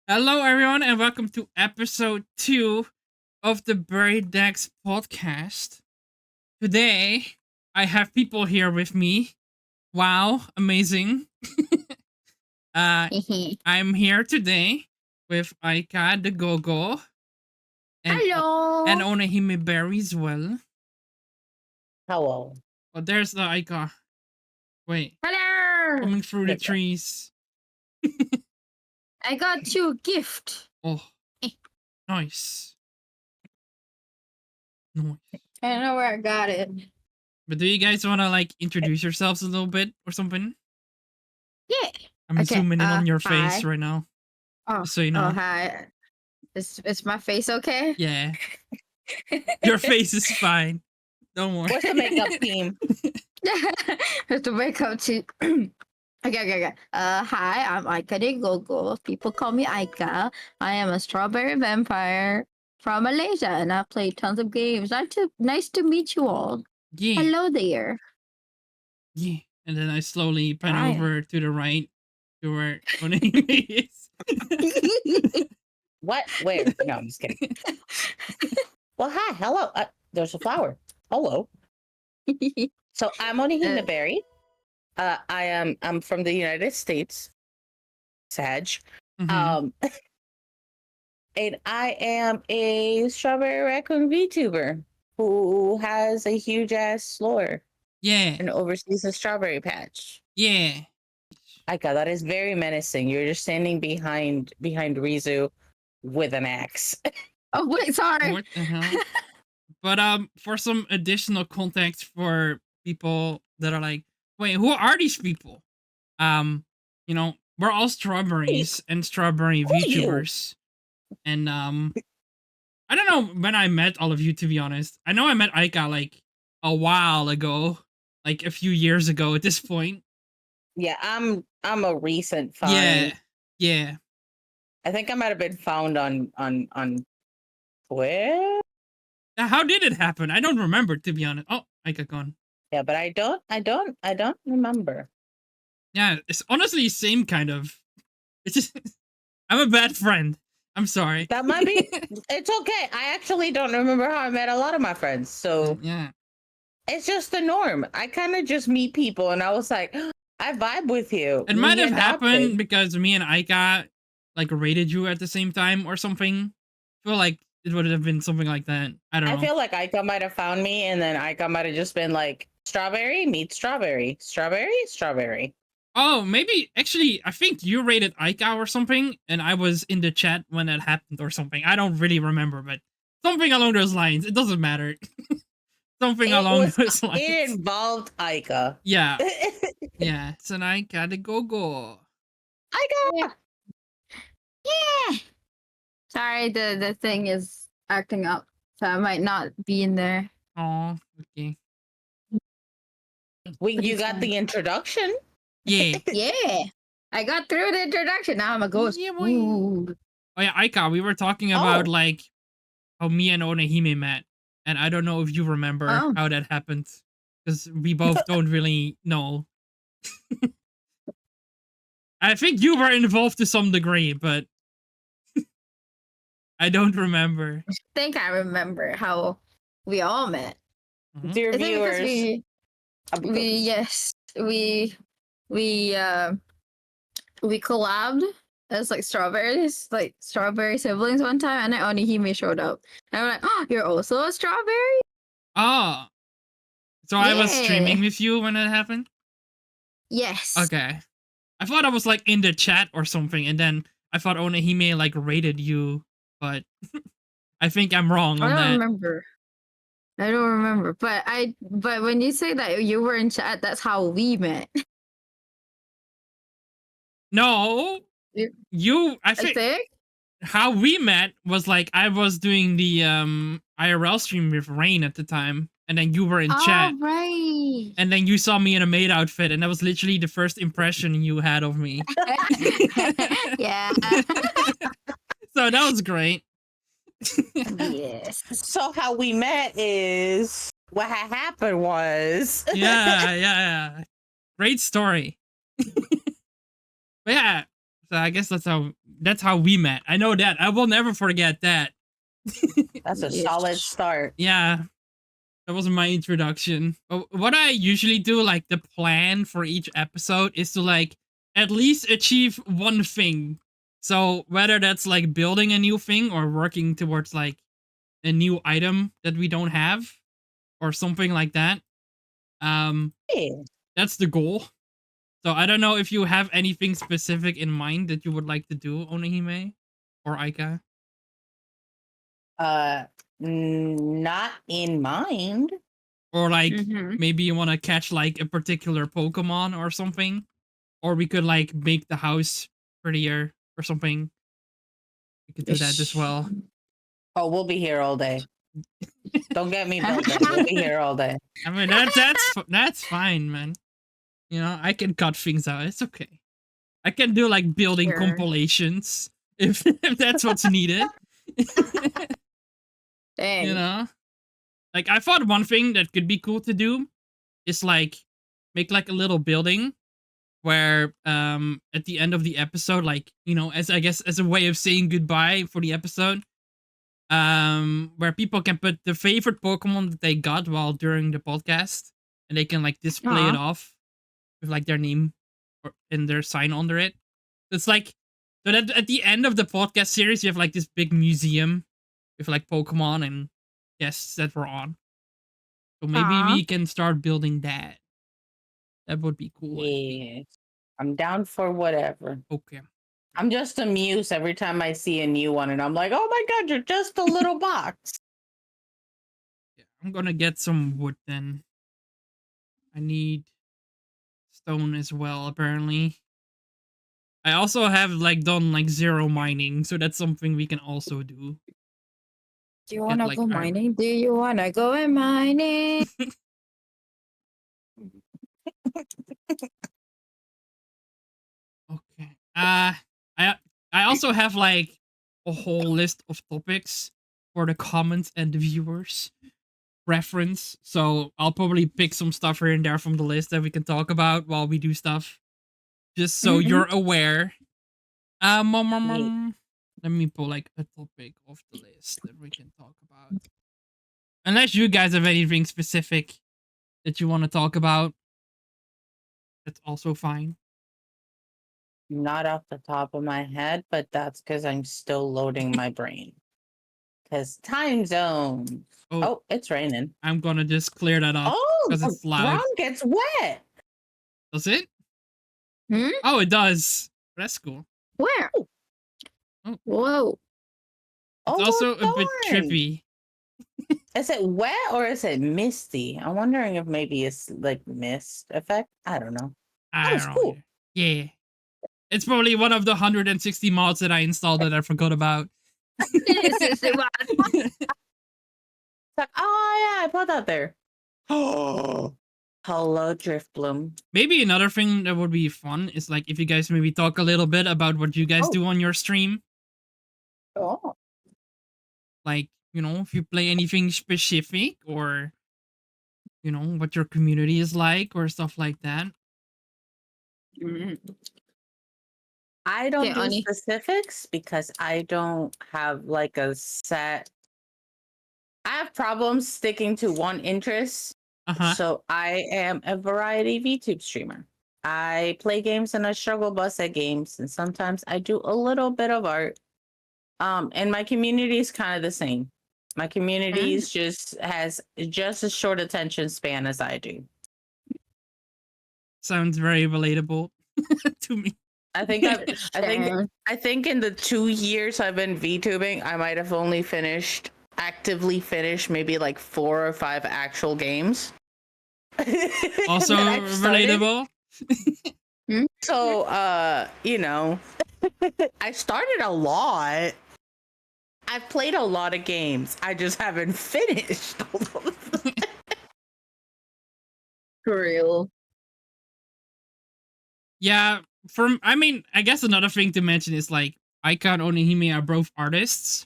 Hello, everyone, and welcome to episode 2 of the BerryDex podcast. Today, I have people here with me. Wow, amazing. I'm here today with Aikadegogo and Hello. Oneehimeberry as well. Hello. Oh, there's the Aika. Wait, Hello. coming through the There you go. trees. I got you a gift. Oh, nice. Nice. I don't know where I got it. But do you guys want to introduce yourselves a little bit or something? Yeah. I'm Okay, zooming in on your face hi. right now. Oh, Just so you know. oh hi. Is my face okay? Yeah. Your face is fine. Don't worry. What's the makeup team? Have to wake up to. Okay. Hi, I'm Aikadegogo. People call me Aika. I am a strawberry vampire from Malaysia, and I play tons of games. Nice to meet you all. Yeah. Hello there. Yeah. And then I slowly pan Hi. over to the right to where Oneehime is. What? Where? No, I'm just kidding. Well, hi. Hello. There's a flower. Hello. So I'm Oneehimeberry. I'm from the United States. Sag. Mhm. And I am a strawberry raccoon VTuber who has a huge ass lore Yeah. and oversees a strawberry patch. Yeah. Aika, that is very menacing. You're just standing behind Rizu with an axe. Oh wait, sorry. What the hell? But for some additional context for people that are like, wait, who are these people? We're all strawberries and strawberry Who are you? VTubers. And I don't know when I met all of you, to be honest. I know I met Aika like a while ago, like a few years ago at this point. Yeah, I'm a recent find. Yeah. Yeah. I think I might have been found on Twitter. Now, how did it happen? I don't remember, to be honest. Oh, Aika gone. Yeah, but I don't remember. Yeah, it's honestly same kind of. It's just I'm a bad friend. I'm sorry. That might be. It's okay. I actually don't remember how I met a lot of my friends. So Yeah. it's just the norm. I kind of just meet people, and I was like, I vibe with you. It might have happened because me and Aika rated you at the same time or something. I feel like it would have been something like that. I don't know. I feel like Aika might have found me, and then Aika might have just been like, strawberry meets strawberry, strawberry. Oh, maybe actually, I think you rated Aika or something, and I was in the chat when that happened or something. I don't really remember, but something along those lines. It doesn't matter. Something along those lines. It involved Aika. Yeah. Yeah. It's an Aikadegogo. Aika! Yeah. Sorry, the thing is acting up, so I might not be in there. Oh, okay. You got the introduction. Yeah. Yeah. I got through the introduction. Now I'm a ghost. Yeah, boy. Ooh. Oh yeah, Aika, we were talking about how me and Oneehime met, and I don't know if you remember how that happened, because we both don't really know. I think you were involved to some degree, but I don't remember. I think I remember how we all met. Dear I think viewers, because we collabed as strawberry siblings one time, and then Oneehime showed up. And I'm like, oh, you're also a strawberry? Oh. So I was streaming with you when that happened? Yes. Okay. I thought I was in the chat or something, and then I thought Oneehime rated you, but I think I'm wrong on that. I don't remember. But when you say that you were in chat, that's how we met. No. I think how we met was I was doing the IRL stream with Rain at the time, and then you were in chat. Oh, right. And then you saw me in a maid outfit, and that was literally the first impression you had of me. Yeah. So that was great. Yes. So how we met is what had happened was. Yeah. Great story. But yeah, so I guess that's how that's how we met. I know that. I will never forget that. That's a Yes. solid start. Yeah, that was my introduction. What I usually do, like the plan for each episode, is to like at least achieve one thing. So whether that's like building a new thing or working towards like a new item that we don't have or something like that. Yeah. That's the goal. So I don't know if you have anything specific in mind that you would like to do, Onihime or Aika. Not in mind. Or like Mhm. maybe you want to catch like a particular Pokemon or something. Or we could like make the house prettier or something. We could do that as well. Oh, we'll be here all day. Don't get me building. We'll be here all day. I mean that's fine, man. You know, I can cut things out. It's okay. I can do like building Sure. compilations if that's what's needed. Dang. You know? Like I thought one thing that could be cool to do is like make like a little building where at the end of the episode, like, you know, as I guess as a way of saying goodbye for the episode, where people can put the favorite Pokemon that they got while during the podcast and they can like display it Aw. off with like their name or and their sign under it. It's like so that at the end of the podcast series you have like this big museum with like Pokemon and guests that were on. So maybe Aw. we can start building that. That would be cool. I think. Yeah. I'm down for whatever. Okay. I'm just amused every time I see a new one and I'm like, oh my god, you're just a little box. Yeah, I'm gonna get some wood then. I need stone as well, apparently. I also have like done like 0 mining, so that's something we can also do. Do you wanna like, go iron. mining? Do you wanna go mining? Okay. I also have like a whole list of topics for the comments and the viewers reference. So I'll probably pick some stuff here and there from the list that we can talk about while we do stuff. Just so Mhm. you're aware. Let me pull like a topic off the list that we can talk about. Unless you guys have anything specific that you want to talk about, that's also fine. Not off the top of my head, but that's because I'm still loading my brain. Because time zones. Oh, it's raining. I'm gonna just clear that up Oh, because the it's loud. ground gets wet. Does it? Hmm? Oh, it does. That's cool. Where? Oh. Whoa. It's Oh, also a bit darn. trippy. Is it wet or is it misty? I'm wondering if maybe it's like mist effect. I don't know. I was don't know. cool. Yeah. It's probably one of the 160 mods that I installed that I forgot about. It's like, oh yeah, I put that there. Oh, hello, Driftbloom. Maybe another thing that would be fun is like if you guys maybe talk a little bit about what you guys Oh. do on your stream. Oh, Like, you know, if you play anything specific or, you know, what your community is like or stuff like that. Mhm. I don't Okay, do Ani. specifics because I don't have like a set. I have problems sticking to one interest. Uh-huh. So I am a variety VTube streamer. I play games and I struggle bus at games, and sometimes I do a little bit of art. And my community is kind of the same. My community is has just a short attention span as I do. Sounds very relatable to me. I think I think in the 2 years I've been VTubing, I might have only actively finished maybe like 4 or 5 actual games. Also that I've started. relatable. So you know, I started a lot. I've played a lot of games. I just haven't finished. For real. Yeah, I mean, I guess another thing to mention is like Aika and Onihime are both artists,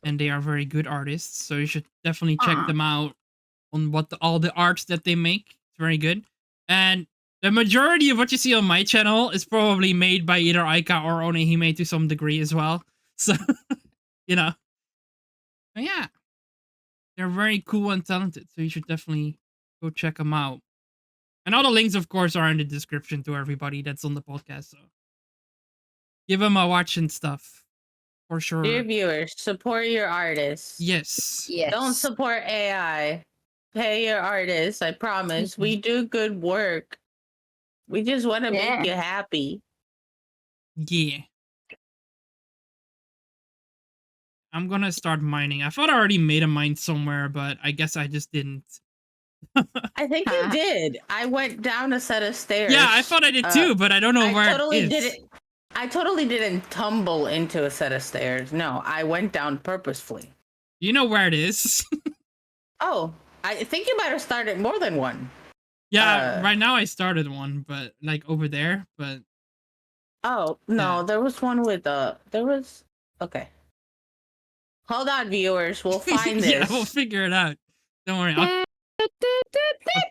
and they are very good artists. So you should definitely check Aw. them out on all the arts that they make. It's very good. And The majority of what you see on my channel is probably made by either Aika or Onehime to some degree as well. So, you know. But yeah. They're very cool and talented, so you should definitely go check them out. And all the links, of course, are in the description to everybody that's on the podcast, so give them a watch and stuff. For sure. Dear viewers, support your artists. Yes. Yes. Don't support AI. Pay your artists. I promise. We do good work. We just want to Yeah. make you happy. Yeah. I'm gonna start mining. I thought I already made a mine somewhere, but I guess I just didn't. I think you did. I went down a set of stairs. Yeah, I thought I did too, but I don't know where totally it is. didn't. I totally didn't tumble into a set of stairs. No, I went down purposefully. You know where it is. Oh, I think you might have started more than one. Yeah, right now I started one, but like over there, but Oh, no, Yeah. there was one with there was okay. Hold on, viewers. We'll find this. yeah, we'll figure it out. Don't worry, I'll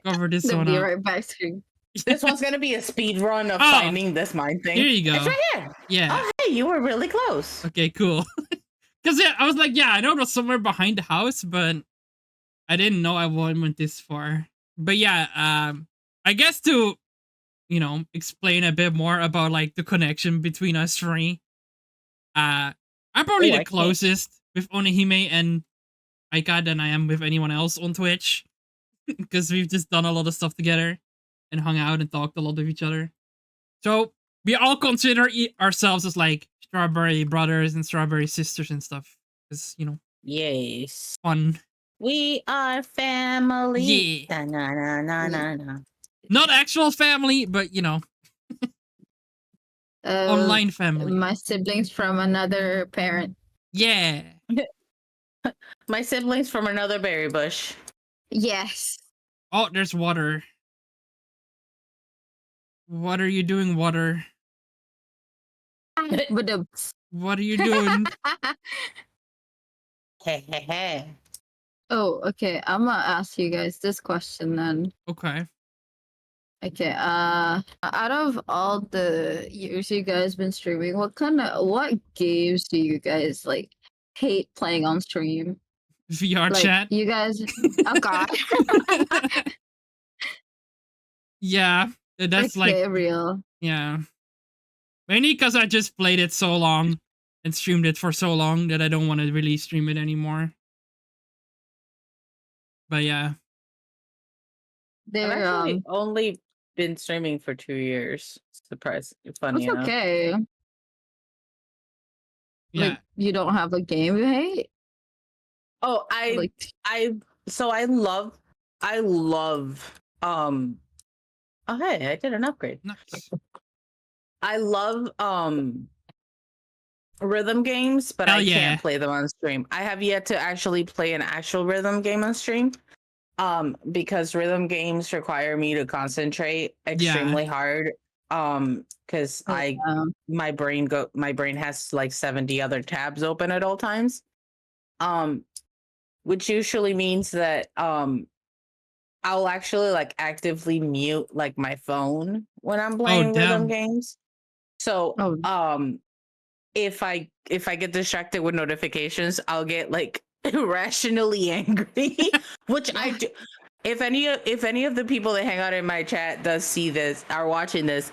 cover this They'll one be up. right back screen. This one's gonna be a speed run of Oh, finding this mine thing. here you go. It's right here. Yeah. Oh, hey, you were really close. Okay, cool. Because yeah, I was like, yeah, I know it was somewhere behind the house, but I didn't know I went this far. But yeah, I guess to, you know, explain a bit more about like the connection between us three. I'm probably Oh, I the can't- closest with Onehime and Aika than I am with anyone else on Twitch. Because we've just done a lot of stuff together and hung out and talked a lot with each other. So we all consider ourselves as like strawberry brothers and strawberry sisters and stuff. Because, you know, Yes. fun. We are family. Yeah. Na, na, na, na, na. Not actual family, but, you know, online family. My siblings from another parent. Yeah. My siblings from another berry bush. Yes. Oh, there's water. What are you doing, water? But the What are you doing? Hey, hey, hey. Oh, okay. I'm gonna ask you guys this question then. Okay. Okay. Out of all the years you guys been streaming, what games do you guys like hate playing on stream? VR Like chat. you guys. Oh God. Yeah. That's Okay, like, real. yeah. Mainly because I just played it so long and streamed it for so long that I don't want to really stream it anymore. But yeah. I've They're actually only been streaming for 2 years. Surprise. It's funny it's enough. okay. Yeah. Like you don't have a game you hate? Oh, Like I love oh hey, I did an upgrade. Nice. I love rhythm games, but Hell I yeah. can't play them on stream. I have yet to actually play an actual rhythm game on stream. Because rhythm games require me to concentrate extremely hard. Because my brain has like 70 other tabs open at all times. Which usually means that I'll actually like actively mute like my phone when I'm playing rhythm games. So if I get distracted with notifications, I'll get like irrationally angry, which I do. If any of the people that hang out in my chat does see this, are watching this,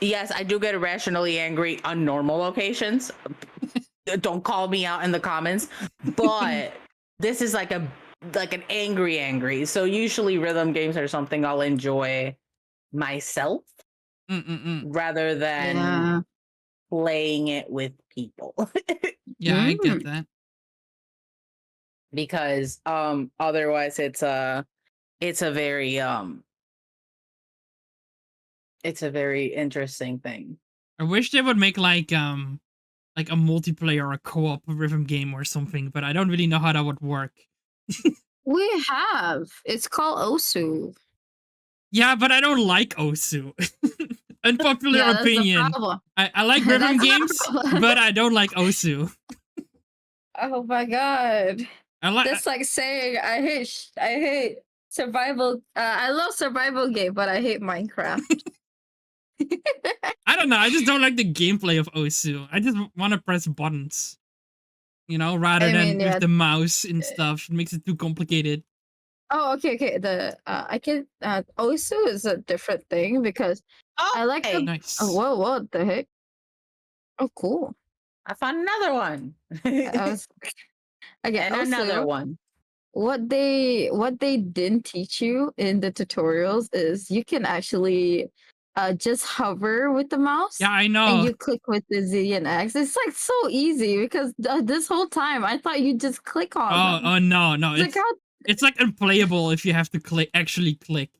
yes, I do get irrationally angry on normal occasions. Don't call me out in the comments, but this is like an angry. So usually rhythm games are something I'll enjoy myself rather than playing it with people. Yeah, I get that. Because otherwise it's a very interesting thing. I wish they would make like a multiplayer or a co-op rhythm game or something, but I don't really know how that would work. we have. It's called Osu. Yeah, but I don't like Osu. Unpopular Yeah, that's the opinion. problem. I like rhythm That's the games, problem. but I don't like Osu. Oh my God. I like That's like saying I hate survival. I love survival game, but I hate Minecraft. I don't know. I just don't like the gameplay of Osu. I just want to press buttons, rather I than mean, with yeah. the mouse and stuff. It makes it too complicated. Oh, okay. The I can Osu is a different thing because I like the. Nice. Oh, whoa, what the heck? Oh, cool. I found another one. I was okay. And another one. What they didn't teach you in the tutorials is you can actually just hover with the mouse. Yeah, I And know. you click with the Z and X. It's like so easy because this whole time I thought you just click on them. Oh no. It's like It's like unplayable if you have to actually click.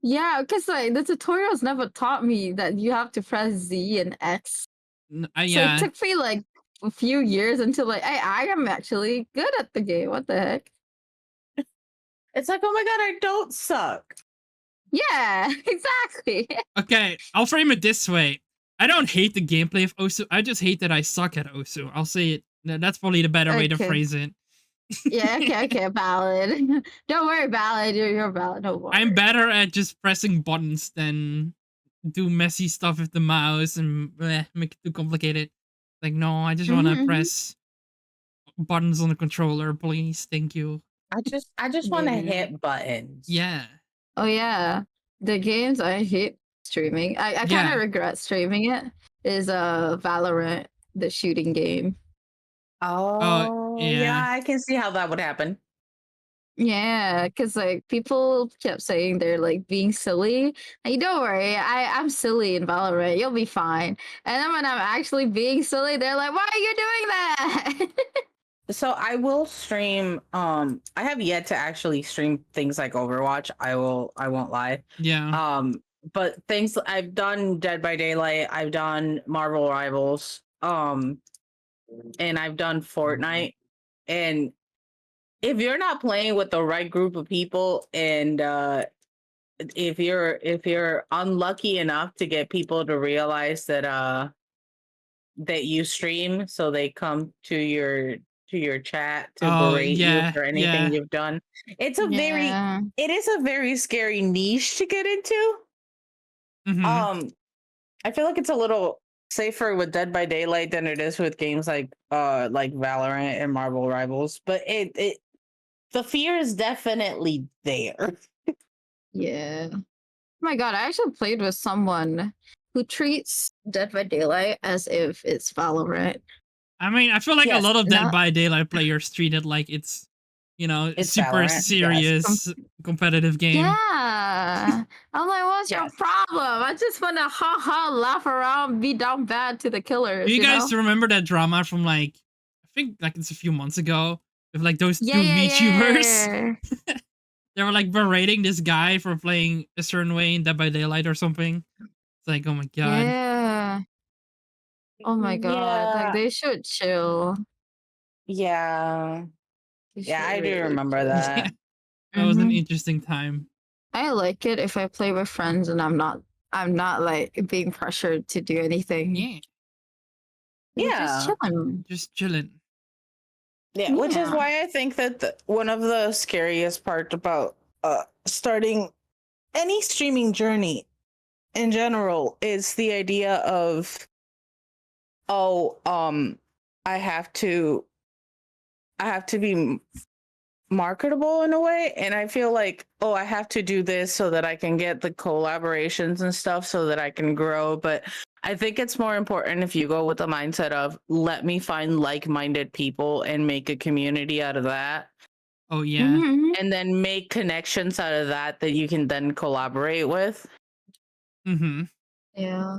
yeah, because like the tutorials never taught me that you have to press Z and X. So Yeah. it took me like a few years until like I am actually good at the game. What the heck? It's like, oh my god, I don't suck. Yeah, exactly. Okay, I'll frame it this way. I don't hate the gameplay of Osu. I just hate that I suck at Osu. I'll say it. That's probably the better way to Okay. phrase it. Yeah, okay, valid. Don't worry, valid. You're valid. Don't worry. I'm better at just pressing buttons than do messy stuff with the mouse and make it too complicated. Like, no, I just want to Mhm. press buttons on the controller, please. Thank you. I just want to Yeah. hit buttons. Yeah. Oh yeah, the games I hate streaming. I kind Yeah. of regret streaming it. Is Valorant, the shooting game. Oh, yeah, yeah. I can see how that would happen. Yeah, because like people kept saying they're like being silly. Like, don't worry, I'm silly in Valorant. You'll be fine. And then when I'm actually being silly, they're like, "Why are you doing that?" So I will stream. I have yet to actually stream things like Overwatch. I won't lie. Yeah. But things I've done Dead by Daylight. I've done Marvel Rivals. And I've done Fortnite. And if you're not playing with the right group of people, and if you're unlucky enough to get people to realize that you stream, so they come to your chat to berate you yeah. for anything you've done, it is a very scary niche to get into. Mm-hmm. I feel like it's a little safer with Dead by Daylight than it is with games like Valorant and Marvel Rivals, but it the fear is definitely there. Yeah. Oh my god, I actually played with someone who treats Dead by Daylight as if it's Valorant. I mean, I feel like Yes, a lot of Dead not- by Daylight players treat it like it's, It's super Valorant, yes. serious competitive game. Yeah. I'm like, what's your Yes. problem? I just want to laugh around, be down bad to the killers. Do you guys know? remember that drama from I think it's a few months ago with like those two Yeah, VTubers? yeah. They were like berating this guy for playing a certain way in Dead by Daylight or something. It's like, oh my god. Yeah. Oh my god. Like they should chill. Yeah. They Yeah, should I do really remember chill. that. Yeah, that was an Mhm. interesting time. I like it if I play with friends and I'm not like being pressured to do anything. Yeah, We're Yeah. just chilling. just chilling. Yeah, which is Yeah. why I think that one of the scariest part about starting any streaming journey in general is the idea of I have to be marketable in a way, and I feel like I have to do this so that I can get the collaborations and stuff so that I can grow. But I think it's more important if you go with the mindset of let me find like-minded people and make a community out of that, Oh yeah. Mhm. and then make connections out of that you can then collaborate with. Mm-hmm. Yeah.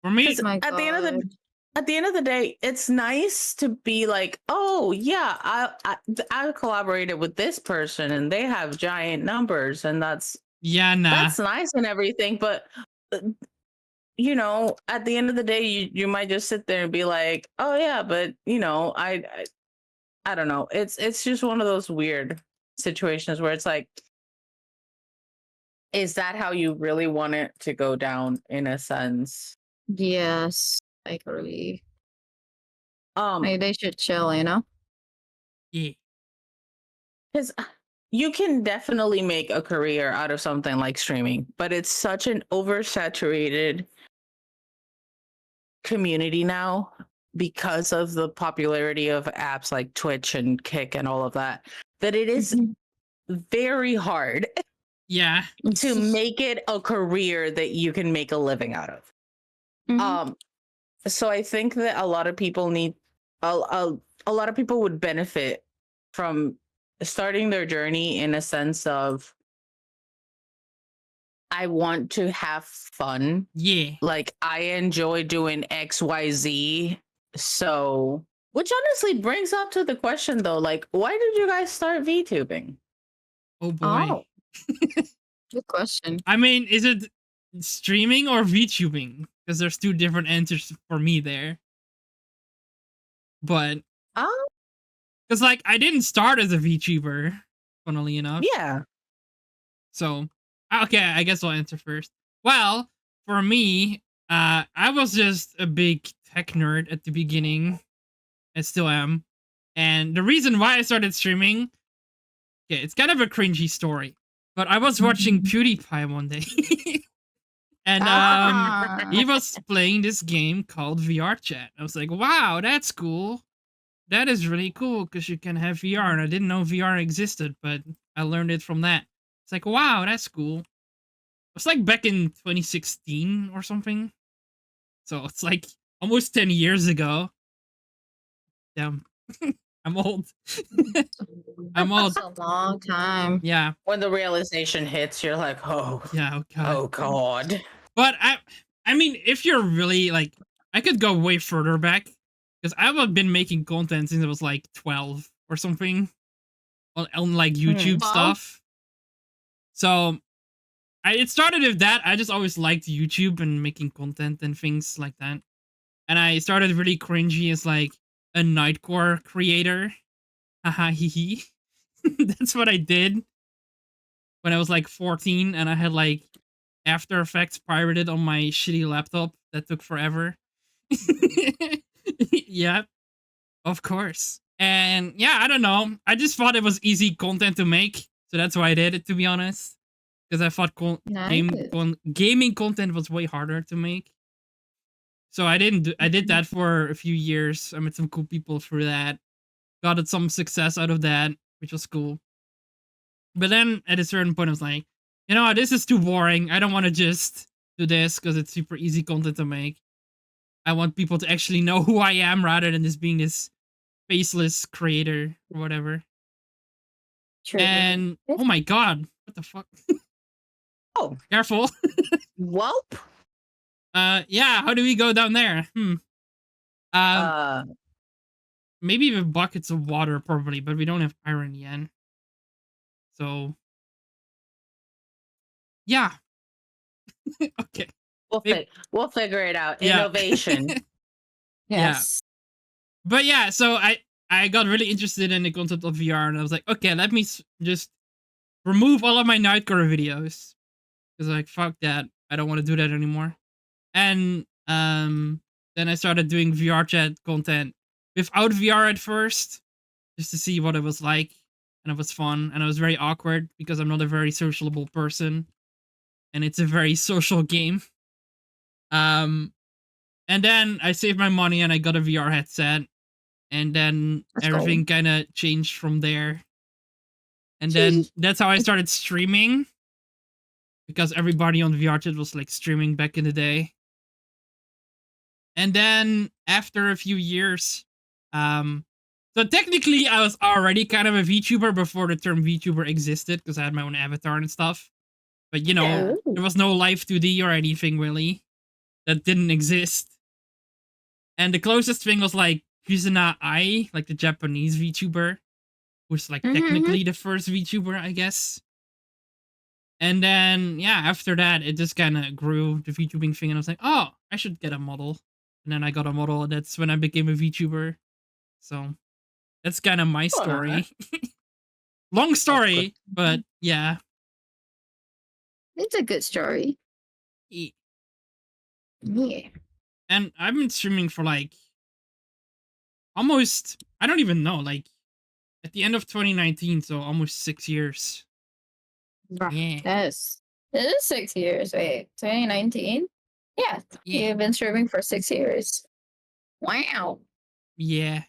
For me, 'Cause My at the end of the god. at the end of the day, it's nice to be like, oh yeah, I collaborated with this person and they have giant numbers, and that's nah. nice and everything. But uh, at the end of the day, you might just sit there and be like, oh yeah, but I don't know. It's just one of those weird situations where it's like, is that how you really want it to go down in a sense? Yes. I agree. Um, Like they should chill, you know? Yeah. because you can definitely make a career out of something like streaming, but it's such an oversaturated community now because of the popularity of apps like Twitch and Kick and all of that, that it is very hard Yeah. to make it a career that you can make a living out of. Mhm. So I think that a lot of people need a lot of people would benefit from starting their journey in a sense of, I want to have fun. Yeah. Like, I enjoy doing XYZ. So, which honestly brings up to the question though, like, why did you guys start VTubing? Oh boy. Oh, good question. I mean, is it streaming or VTubing? Because there's two different answers for me there. But Oh, because like I didn't start as a VTuber, funnily enough. yeah. So okay, I guess I'll answer first. Well, for me, I was just a big tech nerd at the beginning. I still am. And the reason why I started streaming, okay, it's kind of a cringy story. But I was watching PewDiePie one day. And he was playing this game called VR Chat. I was like, wow, that's cool. That is really cool because you can have VR. And I didn't know VR existed, but I learned it from that. It's like, wow, that's cool. It was like back in 2016 or something. So it's like almost 10 years ago. Damn. I'm old. I'm old. That's a long time. Yeah. When the realization hits, you're like, oh, Yeah. Oh god. oh god. But I mean, if you're really like, I could go way further back because I've been making content since I was like 12 or something on like YouTube Wow. stuff. So it started with that. I just always liked YouTube and making content and things like that. And I started really cringy as like a nightcore creator. Haha, hee hee. That's what I did when I was like 14 and I had like After Effects pirated on my shitty laptop that took forever. Yeah, of course. And yeah, I don't know. I just thought it was easy content to make. So that's why I did it, to be honest. Because I thought Nice. gaming content was way harder to make. So I did that for a few years. I met some cool people through that. Got some success out of that, which was cool. But then at a certain point, I was like, you know, this is too boring. I don't want to just do this because it's super easy content to make. I want people to actually know who I am rather than just being this faceless creator or whatever. True. And oh my god, what the fuck? Oh, Careful. welp. Yeah, how do we go down there? Maybe with buckets of water, probably, but we don't have iron yet. So, yeah. Okay. We'll figure it out. Yeah. Innovation. Yes. But yeah, so I got really interested in the concept of VR, and I was like, okay, let me just remove all of my Nightcore videos because like fuck that, I don't want to do that anymore. And then I started doing VR chat content without VR at first, just to see what it was like, and it was fun, and it was very awkward because I'm not a very sociable person, and it's a very social game. And then I saved my money and I got a VR headset, and then everything kind of changed from there. And then that's how I started streaming, because everybody on VR chat was like streaming back in the day. And then after a few years, so technically I was already kind of a VTuber before the term VTuber existed because I had my own avatar and stuff. But you know, there was no Live 2D or anything really that didn't exist. And the closest thing was like Kuzuna Ai, like the Japanese VTuber, who's like technically the first VTuber, I guess. And then yeah, after that it just kind of grew, the VTubing thing, and I was like, oh, I should get a model. And then I got a model, and that's when I became a VTuber. So that's kind of my story. Long story, but yeah. It's a good story. Yeah. And I've been streaming for like almost, I don't even know, like at the end of 2019, so almost 6 years. Bruh, Yeah. Yes. It is 6 years. Wait, 2019? Yeah. Yeah. You've been streaming for 6 years. Wow. Yeah.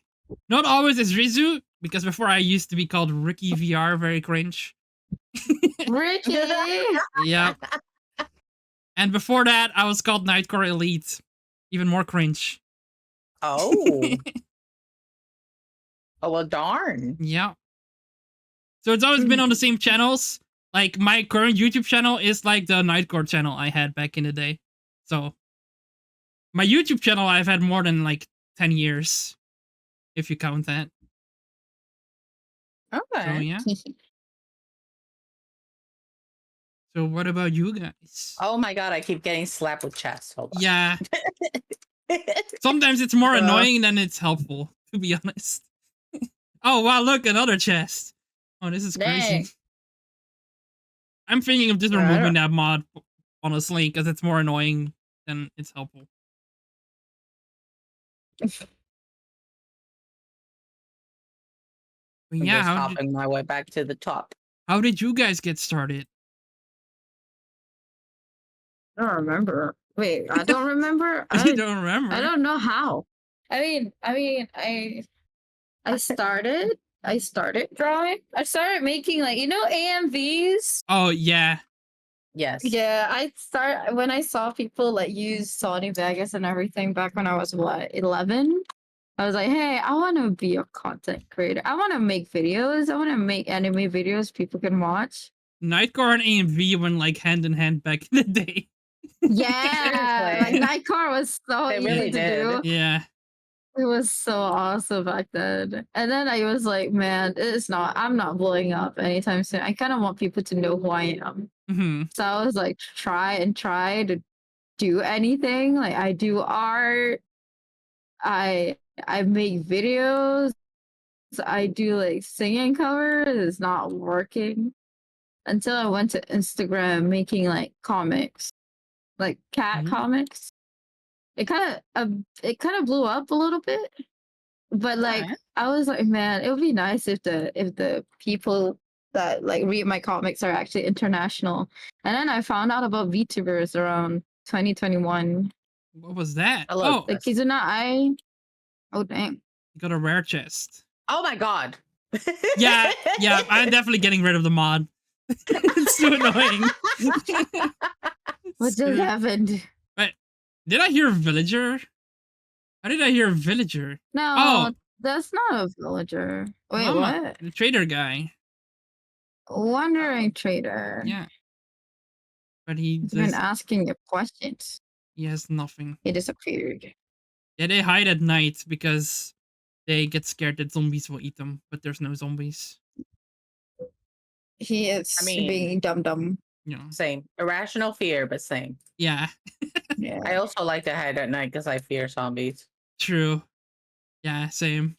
Not always as Rizu, because before I used to be called Ricky VR, very cringe. Ricky! Yep. And before that, I was called Nightcore Elite. Even more cringe. Oh. Oh, well, darn. Yeah. So it's always been on the same channels. Like, my current YouTube channel is like the Nightcore channel I had back in the day. So, my YouTube channel I've had more than like 10 years, if you count that. So, Okay. yeah. So, what about you guys? Oh my god, I keep getting slapped with chest. Hold on. Yeah. Sometimes it's more Uh. annoying than it's helpful, to be honest. Oh, wow, look, another chest. Oh, this is crazy. Dang. I'm thinking of just Yeah, I removing don't- that mod, honestly, because it's more annoying than it's helpful. But I'm yeah, just hopping my way back to the top. how did you guys get started? I don't remember. Wait, I don't remember? I don't remember. I don't know how. I started drawing. I started making like AMVs. Oh, yeah. Yes. Yeah, when I saw people like use Sony Vegas and everything back when I was 11. I was like, hey, I want to be a content creator. I want to make videos. I want to make anime videos people can watch. Nightcore and AMV went like hand in hand back in the day. Yeah, like Seriously. Nightcore was so They easy really to did. do. Yeah. It was so awesome back then. And then I was like, man, I'm not blowing up anytime soon. I kind of want people to know who I am. Hmm. So I was like, try to do anything. Like I do art. I make videos. I do like singing covers. It's not working until I went to Instagram making like comics, like cat Mhm. comics. It kind of blew up a little bit, but like Alright. I was like, man, it would be nice if the people that like read my comics are actually international. And then I found out about VTubers around 2021. What was that? I love Oh, Like this. Kizuna, I oh dang. you got a rare chest. Oh my god. Yeah, yeah, I'm definitely getting rid of the mod. It's too annoying. What just happened? Did I hear villager? How did I hear villager? No, Oh. that's not a villager. Wait, Mama, what? the trader guy. Wandering trader. Yeah. But he He's been does, asking you questions. he has nothing. He disappeared. Yeah, they hide at night because they get scared that zombies will eat them, but there's no zombies. He is I mean- being dumb. You know. Same. Irrational fear, but same. Yeah, Yeah. I also like to hide at night because I fear zombies. true. Yeah, same.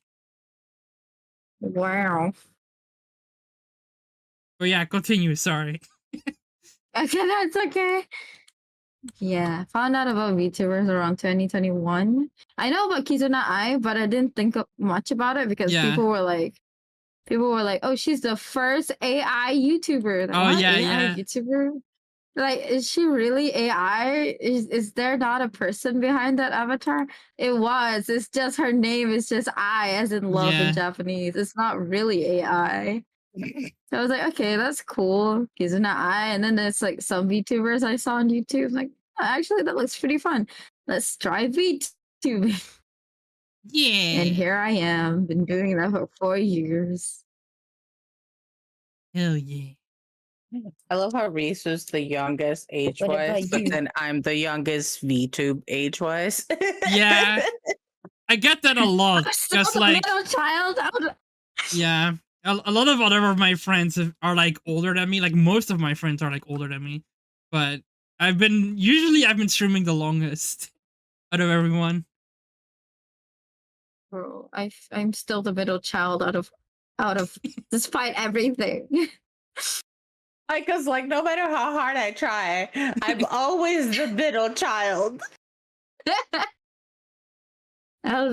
Wow. But yeah, continue, sorry. Okay, that's okay. Yeah, found out about VTubers around 2021. I know about Kizuna Ai, but I didn't think much about it because Yeah. people were like, oh, she's the first AI YouTuber. Like, Oh, what? yeah, AI yeah. YouTuber? Like, is she really AI? Is there not a person behind that avatar? It was. It's just her name is just I, as in love Yeah. in Japanese. It's not really AI. So I was like, okay, that's cool. Kizuna Ai. And then there's like some VTubers I saw on YouTube. Like, oh, actually, that looks pretty fun. Let's try VTubing. Yeah. And here I am. Been doing that for 4 years. Hell yeah. I love how Reese was the youngest age What wise, about but you? then I'm the youngest VTube age wise. Yeah. I get that a lot. I'm still Just the like, middle child. yeah. A lot of other of my friends are like older than me. Like most of my friends are like older than me. But I've been streaming the longest out of everyone. Bro, I'm still the middle child out of despite everything. Because like no matter how hard I try, I'm always the middle child. I'll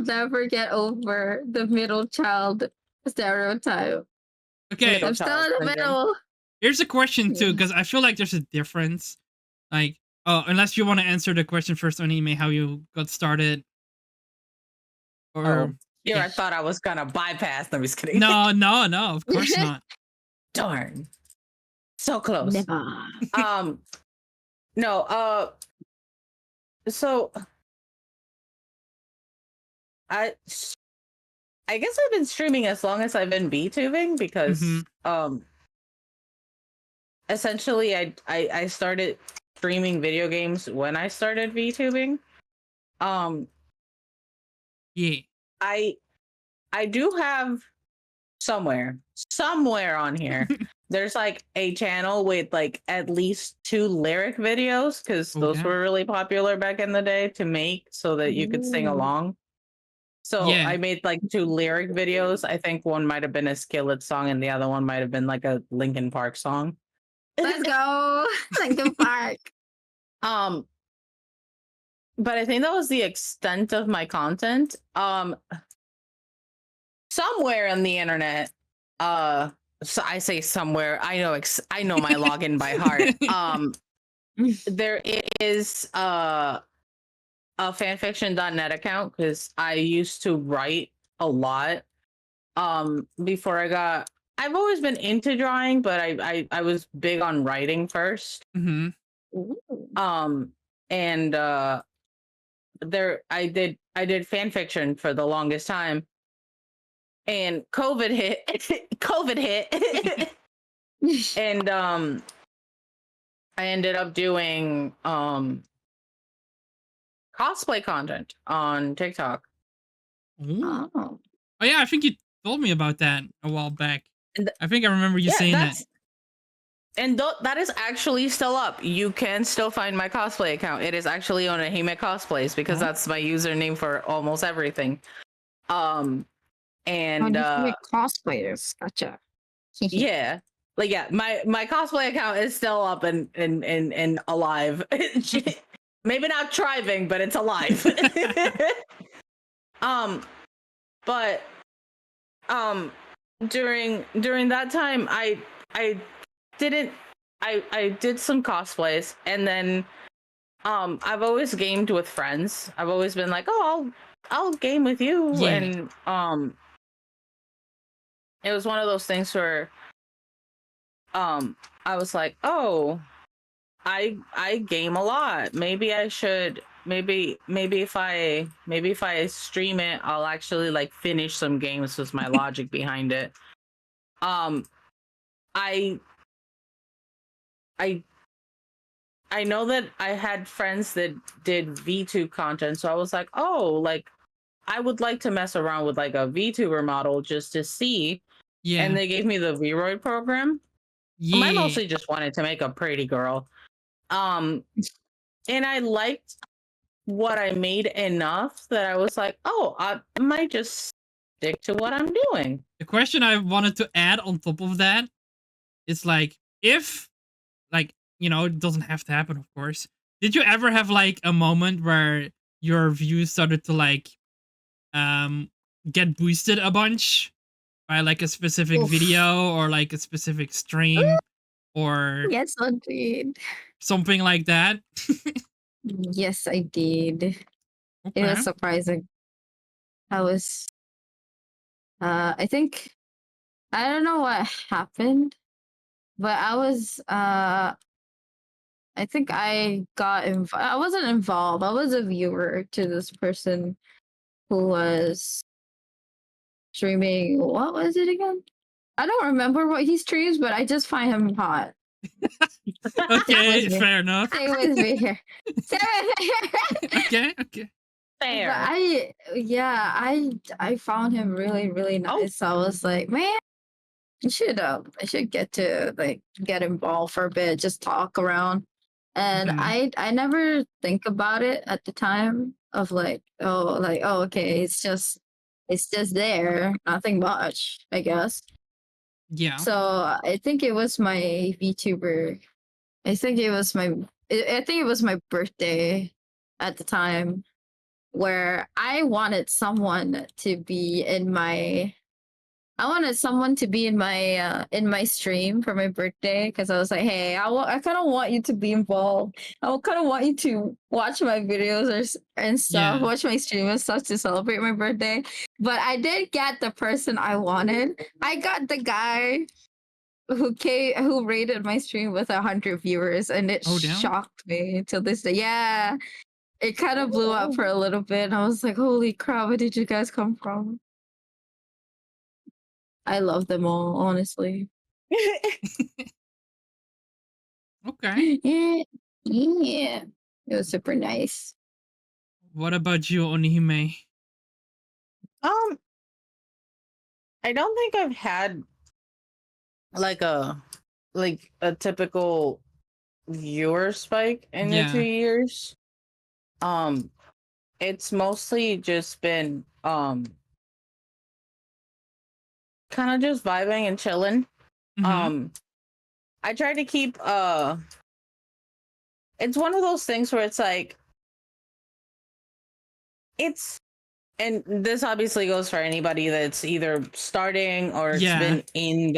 never get over the middle child Stereotype. Okay, I'm still in the syndrome. middle. here's a question too, Yeah. because I feel like there's a difference. Like, unless you want to answer the question first, Onime, how you got started, or Oh, here yeah. I thought I was gonna bypass. No, I'm just kidding. no, of course not. Darn. So close. Never. No, so I guess I've been streaming as long as I've been VTubing because Mhm. essentially I started streaming video games when I started VTubing. Yeah. I do have somewhere on here there's like a channel with like at least 2 lyric videos because Oh, those damn. were really popular back in the day to make so that you could sing Ooh. along. So Yeah. I made like 2 lyric videos. I think one might have been a Skillet song and the other one might have been like a Linkin Park song. Let's go. Linkin Park. But I think that was the extent of my content. Somewhere on the internet, so I say somewhere, I know my login by heart. There is a fanfiction.net account because I used to write a lot. Before I've always been into drawing, but I was big on writing first. Mm-hmm. Ooh. And there I did fan fiction for the longest time, and COVID hit. COVID hit, and I ended up doing cosplay content on TikTok. Ooh. Oh. Oh yeah, I think you told me about that a while back. And I think I remember you saying that. And that is actually still up. You can still find my cosplay account. It is actually on Oneehimeberry Cosplays because that's my username for almost everything. And cosplayers. Gotcha. yeah, like yeah, my cosplay account is still up and alive. Maybe not thriving, but it's alive. But during that time, I did some cosplays, and then I've always gamed with friends. I've always been like, oh, I'll game with you, Yeah. and it was one of those things where I was like, oh, I game a lot. Maybe I should maybe if I stream it, I'll actually like finish some games with my logic behind it. I know that I had friends that did VTube content, so I was like, oh, like I would like to mess around with like a VTuber model just to see. Yeah. And they gave me the V-Roid program. Yeah. I mostly just wanted to make a pretty girl. And I liked what I made enough that I was like, oh, I might just stick to what I'm doing. The question I wanted to add on top of that is like, if, like, you know, it doesn't have to happen, of course. Did you ever have like a moment where your views started to like get boosted a bunch by like a specific Oof. video or like a specific stream or Yes, I did. something like that? Yes, I did. It Okay. was surprising. I was I think I don't know what happened, but I was I think I got involved. I wasn't involved. I was a viewer to this person who was streaming. What was it again? I don't remember what he streams, but I just find him hot. Okay, Same with me. fair enough. Same with me here. Okay. But Fair. I found him really, really nice. So I was like, man, I should get to like get involved for a bit, just talk around. And Mhm. I never think about it at the time of like, oh, okay, it's just there, nothing much, I guess. Yeah. So I think it was my VTuber. I think it was my birthday at the time where I wanted someone to be in my I wanted someone to be in my stream for my birthday because I was like, hey, I kind of want you to be involved. I kind of want you to watch my videos and stuff, Yeah. watch my stream and stuff to celebrate my birthday. But I did get the person I wanted. I got the guy who rated my stream with 100 viewers, and it Oh, damn. shocked me till this day. Yeah, it kind of blew up for a little bit, and I was like, holy crap, where did you guys come from? I love them all, honestly. Okay. Yeah, yeah. It was super nice. What about you, Oneehime? I don't think I've had like a typical viewer spike in the 2 Yeah. years. It's mostly just been kind of just vibing and chilling. Mhm. I try to keep it's one of those things where it's like and this obviously goes for anybody that's either starting or it's Yeah. been in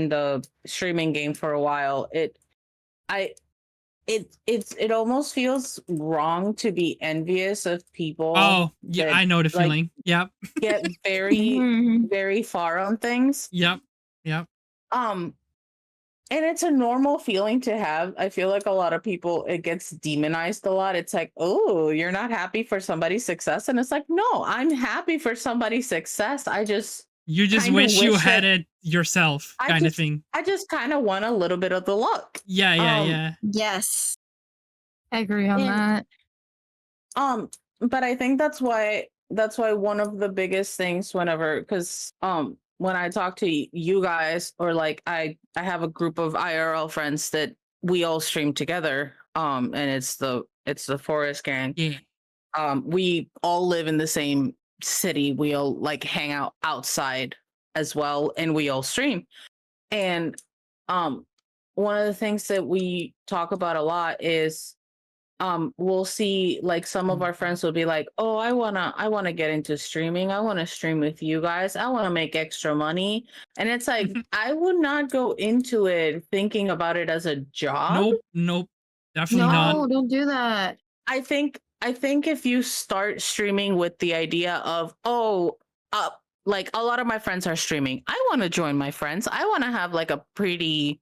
the streaming game for a while. It almost feels wrong to be envious of people Oh, yeah, that I know the like feeling. Yep. get very Mhm. very far on things. Yep. Yep. And it's a normal feeling to have. I feel like a lot of people, it gets demonized a lot. It's like, oh, you're not happy for somebody's success. And it's like, no, I'm happy for somebody's success. You just Kinda wish you wish had that- it yourself, I kind of just thing. I just kind of want a little bit of the luck. Yeah, yeah, yeah. Yes, I agree on And that. but I think that's why one of the biggest things because when I talk to you guys, or like I have a group of IRL friends that we all stream together, and it's the Forest Gang. Yeah. We all live in the same city. We all like hang out outside as well, and we all stream. And one of the things that we talk about a lot is we'll see like some of our friends will be like, oh, I wanna get into streaming. I want to stream with you guys. I want to make extra money. And it's like, I would not go into it thinking about it as a job. Nope. Definitely not. No, don't do that. I think if you start streaming with the idea of, like a lot of my friends are streaming, I want to join my friends. I want to have like a pretty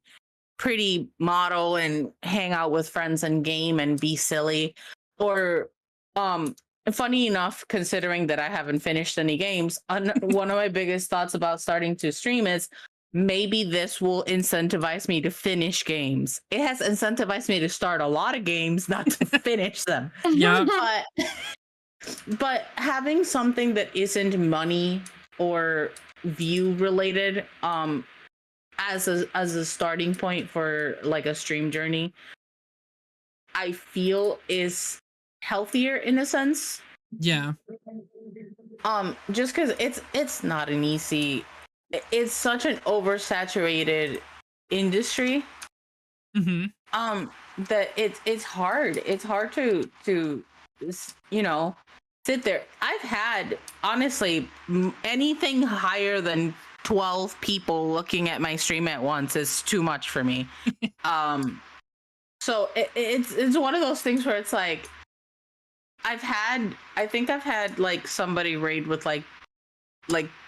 model and hang out with friends and game and be silly. Or funny enough, considering that I haven't finished any games, one of my biggest thoughts about starting to stream is maybe this will incentivize me to finish games. It has incentivized me to start a lot of games, not to finish them. Yeah. But having something that isn't money or view related as a starting point for like a stream journey, I feel is healthier in a sense. Yeah. Just because it's not an easy, it's such an oversaturated industry. Mm-hmm. That it's hard to sit there. I've had, honestly, anything higher than 12 people looking at my stream at once is too much for me. So it's one of those things where it's like, I think I've had like somebody raid with like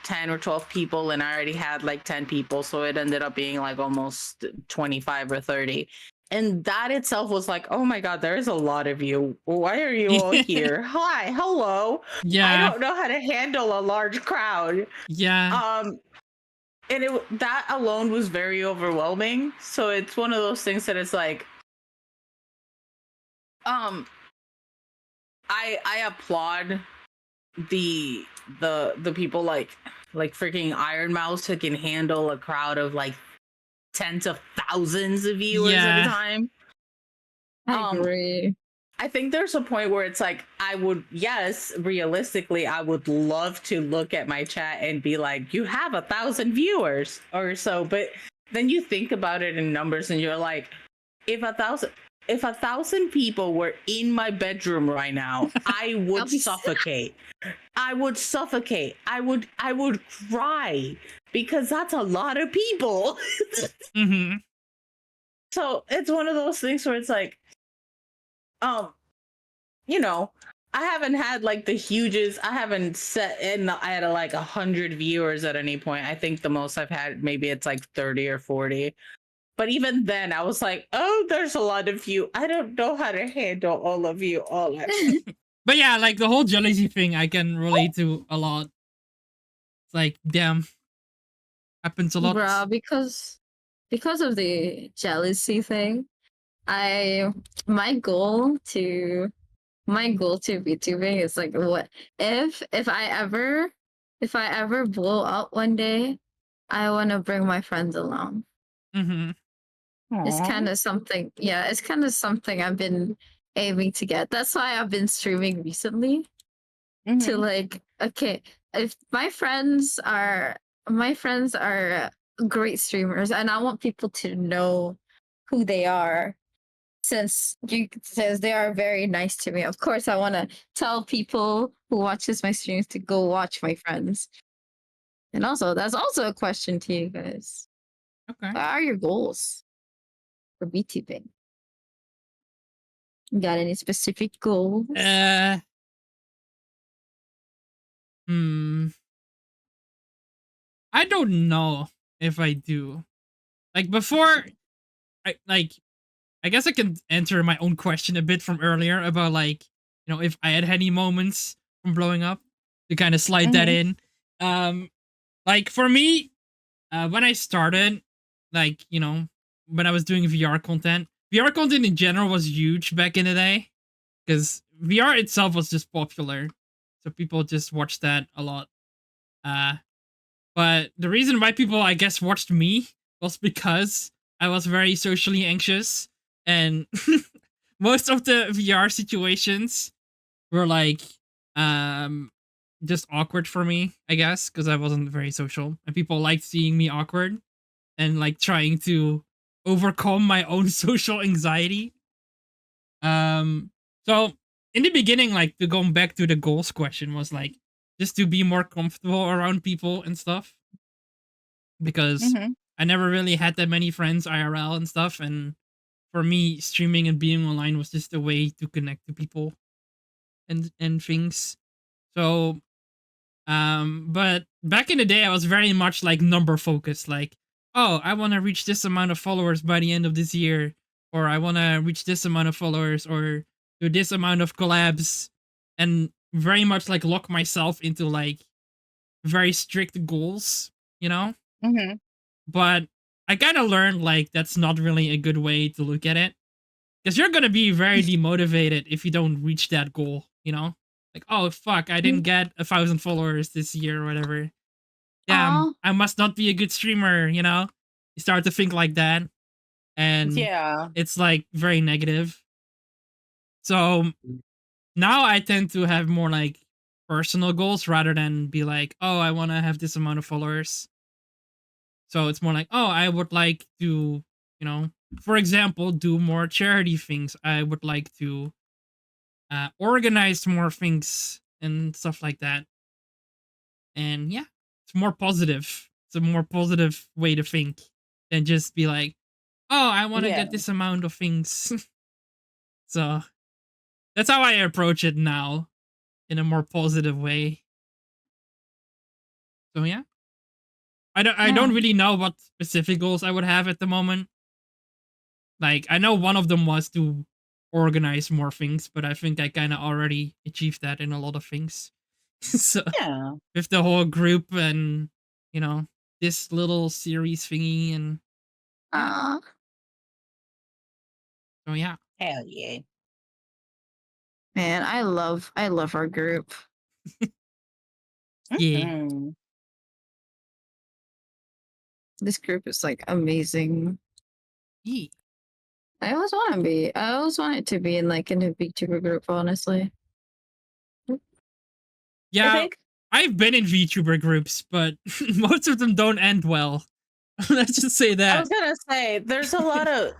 10 or 12 people, and I already had like 10 people, so it ended up being like almost 25 or 30. And that itself was like, oh my god, there is a lot of you. Why are you all here? Hi, hello. Yeah. I don't know how to handle a large crowd. Yeah. And that alone was very overwhelming. So it's one of those things that it's like, I applaud the people like freaking Iron Mouse who can handle a crowd of like tens of thousands of viewers at a time. I agree. I think there's a point where it's like, realistically, I would love to look at my chat and be like, you have 1,000 viewers or so. But then you think about it in numbers and you're like, if if 1,000 people were in my bedroom right now, I would I'll be suffocate. I would suffocate. I would cry because that's a lot of people. Mm-hmm. So it's one of those things where it's like, you know, I haven't had like the hugest. I haven't set in. I had like 100 viewers at any point. I think the most I've had, maybe it's like 30 or 40. But even then, I was like, oh, there's a lot of you. I don't know how to handle all of you all at once. But yeah, like the whole jealousy thing, I can relate to a lot. It's like, damn, happens a lot. Bruh, because of the jealousy thing, my goal to VTubing is like, what if I ever blow up one day, I want to bring my friends along. Mm-hmm. It's Aw. kind of something, yeah, it's kind of something I've been aiming to get. That's why I've been streaming recently to Mhm. like, okay, if my friends are great streamers and I want people to know who they are since they are very nice to me. Of course, I want to tell people who watches my streams to go watch my friends. And also, that's also a question to you guys. Okay. What are your goals for VTubing? You got any specific goals? Hmm. I don't know if I do. Like before, I guess I can answer my own question a bit from earlier about like, if I had any moments from blowing up to kind of slide that in. Like for me, when I started, like, when I was doing VR content in general was huge back in the day because VR itself was just popular. So people just watched that a lot. But the reason why people, I guess, watched me was because I was very socially anxious, and most of the VR situations were like, just awkward for me, I guess, because I wasn't very social, and people liked seeing me awkward and like trying to overcome my own social anxiety. So in the beginning, like to go back to the goals question was like just to be more comfortable around people and stuff because I never really had that many friends IRL and stuff, and for me, streaming and being online was just a way to connect to people and things. So, but back in the day, I was very much like number focused. Like, oh, I want to reach this amount of followers by the end of this year, or I want to reach this amount of followers, or do this amount of collabs, and very much like lock myself into like very strict goals, you know. But I kind of learned like that's not really a good way to look at it because you're gonna be very demotivated if you don't reach that goal. Like, oh fuck, I didn't get 1,000 followers this year or whatever. Damn, Aw. I must not be a good streamer. You start to think like that, and Yeah. it's like very negative. So now I tend to have more like personal goals rather than be like, oh, I want to have this amount of followers. So it's more like, oh, I would like to, for example, do more charity things. I would like to organize more things and stuff like that. And yeah, it's more positive. It's a more positive way to think than just be like, oh, I want to Yeah. get this amount of things. So that's how I approach it now in a more positive way. So yeah. I don't really know what specific goals I would have at the moment. Like, I know one of them was to organize more things, but I think I kind of already achieved that in a lot of things. So, Yeah. with the whole group and, this little series thingy, and Aw. so yeah. Hell yeah. Man, I love our group. Yeah. Mhm. This group is like amazing. Yeah. I always want it to be in like in a VTuber group, honestly. Yeah, think- I've been in VTuber groups, but most of them don't end well. Let's just say I that. was gonna say there's a lot of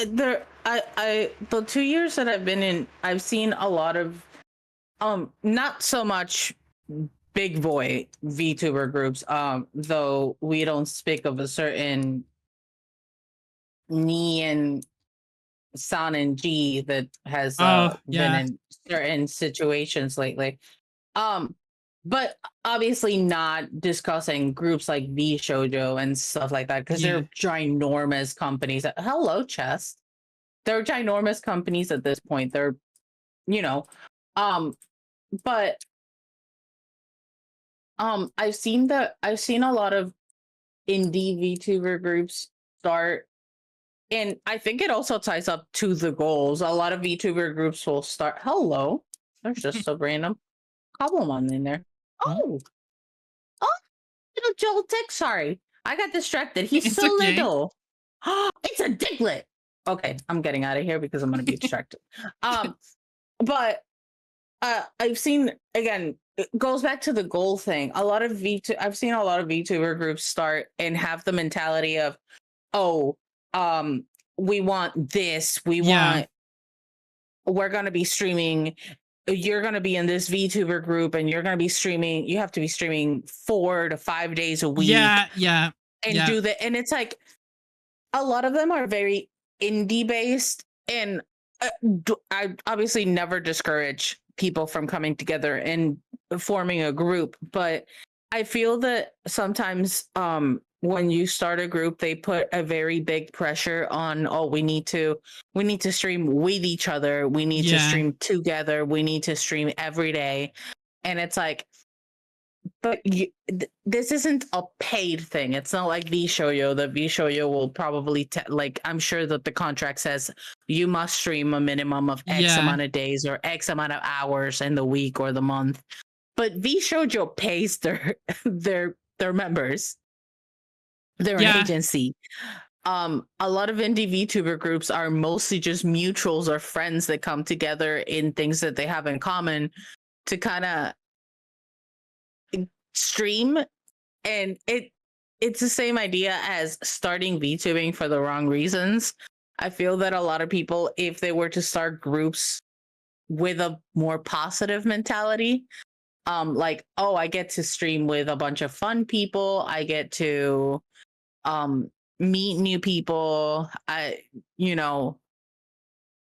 there. I the 2 years that I've been in, I've seen a lot of not so much big boy VTuber groups, though we don't speak of a certain Ni and San and G that has Oh, been yeah. in certain situations lately. Um, but obviously not discussing groups like V Shoujo and stuff like that because Yeah. they're ginormous companies. Hello, Chess. They're ginormous companies at this point. They're, you know, um, but I've seen a lot of indie VTuber groups start, and I think it also ties up to the goals. A lot of VTuber groups will start. Hello, there's just a random Cobblemon in there. Huh? Oh, oh, little Joltik. Sorry, I got distracted. He's It's so okay. little. It's a Diglett. Okay, I'm getting out of here because I'm gonna be distracted. But I've seen, again, it goes back to the goal thing. I've seen a lot of VTuber groups start and have the mentality of, oh, we want this, Yeah. we're gonna be streaming, you're gonna be in this VTuber group and you're gonna be streaming, you have to be streaming 4 to 5 days a week Yeah. and do that. And it's like a lot of them are very indie based, and I obviously never discourage people from coming together and forming a group, but I feel that sometimes when you start a group they put a very big pressure on, oh, we need to stream with each other, we need to Yeah. stream together, we need to stream every day. And it's like, but this isn't a paid thing. It's not like VShoyo. The VShoyo will probably like, I'm sure that the contract says you must stream a minimum of X Yeah. amount of days or X amount of hours in the week or the month. But VShojo pays their members. They're an Yeah. agency. A lot of indie VTuber groups are mostly just mutuals or friends that come together in things that they have in common to kind of stream. And it's the same idea as starting VTubing for the wrong reasons. I feel that a lot of people, if they were to start groups with a more positive mentality, like, oh, I get to stream with a bunch of fun people, I get to meet new people,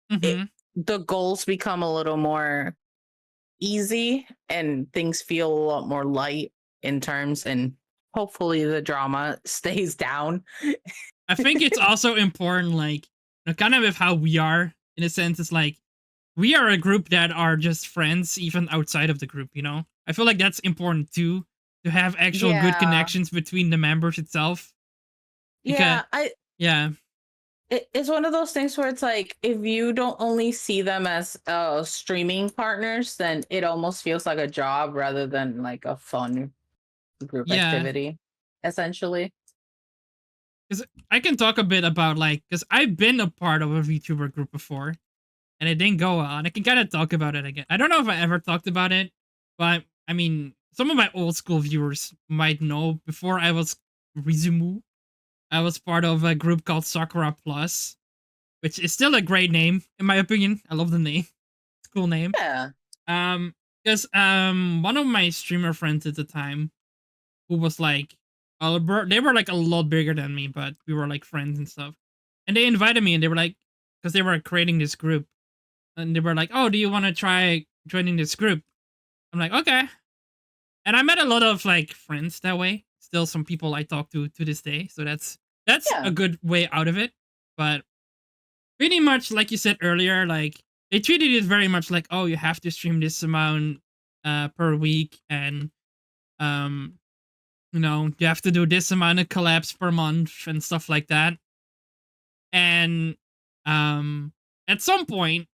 Hmm. the goals become a little more easy and things feel a lot more light in terms, and hopefully the drama stays down. I think it's also important, like, kind of with how we are, in a sense, it's like, we are a group that are just friends even outside of the group, you know? I feel like that's important too, to have actual good Yeah. connections between the members itself. Because, Yeah, I yeah, it's one of those things where it's like, if you don't only see them as streaming partners, then it almost feels like a job rather than like a fun group yeah. activity, essentially. Because I can talk a bit about, like, because I've been a part of a VTuber group before, and it didn't go well, and I can kind of talk about it again. I don't know if I ever talked about it, but I mean, some of my old school viewers might know. Before I was Rizumu, I was part of a group called Sakura Plus, which is still a great name in my opinion. I love the name; it's a cool name. Yeah. Because one of my streamer friends at the time, who was like, they were like a lot bigger than me, but we were like friends and stuff, and they invited me, and they were like, because they were creating this group, and they were like, "Oh, do you want to try joining this group?" I'm like, "Okay." And I met a lot of like friends that way. Still, some people I talk to this day. So that's a Yeah. good way out of it. But pretty much, like you said earlier, like they treated it very much like, oh, you have to stream this amount per week, and um, you have to do this amount of collabs per month and stuff like that. And at some point,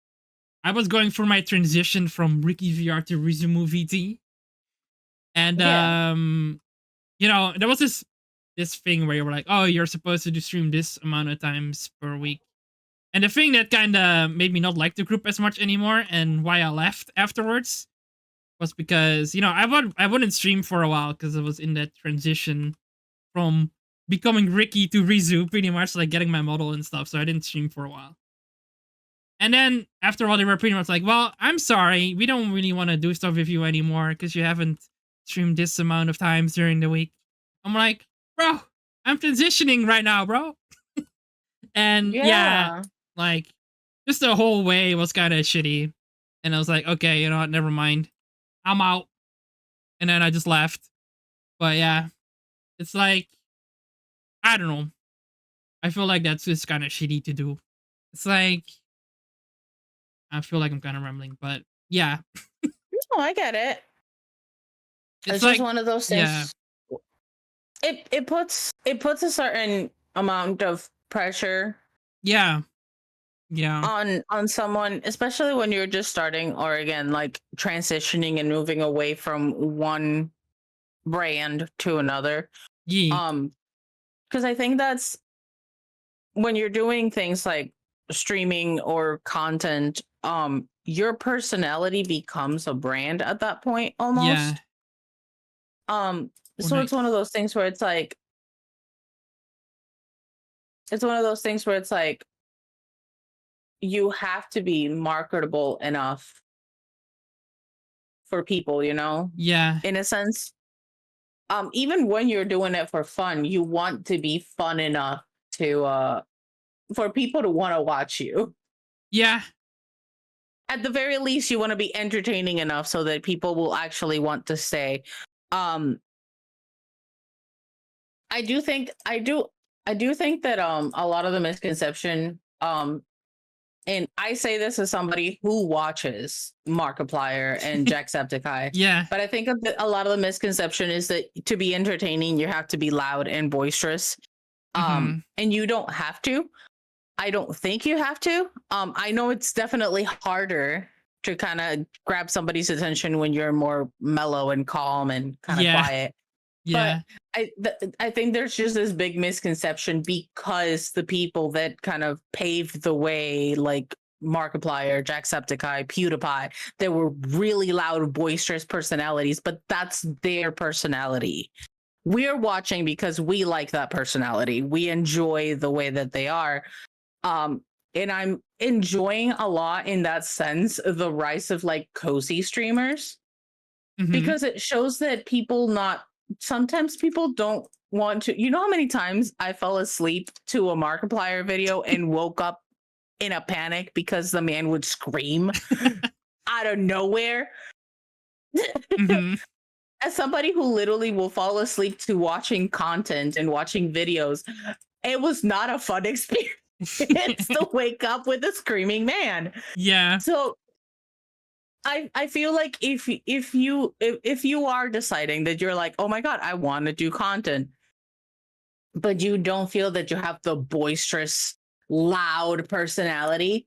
I was going through my transition from Ricky VR to RizumuVT, and Yeah. there was this thing where you were like, oh, you're supposed to do stream this amount of times per week. And the thing that kind of made me not like the group as much anymore, and why I left afterwards, was because I wouldn't stream for a while because I was in that transition from becoming Ricky to Rizu, pretty much like getting my model and stuff. So I didn't stream for a while. And then after all, they were pretty much like, well, I'm sorry. We don't really want to do stuff with you anymore because you haven't streamed this amount of times during the week. I'm like, bro, I'm transitioning right now, bro. And yeah, Yeah. like, just the whole way was kind of shitty. And I was like, okay, you know what? Never mind. I'm out. And then I just left. But yeah, it's like, I don't know. I feel like that's just kind of shitty to do. It's like, I feel like I'm kind of rambling, but yeah, No, I get it. it's It's like, just one of those yeah, things. It puts a certain amount of pressure yeah, on someone, especially when you're just starting, or again, like transitioning and moving away from one brand to another. yeah, Because I think that's when you're doing things like streaming or content, your personality becomes a brand at that point yeah. almost. Oh, So it's one of nice. those things where it's one of those things where it's like you have to be marketable enough for people, you know, Yeah, in a sense. Even when you're doing it for fun, you want to be fun enough to for people to want to watch you. yeah, At the very least, you want to be entertaining enough so that people will actually want to stay. Um, I do think that a lot of the misconception, and I say this as somebody who watches Markiplier and Jacksepticeye, yeah. but I think a lot of the misconception is that to be entertaining, you have to be loud and boisterous. Mm-hmm. And you don't have to. I don't think you have to. I know it's definitely harder to kind of grab somebody's attention when you're more mellow and calm and kind of Yeah, quiet. But yeah, I think there's just this big misconception because the people that kind of paved the way, like Markiplier, Jacksepticeye, PewDiePie, they were really loud, boisterous personalities, but that's their personality. We're watching because we like that personality. We enjoy the way that they are. Um, and I'm enjoying a lot in that sense the rise of like cozy streamers mm-hmm. because it shows that people not sometimes people don't want to. You know how many times I fell asleep to a Markiplier video and woke up in a panic because the man would scream out of nowhere? Mm-hmm. As somebody who literally will fall asleep to watching content and watching videos, it was not a fun experience to wake up with a screaming man. Yeah, So I feel like if you are deciding that you're like, oh my god, I want to do content, but you don't feel that you have the boisterous, loud personality,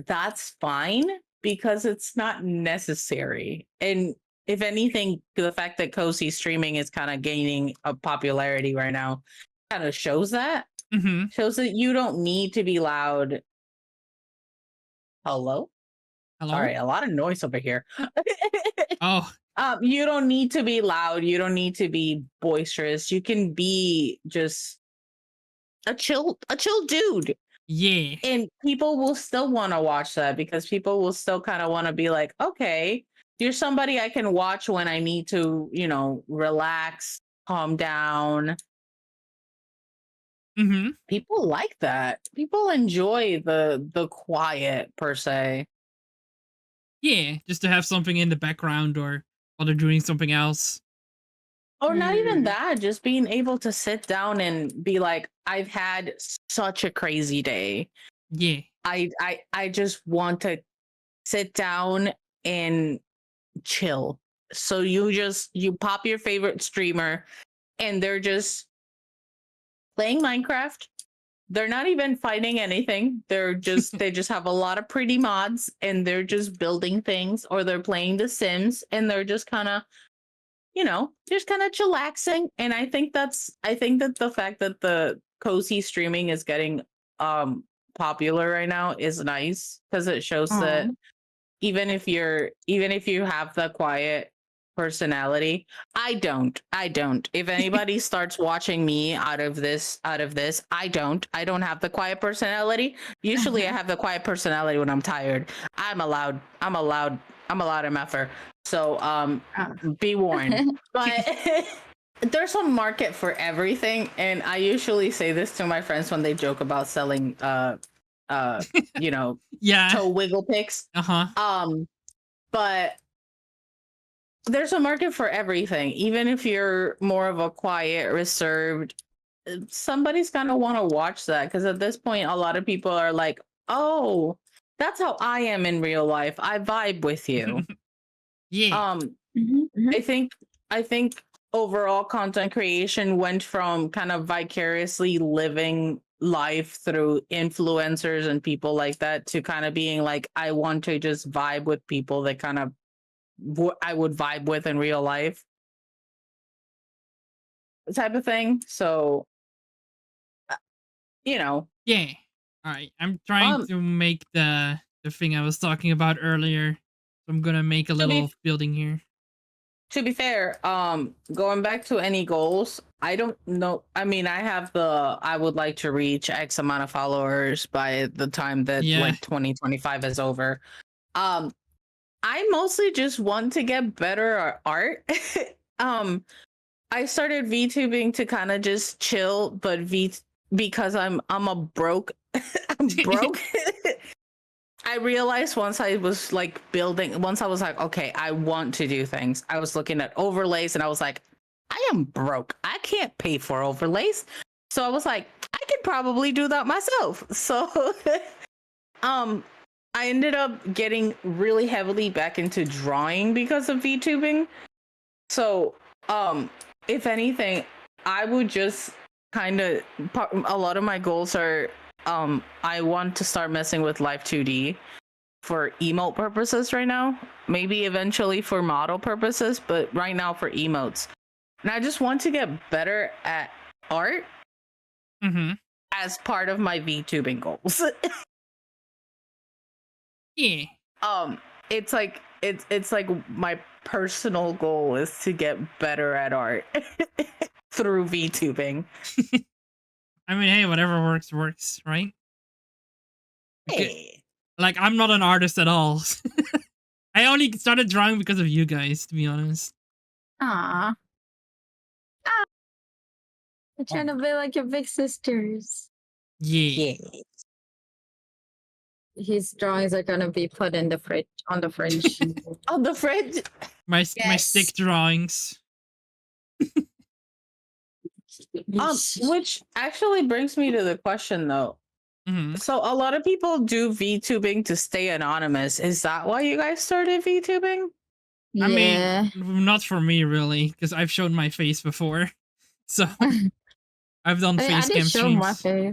that's fine because it's not necessary. And if anything, the fact that cozy streaming is kind of gaining a popularity right now kind of shows that. mm-hmm. Shows that you don't need to be loud. Hello? Hello? Sorry, a lot of noise over here. Oh, You don't need to be loud. You don't need to be boisterous. You can be just a chill dude. yeah, And people will still want to watch that because people will still kind of want to be like, okay, you're somebody I can watch when I need to, you know, relax, calm down. mm-hmm. People like that. People enjoy the quiet per se. Yeah, just to have something in the background or while they're doing something else. Or not even Hmm. that, just being able to sit down and be like, I've had such a crazy day. Yeah, I just want to sit down and chill. So you pop your favorite streamer and they're just playing Minecraft. They're not even fighting anything. They just have a lot of pretty mods and they're just building things, or they're playing The Sims and they're just kind of, you know, just kind of chillaxing. And I think that the fact that the cozy streaming is getting popular right now is nice because it shows that Aw. even if you have the quiet personality. I don't. If anybody starts watching me out of this, I don't have the quiet personality. Usually I have the quiet personality when I'm tired. I'm a loud MFer. So be warned. But there's a market for everything, and I usually say this to my friends when they joke about selling you know, Yeah. toe wiggle pics. But there's a market for everything. Even if you're more of a quiet, reserved, somebody's gonna want to watch that, because at this point a lot of people are like, oh, that's how I am in real life. I vibe with you. Yeah. I think overall content creation went from kind of vicariously living life through influencers and people like that to kind of being like, I want to just vibe with people that kind of I would vibe with in real life type of thing. So you know. Yeah. All right. I'm trying to make the thing I was talking about earlier. So I'm gonna make a little building here. To be fair, going back to any goals, I don't know. I mean, I have I would like to reach X amount of followers by the time that like 2025 is over. I mostly just want to get better at art. I started VTubing to kind of just chill, but because I'm a broke I'm broke. I realized once I was like once I was like, okay, I want to do things. I was looking at overlays and I was like, I am broke. I can't pay for overlays. So I was like, I could probably do that myself. So I ended up getting really heavily back into drawing because of VTubing. So if anything, I would just kind of, a lot of my goals are I want to start messing with Live 2D for emote purposes right now. Maybe eventually for model purposes, but right now for emotes. And I just want to get better at art as part of my VTubing goals. Yeah. It's like it's like my personal goal is to get better at art through VTubing. I mean, hey, whatever works, right? Hey. Like, I'm not an artist at all. I only started drawing because of you guys, to be honest. Aww. I'm trying to be like your big sisters. Yeah. His drawings are gonna be put in the fridge, on the fridge. On the fridge? My stick drawings. Which actually brings me to the question though. So a lot of people do VTubing to stay anonymous. Is that why you guys started VTubing? I mean, not for me really, because I've shown my face before. So I've done face cam streams. I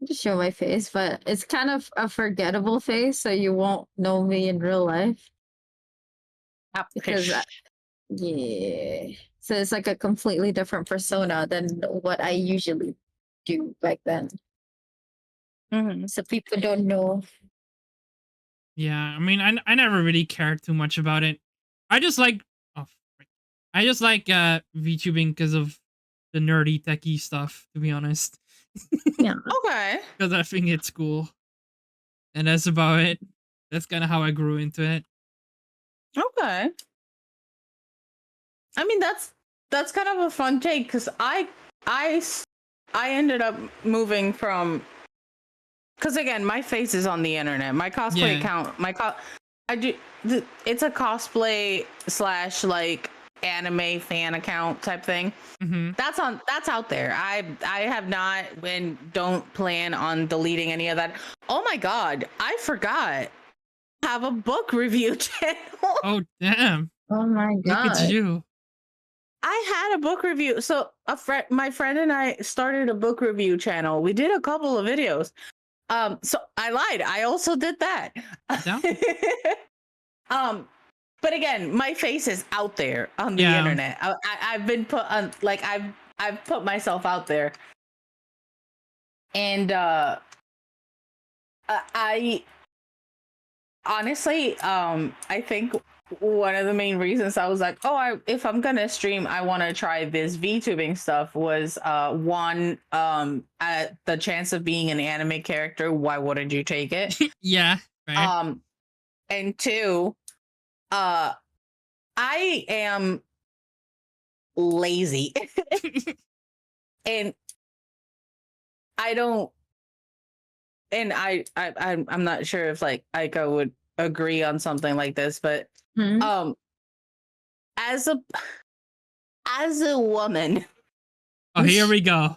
just show my face, but it's kind of a forgettable face, so you won't know me in real life. Because so it's like a completely different persona than what I usually do back then. So people don't know. Yeah, I mean, I never really cared too much about it. I just like VTubing because of the nerdy techie stuff, to be honest. Yeah. Okay. Because I think it's cool. And that's about it. That's kind of how I grew into it. Okay. I mean, that's kind of a fun take, because I ended up moving from, because again, my face is on the internet. My cosplay account, it's a cosplay / like anime fan account type thing. That's out there. I have not and don't plan on deleting any of that. Oh my god, I forgot. I have a book review channel. Oh damn. Oh my god. Look at you. I had a book review. So my friend and I started a book review channel. We did a couple of videos. So I lied. I also did that. But again, my face is out there on the internet. I've been put on, like, I've put myself out there. And I honestly, I think one of the main reasons I was like, oh, if I'm gonna stream, I want to try this VTubing stuff. Was one, at the chance of being an anime character, why wouldn't you take it? Yeah. Fair. And two, I am lazy, and I don't. And I'm not sure if like Aika would agree on something like this, but Hmm? as a woman, Oh, here we go.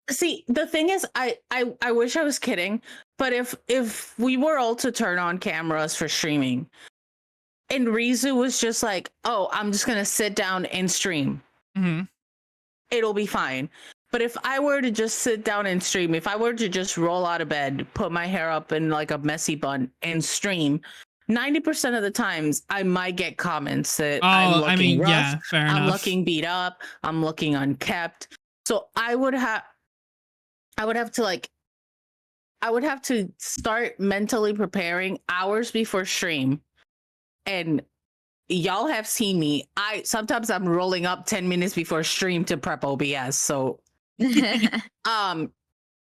see, the thing is, I wish I was kidding, but if we were all to turn on cameras for streaming, and Rizu was just like, oh, I'm just gonna sit down and stream, it'll be fine. But if I were to just sit down and stream, if I were to just roll out of bed, put my hair up in like a messy bun and stream, 90% of the times I might get comments that I'm looking rough, yeah, fair enough. I'm looking beat up, I'm looking unkept. So I would have to start mentally preparing hours before stream. And y'all have seen me. Sometimes I'm rolling up 10 minutes before stream to prep OBS. So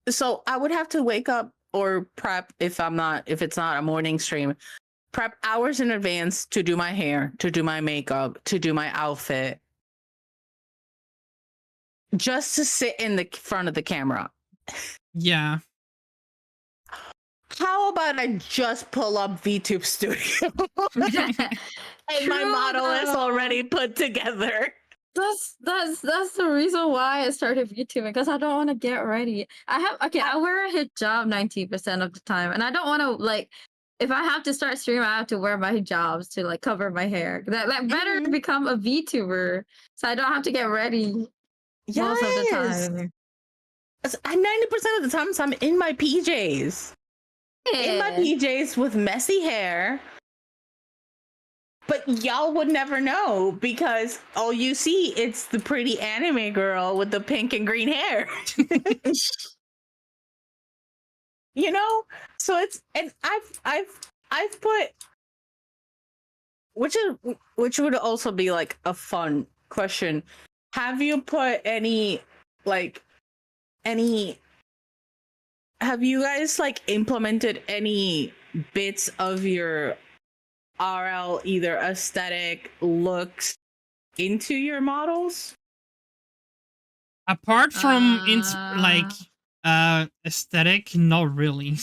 so I would have to wake up or prep if it's not a morning stream, prep hours in advance to do my hair, to do my makeup, to do my outfit, just to sit in the front of the camera. Yeah. How about I just pull up VTube Studio and my model is already put together? That's the reason why I started VTubing, because I don't want to get ready. I wear a hijab 90% of the time, and I don't want to, like, if I have to start streaming, I have to wear my hijabs to like cover my hair. That better become a VTuber, so I don't have to get ready most of the time. 90% of the times I'm in my PJs. In my PJs with messy hair. But y'all would never know because all you see, it's the pretty anime girl with the pink and green hair. You know? So it's, and I've put, which would also be like a fun question. Have you put have you guys like implemented any bits of your RL, either aesthetic, looks, into your models? Apart from aesthetic, not really.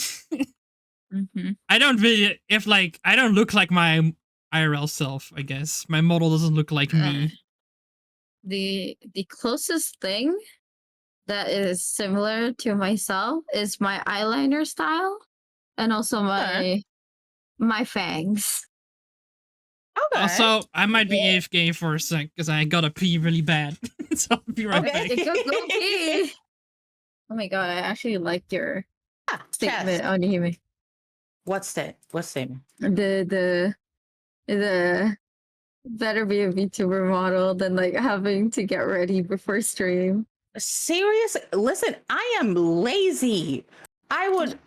I don't really, I don't look like my IRL self, I guess. My model doesn't look like me. The closest thing that is similar to myself is my eyeliner style, and also my fangs. Okay. Also, I might be AFK for a sec because I gotta pee really bad. So I'll be right back. Go pee. Oh my god, I actually like your statement, Oneehime. What statement? The better be a VTuber model than like having to get ready before stream. Seriously, listen, I am lazy. I would,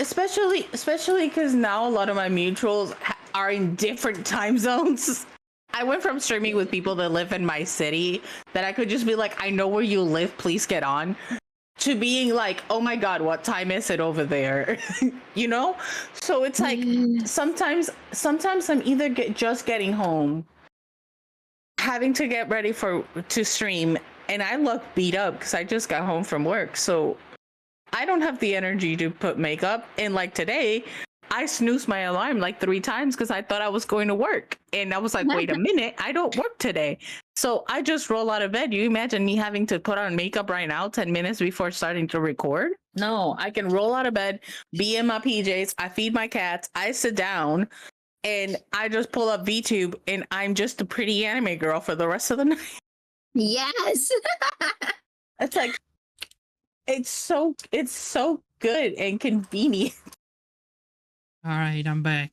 especially because now a lot of my mutuals are in different time zones. I went from streaming with people that live in my city that I could just be like, I know where you live, please get on, to being like, oh my god, what time is it over there? You know? So it's like sometimes I'm either just getting home, having to get ready to stream, and I look beat up because I just got home from work. So I don't have the energy to put makeup. And like today, I snoozed my alarm like 3 times because I thought I was going to work. And I was like, wait a minute, I don't work today. So I just roll out of bed. You imagine me having to put on makeup right now 10 minutes before starting to record? No, I can roll out of bed, be in my PJs, I feed my cats, I sit down, and I just pull up VTube, and I'm just a pretty anime girl for the rest of the night. Yes. It's like, it's so good and convenient. All right, I'm back.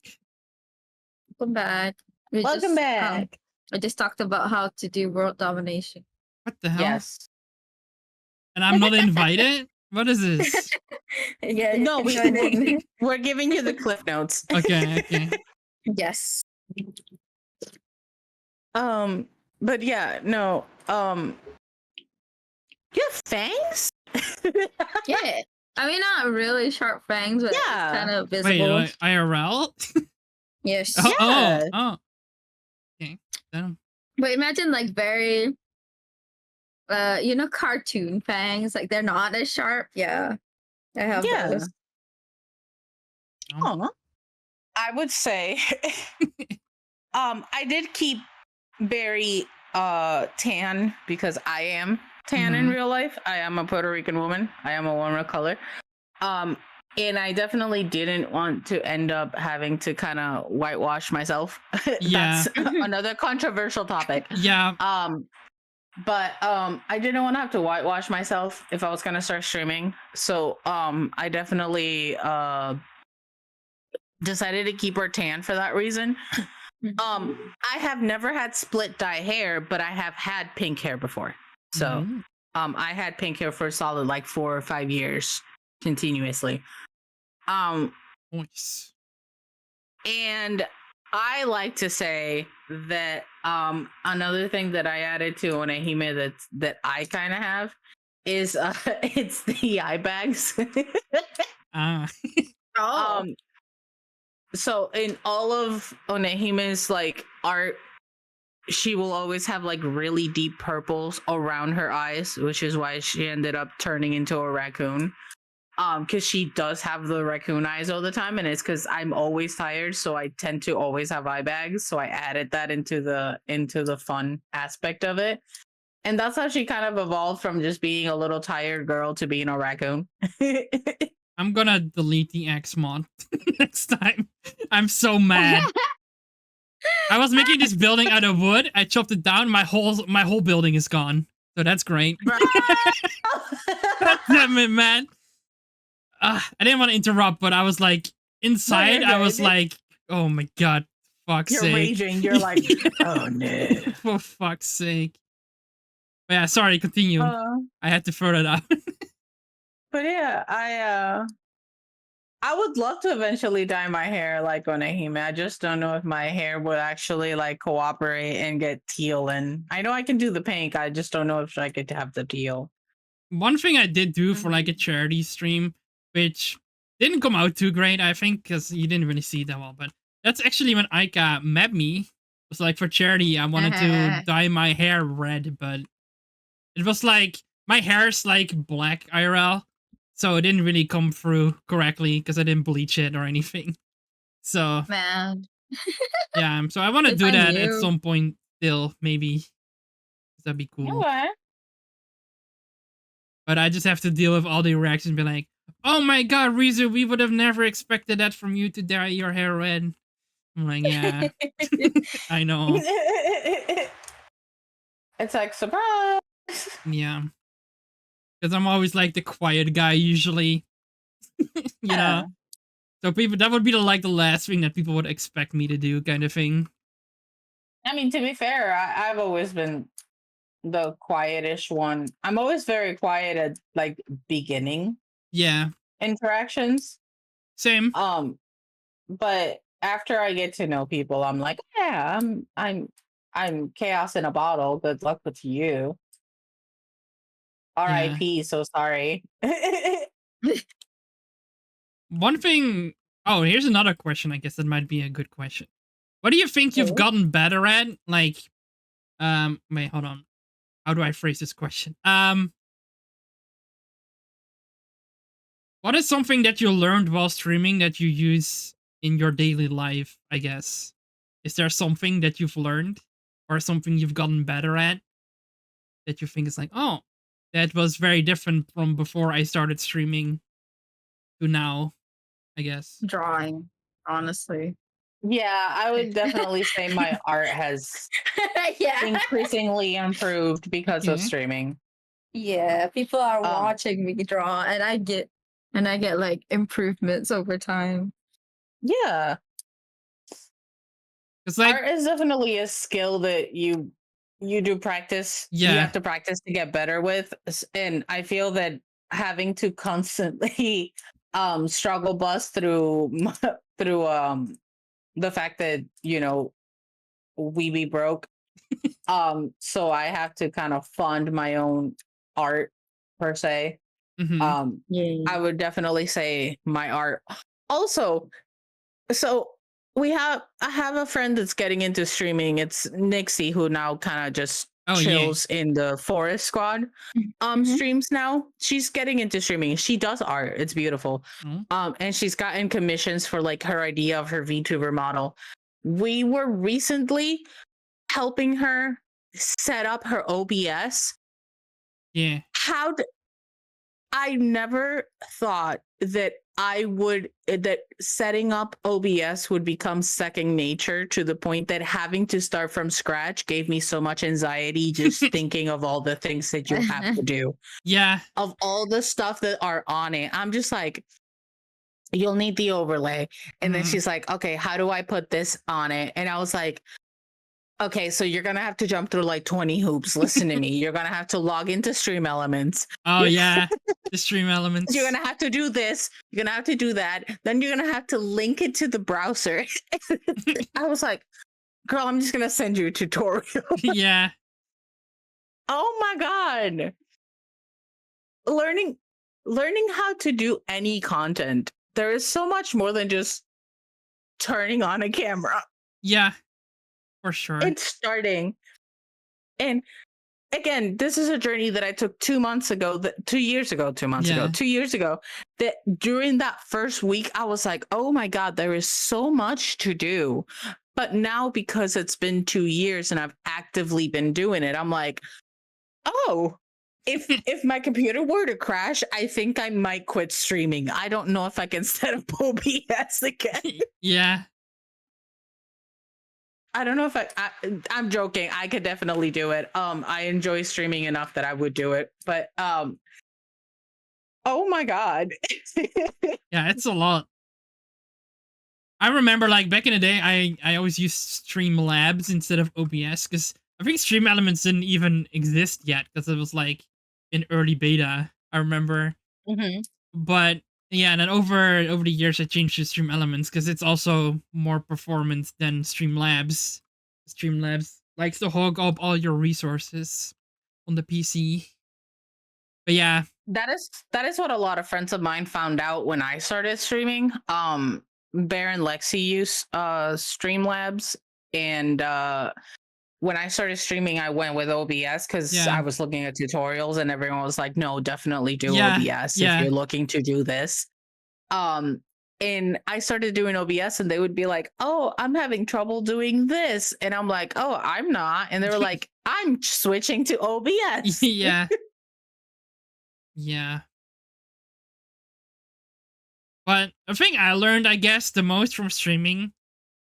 Welcome back. Welcome back. I just talked about how to do world domination. What the hell? Yes. And I'm not invited? What is this? Yeah. No, we're giving you the cliff notes. Okay. Yes. But yeah, no. You have fangs? Yeah. I mean, not really sharp fangs, but Yeah. it's kind of Wait, visible. IRL? Yes. Oh. Okay. Damn. But imagine like very, cartoon fangs. Like they're not as sharp. Yeah. I have Yeah. those. Aw. I would say I did keep Berry tan because I am tan in Mhm. real life. I am a Puerto Rican woman. I am a woman of color. And I definitely didn't want to end up having to kind of whitewash myself. Yeah. That's another controversial topic. Yeah. But I didn't want to have to whitewash myself if I was gonna start streaming. So I definitely decided to keep her tan for that reason. I have never had split dye hair, but I have had pink hair before. So Mhm. I had pink hair for a solid like 4 or 5 years continuously. Nice. And I like to say that another thing that I added to Oneehime that I kind of have is it's the eye bags. Ah. Oh. So in all of Onehime's like art, she will always have like really deep purples around her eyes, which is why she ended up turning into a raccoon. Because she does have the raccoon eyes all the time, and it's because I'm always tired, so I tend to always have eye bags. So I added that into the fun aspect of it, and that's how she kind of evolved from just being a little tired girl to being a raccoon. I'm gonna delete the X mod next time. I'm so mad. I was making this building out of wood. I chopped it down. My whole building is gone. So that's great. God damn it, man. I didn't want to interrupt, but I was like inside. you're I was good. like, oh my god, fuck's You're sake. raging. You're like, oh no. For fuck's sake. But yeah, sorry. Continue. I had to throw that out. But yeah, I would love to eventually dye my hair like Oneehime. I just don't know if my hair would actually like cooperate and get teal. And I know I can do the pink. I just don't know if I could have the teal. One thing I did do for like a charity stream, which didn't come out too great, I think, because you didn't really see it that well. But that's actually when Aika met me. It was like for charity, I wanted to dye my hair red, but it was like my hair's like black IRL, so it didn't really come through correctly because I didn't bleach it or anything. So Man. yeah, so I want to If do I that at knew. some point still, maybe. That'd be cool. Okay. But I just have to deal with all the reactions and be like, oh my god, Rizu, we would have never expected that from you to dye your hair red. I'm like, yeah, I know. It's like, surprise. Yeah. Because I'm always like the quiet guy usually. You know? So people, that would be the last thing that people would expect me to do, kind of thing. I mean, to be fair, I've always been the quietish one. I'm always very quiet at like beginning Yeah. interactions. Same. But after I get to know people, I'm like, yeah, I'm chaos in a bottle. Good luck with you. R.I.P. So sorry. One thing. Oh, here's another question. I guess that might be a good question. What do you think you've gotten better at? Like, wait, hold on. How do I phrase this question? What is something that you learned while streaming that you use in your daily life, I guess? Is there something that you've learned or something you've gotten better at that you think is like, oh, that was very different from before I started streaming to now, I guess? Drawing, honestly. Yeah, I would definitely say my art has increasingly improved because of streaming. Yeah, people are watching me draw, and I get like improvements over time. Yeah. It's like art is definitely a skill that you do practice. You Yeah. have to practice to get better with. And I feel that having to constantly struggle bust through the fact that, we be broke. So I have to kind of fund my own art per se. Hmm. Yeah. I would definitely say my art. Also, so I have a friend that's getting into streaming. It's Nixie, who now kind of just Oh yeah. chills in the Forest Squad Mhm. streams now. She's getting into streaming. She does art. It's beautiful. Oh. And she's gotten commissions for like her idea of her VTuber model. We were recently helping her set up her OBS. Yeah. I never thought that that setting up OBS would become second nature, to the point that having to start from scratch gave me so much anxiety just thinking of all the things that you have to do, Yeah. of all the stuff that are on it. I'm just like, you'll need the overlay. And then Mhm. she's like, okay, how do I put this on it? And I was like, okay, so you're going to have to jump through like 20 hoops. Listen to me. You're going to have to log into Stream Elements. Oh yeah. The stream elements. You're going to have to do this. You're going to have to do that. Then you're going to have to link it to the browser. I was like, girl, I'm just going to send you a tutorial. Yeah. Oh my God. Learning how to do any content. There is so much more than just turning on a camera. Yeah. For sure. It's starting. And again, this is a journey that I took 2 months ago, 2 years ago, 2 months ago, Yeah. 2 years ago, that during that first week, I was like, oh my God, there is so much to do. But now, because it's been 2 years and I've actively been doing it, I'm like, oh, if my computer were to crash, I think I might quit streaming. I don't know if I can set up OBS again. Yeah. I don't know if I'm joking. I could definitely do it. I enjoy streaming enough that I would do it. But oh my God. Yeah, it's a lot. I remember like back in the day, I always used Streamlabs instead of OBS because I think Stream Elements didn't even exist yet because it was like in early beta. I remember, Mhm. but yeah, and then over the years I changed to Stream Elements because it's also more performance than Streamlabs. Streamlabs likes to hog up all your resources on the PC. But yeah, That is what a lot of friends of mine found out when I started streaming. Bear and Lexi use Streamlabs, and when I started streaming, I went with OBS because Yeah. I was looking at tutorials, and everyone was like, "No, definitely do Yeah, OBS yeah. if you're looking to do this." And I started doing OBS, and they would be like, "Oh, I'm having trouble doing this," and I'm like, "Oh, I'm not," and they were like, "I'm switching to OBS." Yeah. Yeah. But the thing I learned, I guess, the most from streaming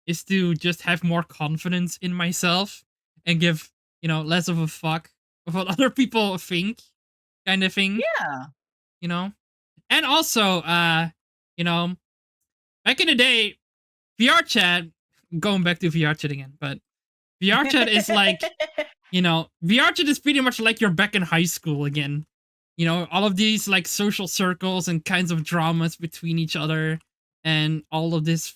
is to just have more confidence in myself and give, less of a fuck of what other people think, kind of thing, Yeah. And also, back in the day, VR chat, going back to VR chat again, but VR chat is like, VR chat is pretty much like you're back in high school again. All of these like social circles and kinds of dramas between each other and all of these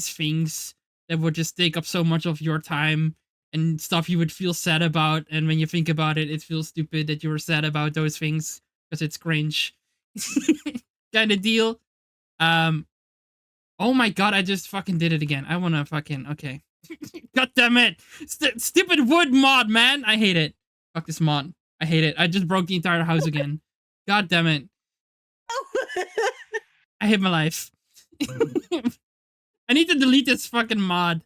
things that would just take up so much of your time and stuff you would feel sad about. And when you think about it, it feels stupid that you were sad about those things because it's cringe kind of deal. Oh my God, I just fucking did it again. I want to okay. God damn it. Stupid wood mod, man. I hate it. Fuck this mod. I hate it. I just broke the entire house again. God damn it. I hate my life. I need to delete this fucking mod.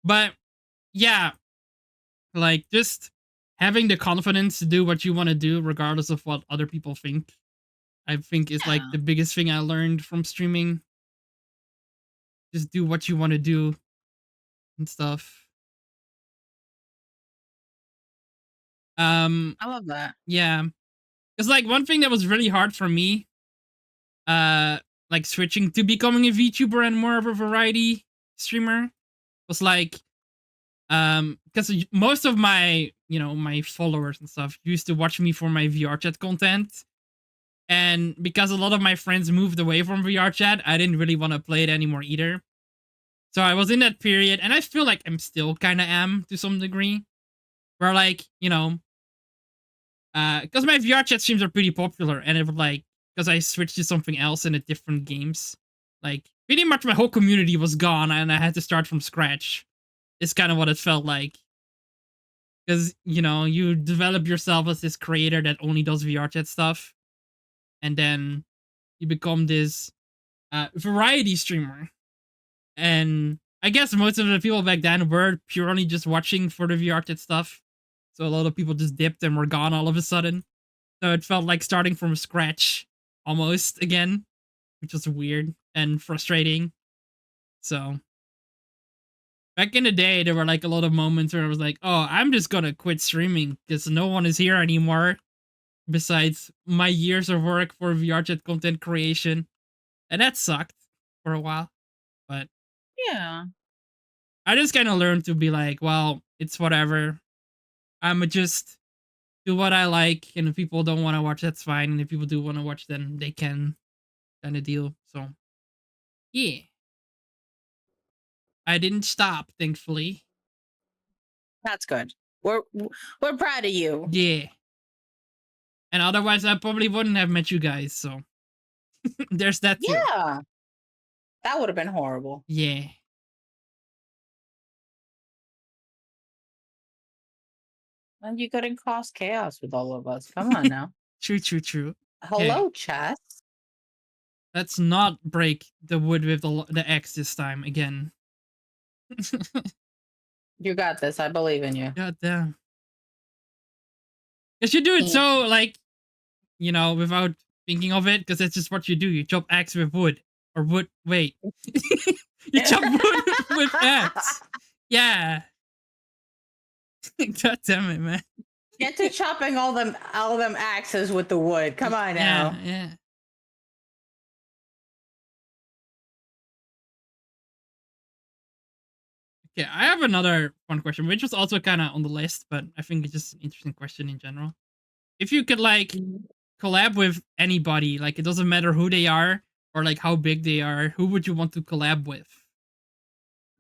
But yeah, like just having the confidence to do what you want to do regardless of what other people think, I think is like Yeah. the biggest thing I learned from streaming. Just do what you want to do and stuff. I love that. Yeah. It's like one thing that was really hard for me, like switching to becoming a VTuber and more of a variety streamer was like, because most of my, my followers and stuff used to watch me for my VR chat content. And because a lot of my friends moved away from VR chat, I didn't really want to play it anymore either. So I was in that period, and I feel like I'm still kind of am to some degree, where like because my VR chat streams are pretty popular, and it would like because I switched to something else in the different games, like pretty much my whole community was gone, and I had to start from scratch. It's kind of what it felt like. Because, you develop yourself as this creator that only does VR chat stuff. And then you become this variety streamer. And I guess most of the people back then were purely just watching for the VR chat stuff. So a lot of people just dipped and were gone all of a sudden. So it felt like starting from scratch almost again, which was weird and frustrating. So back in the day, there were like a lot of moments where I was like, oh, I'm just gonna quit streaming because no one is here anymore besides my years of work for VR chat content creation. And that sucked for a while. But Yeah. I just kind of learned to be like, well, it's whatever. I'ma just do what I like. And if people don't want to watch, that's fine. And if people do want to watch, then they can, kind of deal. So, yeah. I didn't stop, thankfully. That's good. We're proud of you. Yeah. And otherwise, I probably wouldn't have met you guys. So there's that too. Yeah. That would have been horrible. Yeah. And you couldn't cause chaos with all of us. Come on now. True. Hello, Chess. Let's not break the wood with the X this time again. You got this. I believe in you. God damn. Because you do it so, like, without thinking of it, because that's just what you do. You chop X with wood. Or wood. Wait. You chop wood with X. Yeah. God damn it, man. Get to chopping all them axes with the wood. Come on now. Yeah. Okay, I have another fun question, which was also kind of on the list, but I think it's just an interesting question in general. If you could like collab with anybody, like it doesn't matter who they are or like how big they are, who would you want to collab with?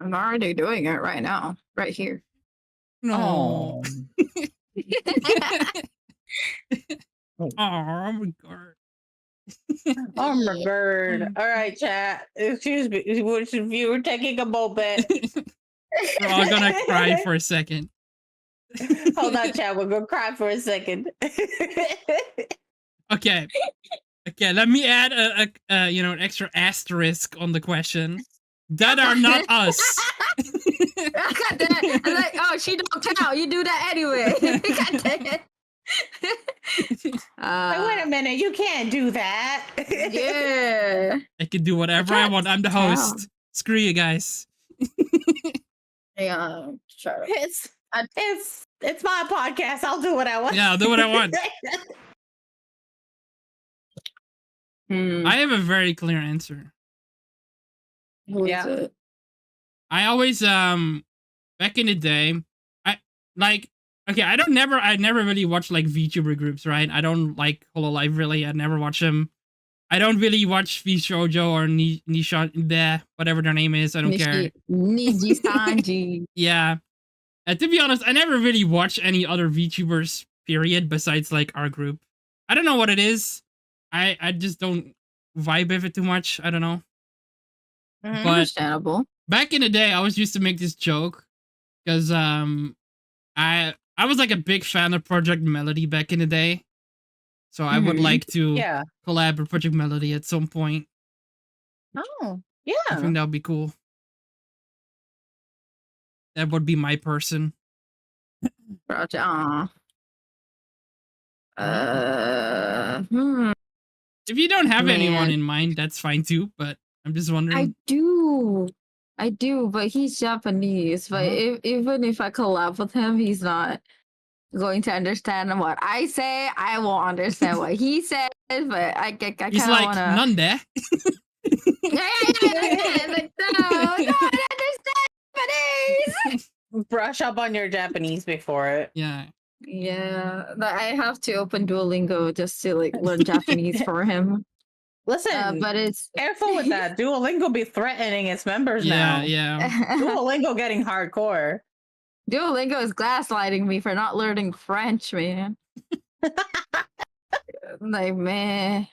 I'm already doing it right now, right here. No. Oh. Oh my god. Oh my god. All right, chat. Excuse me. You were taking a moment. We're all gonna cry for a second. Hold on, chat. We're gonna cry for a second. Okay, let me add an extra asterisk on the question. That are not us. I got that. I'm like, oh, she don't count. You do that anyway. God dang it. Wait a minute. You can't do that. Yeah. I can do whatever I want. I'm the host. Screw you guys. Yeah, shut up. It's my podcast. I'll do what I want. Yeah, I'll do what I want. I have a very clear answer. Who is it? I always back in the day, I never really watched like VTuber groups, right? I don't like Hololive really. I never watch them. I don't really watch VShojo or Nisha, whatever their name is. I don't care. Niji Sanji. Yeah. To be honest, I never really watch any other VTubers, period, besides like our group. I don't know what it is. I just don't vibe with it too much. I don't know. But Understandable. back in the day, I always used to make this joke because I was like a big fan of Project Melody back in the day. So I would like to collab with Project Melody at some point. Oh, yeah. I think that would be cool. That would be my person. Project. If you don't have anyone in mind, that's fine too. But I'm just wondering. I do, but he's Japanese. But even if I collab with him, he's not going to understand what I say. I won't understand what he says. But I kind of He's like, wanna... none there. Like, no, I don't understand Japanese. Brush up on your Japanese before it. Yeah. Yeah, but I have to open Duolingo just to like learn Japanese for him. Listen, but it's careful with that. Duolingo be threatening its members now. Yeah. Duolingo getting hardcore. Duolingo is gaslighting me for not learning French, man. Like, man.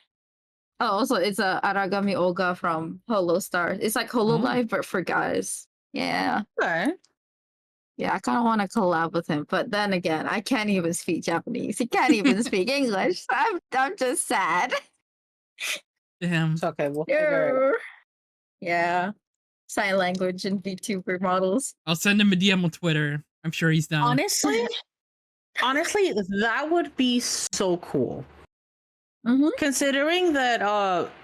Oh, also, it's a Aragami Olga from Holo Star. It's like Holo Live, but for guys. Yeah. Okay. Yeah, I kind of want to collab with him, but then again, I can't even speak Japanese. He can't even speak English. I'm just sad. Damn. It's okay. We'll figure it. Yeah. Sign language and VTuber models. I'll send him a DM on Twitter. I'm sure he's down. Honestly, that would be so cool. Mm-hmm. Considering that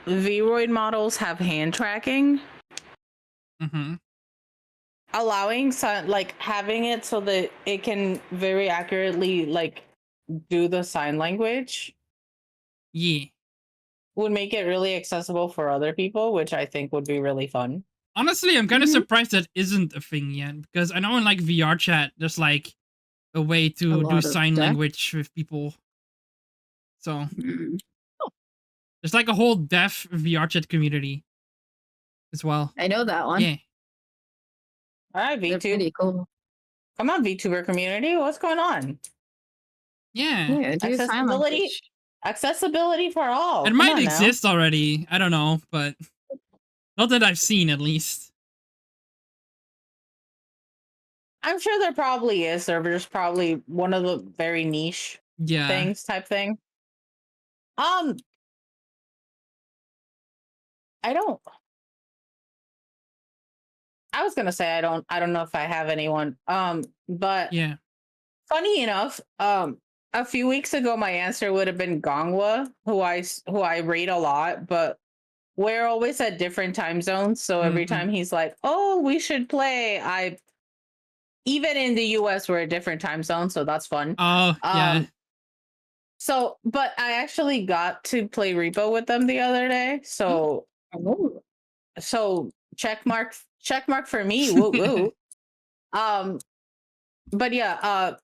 Vroid models have hand tracking, Mm-hmm. allowing like having it so that it can very accurately like do the sign language Yeah. would make it really accessible for other people, which I think would be really fun. Honestly, I'm kind of surprised that isn't a thing yet, because I know in like VR chat there's like a way to do sign language with people. So there's like a whole deaf VR chat community as well. I know that one. Yeah. All right, They're VTuber. pretty cool. Come on, VTuber community. What's going on? Yeah. Do sign Accessibility. language. Accessibility for all. It Come might on now. exist already. I don't know, but not that I've seen at least. I'm sure there probably is. There's probably one of the very niche things type thing. I was gonna say I don't know if I have anyone. But yeah. Funny enough, a few weeks ago my answer would have been Gongwa, who I rate a lot, but we're always at different time zones. So every time he's like, "Oh, we should play," even in the US we're a different time zone, so that's fun. Oh, yeah. So, but I actually got to play Repo with them the other day. So, so check mark for me. Woo woo. But yeah,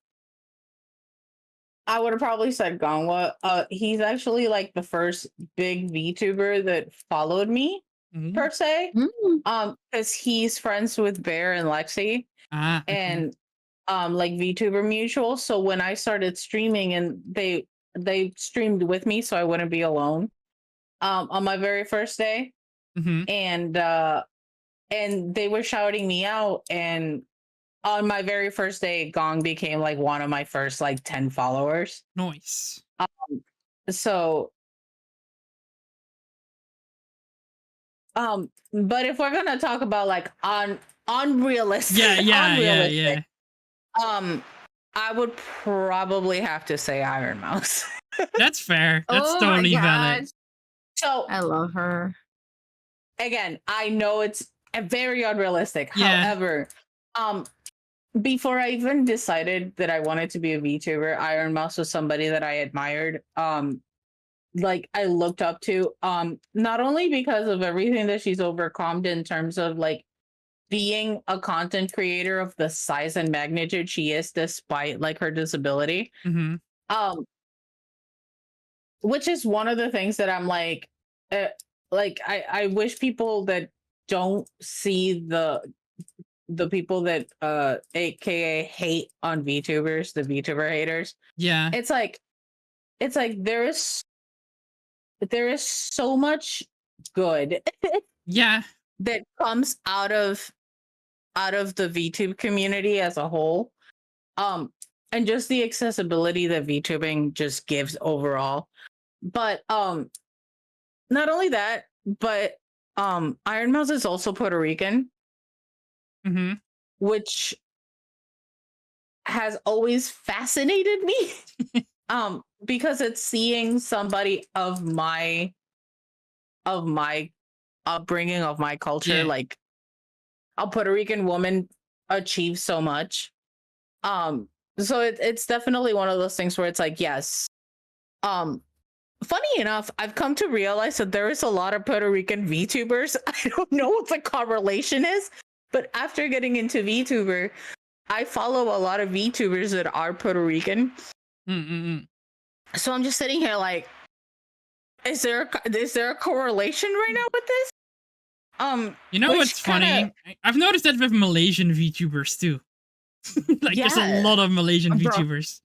I would have probably said Gongwa. He's actually like the first big VTuber that followed me per se. Because he's friends with Bear and Lexi. And like VTuber mutual. So when I started streaming and they streamed with me so I wouldn't be alone on my very first day. And they were shouting me out, and on my very first day Gong became like one of my first like 10 followers. Nice. So but if we're gonna talk about like unrealistic, yeah. I would probably have to say Iron Mouse. That's fair. That's Oh totally my valid. God. So I love her. Again, I know it's very unrealistic. Yeah. However, before I even decided that I wanted to be a VTuber, Iron Mouse was somebody that I admired. Like I looked up to, not only because of everything that she's overcome in terms of like being a content creator of the size and magnitude she is, despite like her disability. Which is one of the things that I'm like I wish people that don't see the people that aka hate on VTubers, the VTuber haters. Yeah. It's like there is so much good yeah that comes out of the VTube community as a whole. And just the accessibility that VTubing just gives overall. But not only that, but Iron Mouse is also Puerto Rican. Which has always fascinated me. Because it's seeing somebody of my upbringing, of my culture, like a Puerto Rican woman achieve so much. So it's definitely one of those things where it's like, yes. Funny enough, I've come to realize that there is a lot of Puerto Rican VTubers. I don't know what the correlation is, but after getting into VTuber, I follow a lot of VTubers that are Puerto Rican. So I'm just sitting here like, Is there a correlation right now with this? You know which what's funny? kinda- I've noticed that with Malaysian VTubers too. Like there's a Yeah. lot of Malaysian Bro. VTubers.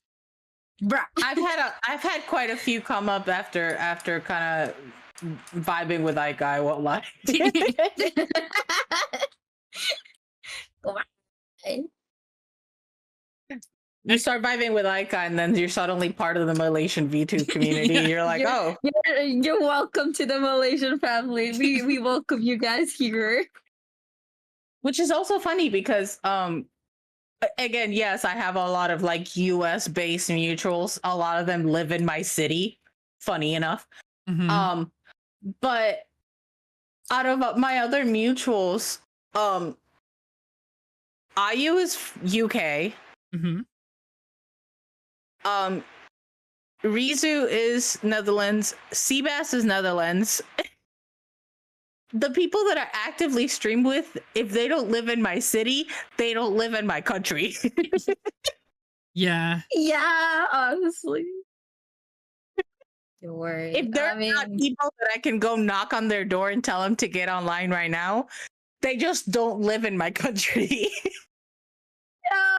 Bruh. I've had quite a few come up after kind of vibing with Aika, I won't lie. You start vibing with Aika, and then you're suddenly part of the Malaysian VTube community. Yeah. You're like, oh, You're welcome to the Malaysian family. We welcome you guys here. which is also funny because again, yes, I have a lot of like US based mutuals. A lot of them live in my city. Funny enough. Mhm. But out of my other mutuals, IU is UK. Mhm. Rizu is Netherlands. Seabass is Netherlands. The people that I actively stream with, if they don't live in my city, they don't live in my country. Yeah. Yeah, honestly. Don't worry. If they're not people that I can go knock on their door and tell them to get online right now, they just don't live in my country. No.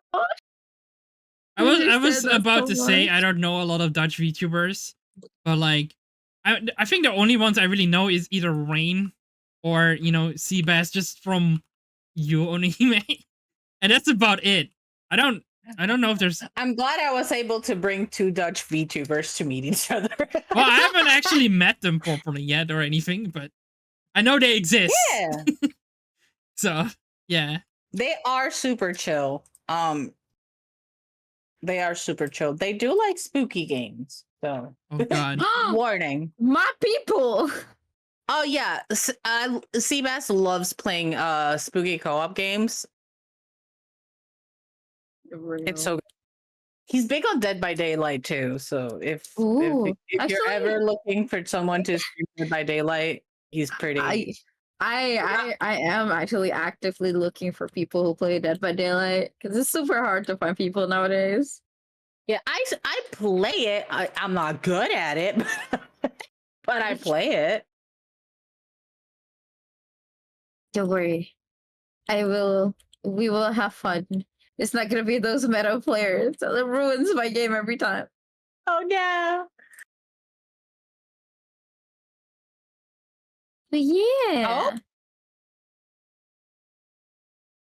I was understand that about so to say much. I don't know a lot of Dutch VTubers, but like I think the only ones I really know is either Rain or Seabass just from you Oneehime. And that's about it. I don't know if there's I'm glad I was able to bring two Dutch VTubers to meet each other. well, I haven't actually met them properly yet or anything, but I know they exist. Yeah. So yeah. They are super chill. They are super chill. They do like spooky games. So Oh god. warning. My people. Oh yeah, Seabass loves playing spooky co-op games. It's so good. He's big on Dead by Daylight too. So if Ooh, you're actually- ever looking for someone to stream Dead by Daylight, he's pretty. I am actually actively looking for people who play Dead by Daylight because it's super hard to find people nowadays. Yeah, I play it. I'm not good at it, but I play it. Don't worry. We will have fun. It's not gonna be those meta players that ruins my game every time. Oh no. But yeah.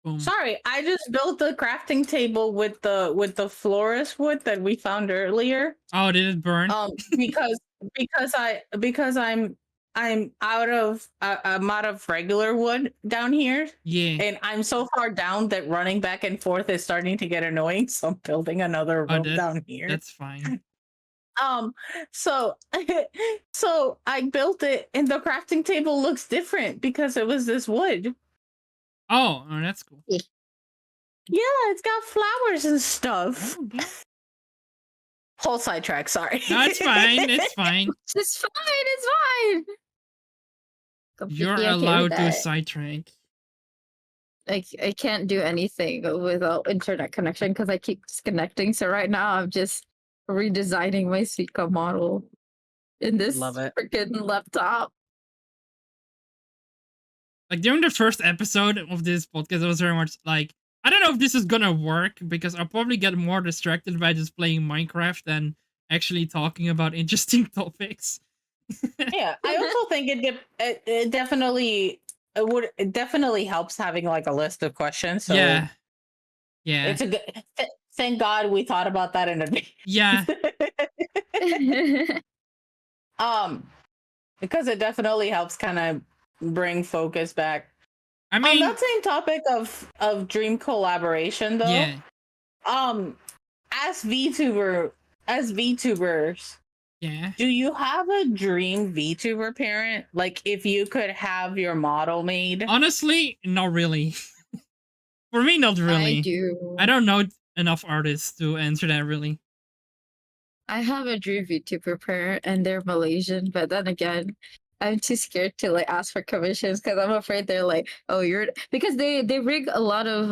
Boom. Sorry, I just built the crafting table with the florist wood that we found earlier. Oh, did it burn? Because I'm out of regular wood down here. Yeah. And I'm so far down that running back and forth is starting to get annoying. So I'm building another room down here. That's fine. So I built it, and the crafting table looks different because it was this wood. Oh, that's cool. Yeah, it's got flowers and stuff. Oh, okay. Whole sidetrack, sorry. No, it's fine. It's fine. It's fine. It's fine. You're Completely okay with allowed to that. sidetrack. I can't do anything without internet connection because I keep disconnecting. So right now I'm just redesigning my Suica model in this Love it. freaking laptop. Like during the first episode of this podcast, I was very much like, I don't know if this is gonna work because I'll probably get more distracted by just playing Minecraft than actually talking about interesting topics. Yeah, I also think it definitely helps having like a list of questions. So yeah. it's a good. Thank God we thought about that in advance. Yeah. Because it definitely helps kind of bring focus back. I mean, On that same topic of dream collaboration though. yeah. As VTubers, Yeah. do you have a dream VTuber parent? Like if you could have your model made? Honestly, not really. For me, not really. I do. I don't know enough artists to answer that really. I have a dream VTuber parent and they're Malaysian, but then again, I'm too scared to like ask for commissions because I'm afraid they're like, oh, you're because they rig a lot of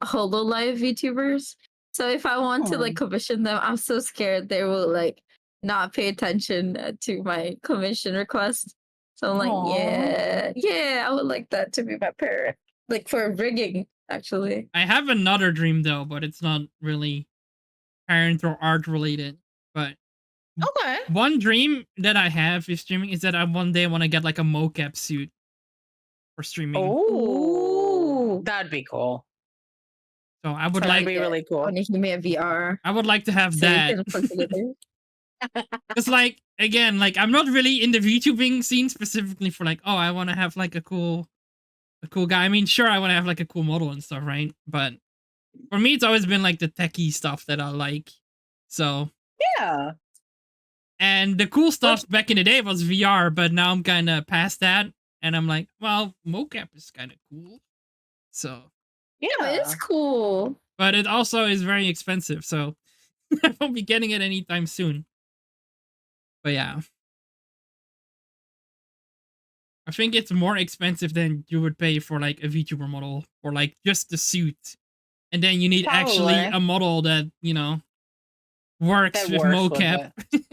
HoloLive VTubers. So if I want to like commission them, I'm so scared they will like not pay attention to my commission request. So I'm like, Aw. yeah, I would like that to be my parent. Like for rigging, actually. I have another dream though, but it's not really parent or art related. But Okay. one dream that I have with streaming is that I one day want to get like a mocap suit for streaming. Oh, that'd be cool. So I would That'd like be really cool. Oneehimeberry VR. I would like to have So you that. can put together. It's like again, like I'm not really in the VTubing scene specifically for like, oh, I want to have like a cool guy. I mean, sure, I want to have like a cool model and stuff, right? But for me, it's always been like the techie stuff that I like. So Yeah. and the cool stuff back in the day was VR, but now I'm kind of past that, and I'm like, well, mocap is kind of cool. So, Yeah, it's cool. but it also is very expensive, so I won't be getting it anytime soon. But yeah. I think it's more expensive than you would pay for like a VTuber model or like just the suit. And then you need actually Probably. a model that, you know, works That with works with mocap.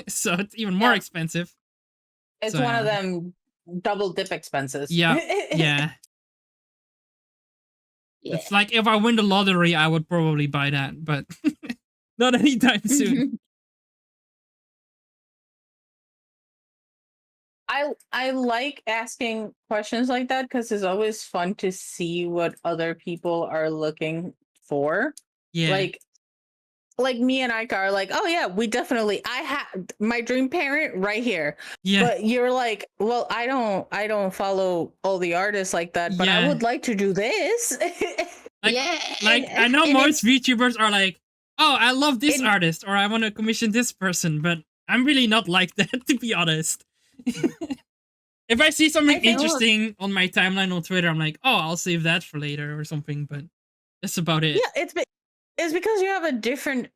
So it's even more Yeah. expensive. It's So, one of yeah. them double dip expenses. Yeah. Yeah. Yeah. It's like if I win the lottery, I would probably buy that, but not anytime soon. I like asking questions like that because it's always fun to see what other people are looking for. Yeah. Like me and Aika are like, oh yeah, we definitely I have my dream parent right here. Yeah. But you're like, well, I don't follow all the artists like that, but I Yeah. would like to do this. Like, yeah. like I know and most VTubers are like, oh, I love this And- artist, or I want to commission this person, but I'm really not like that, to be honest. If I see something I feel- interesting on my timeline on Twitter, I'm like, oh, I'll save that for later or something, but that's about it. Yeah, it's because you have a different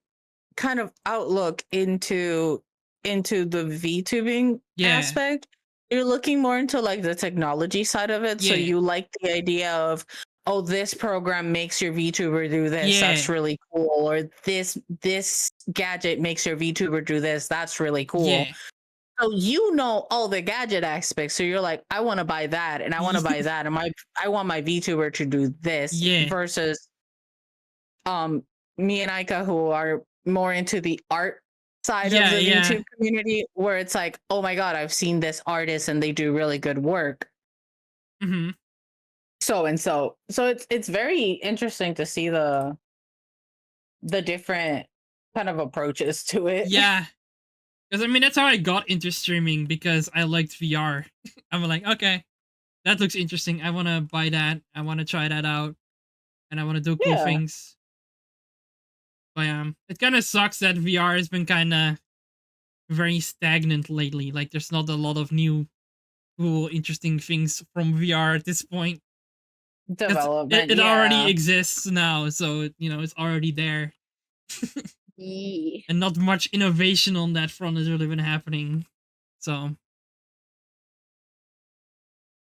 kind of outlook into the VTubing Yeah. aspect. You're looking more into like the technology side of it. So Yeah. you like the idea of, oh, this program makes your VTuber do this. That's Yeah. really cool. Or this gadget makes your VTuber do this. That's really cool. Yeah. So you know all the gadget aspects. So you're like, I want to buy that and I want to buy that. And I want my VTuber to do this. Yeah. Versus me and Aika, who are more into the art side Yeah, of the yeah. YouTube community, where it's like, oh my god, I've seen this artist and they do really good work. Mm-hmm. So it's very interesting to see the different kind of approaches to it. Yeah. Because, I mean, that's how I got into streaming, because I liked VR. I'm like, okay, that looks interesting. I want to buy that. I want to try that out. And I want to do cool Yeah. things. But it kind of sucks that VR has been kind of very stagnant lately. Like, there's not a lot of new, cool, interesting things from VR at this point. 'Cause Development. It already yeah. exists now, so it's already there. Yeah. And not much innovation on that front has really been happening. So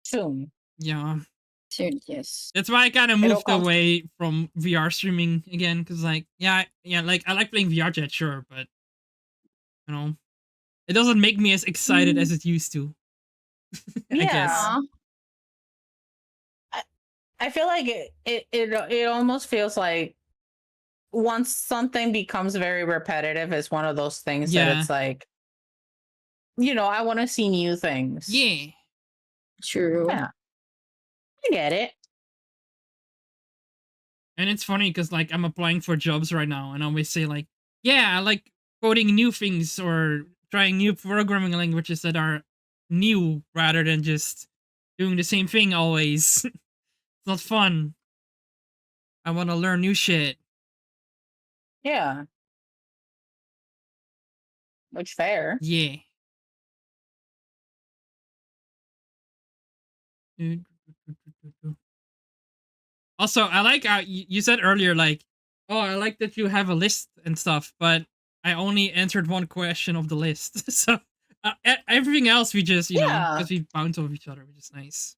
Soon. yeah, Soon, yes. that's why I kind of It'll moved come. away from VR streaming again, because like like I like playing VR chat, sure, but it doesn't make me as excited as it used to. I guess. Yeah. I feel like it almost feels like once something becomes very repetitive, it's one of those things that Yeah. it's like, I want to see new things. Yeah. True. Yeah. I get it. And it's funny because like I'm applying for jobs right now, and I always say like, yeah, I like coding new things or trying new programming languages that are new rather than just doing the same thing always. It's not fun. I want to learn new shit. Yeah. Which fair. Yeah. Also, I like how you said earlier, like, oh, I like that you have a list and stuff, but I only answered one question of the list. So everything else we just, Yeah. because we bounce off each other, which is nice.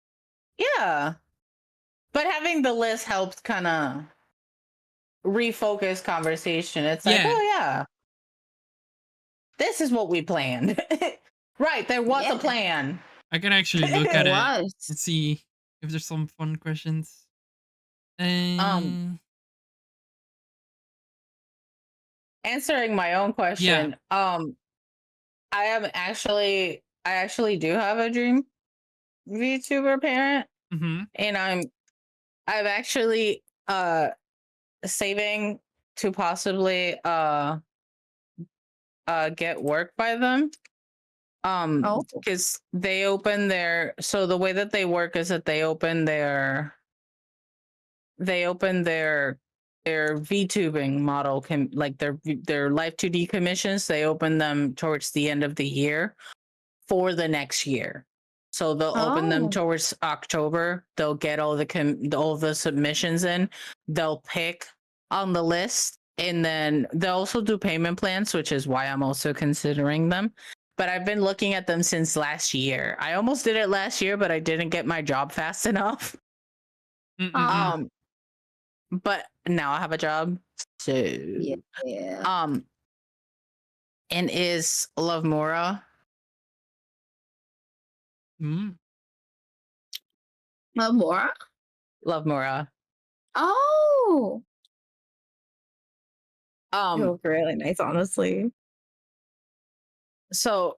Yeah. But having the list helps kind of refocus conversation. It's like, Yeah. oh yeah. This is what we planned. Right, there was a plan. I can actually look at It it was. and see if there's some fun questions. Answering my own question. I actually do have a dream VTuber parent, and I'm actually saving to possibly get work by them. Because they open their, so the way that they work is that they open their VTubing model, like their live 2D commissions, they open them towards the end of the year for the next year. So they'll open them towards October. They'll get all the submissions in. They'll pick on the list, and then they'll also do payment plans, which is why I'm also considering them. But I've been looking at them since last year. I almost did it last year, but I didn't get my job fast enough. But now I have a job. So and is Love Mora. Love Mora? Love Mora. Oh. It looked really nice, honestly. So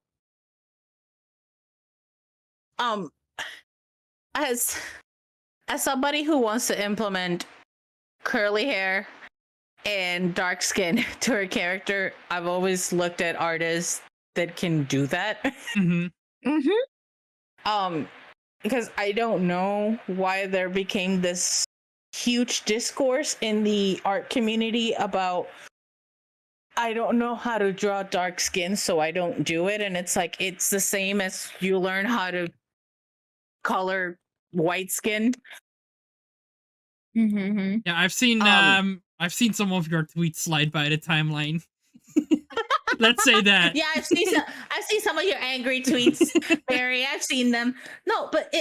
as somebody who wants to implement curly hair and dark skin to her character, I've always looked at artists that can do that. Because I don't know why there became this huge discourse in the art community about, I don't know how to draw dark skin, so I don't do it. And it's like, it's the same as you learn how to color white skin. Yeah, I've seen some of your tweets slide by the timeline. Let's say that. Yeah, I've seen some of your angry tweets, Barry. I've seen them. No, but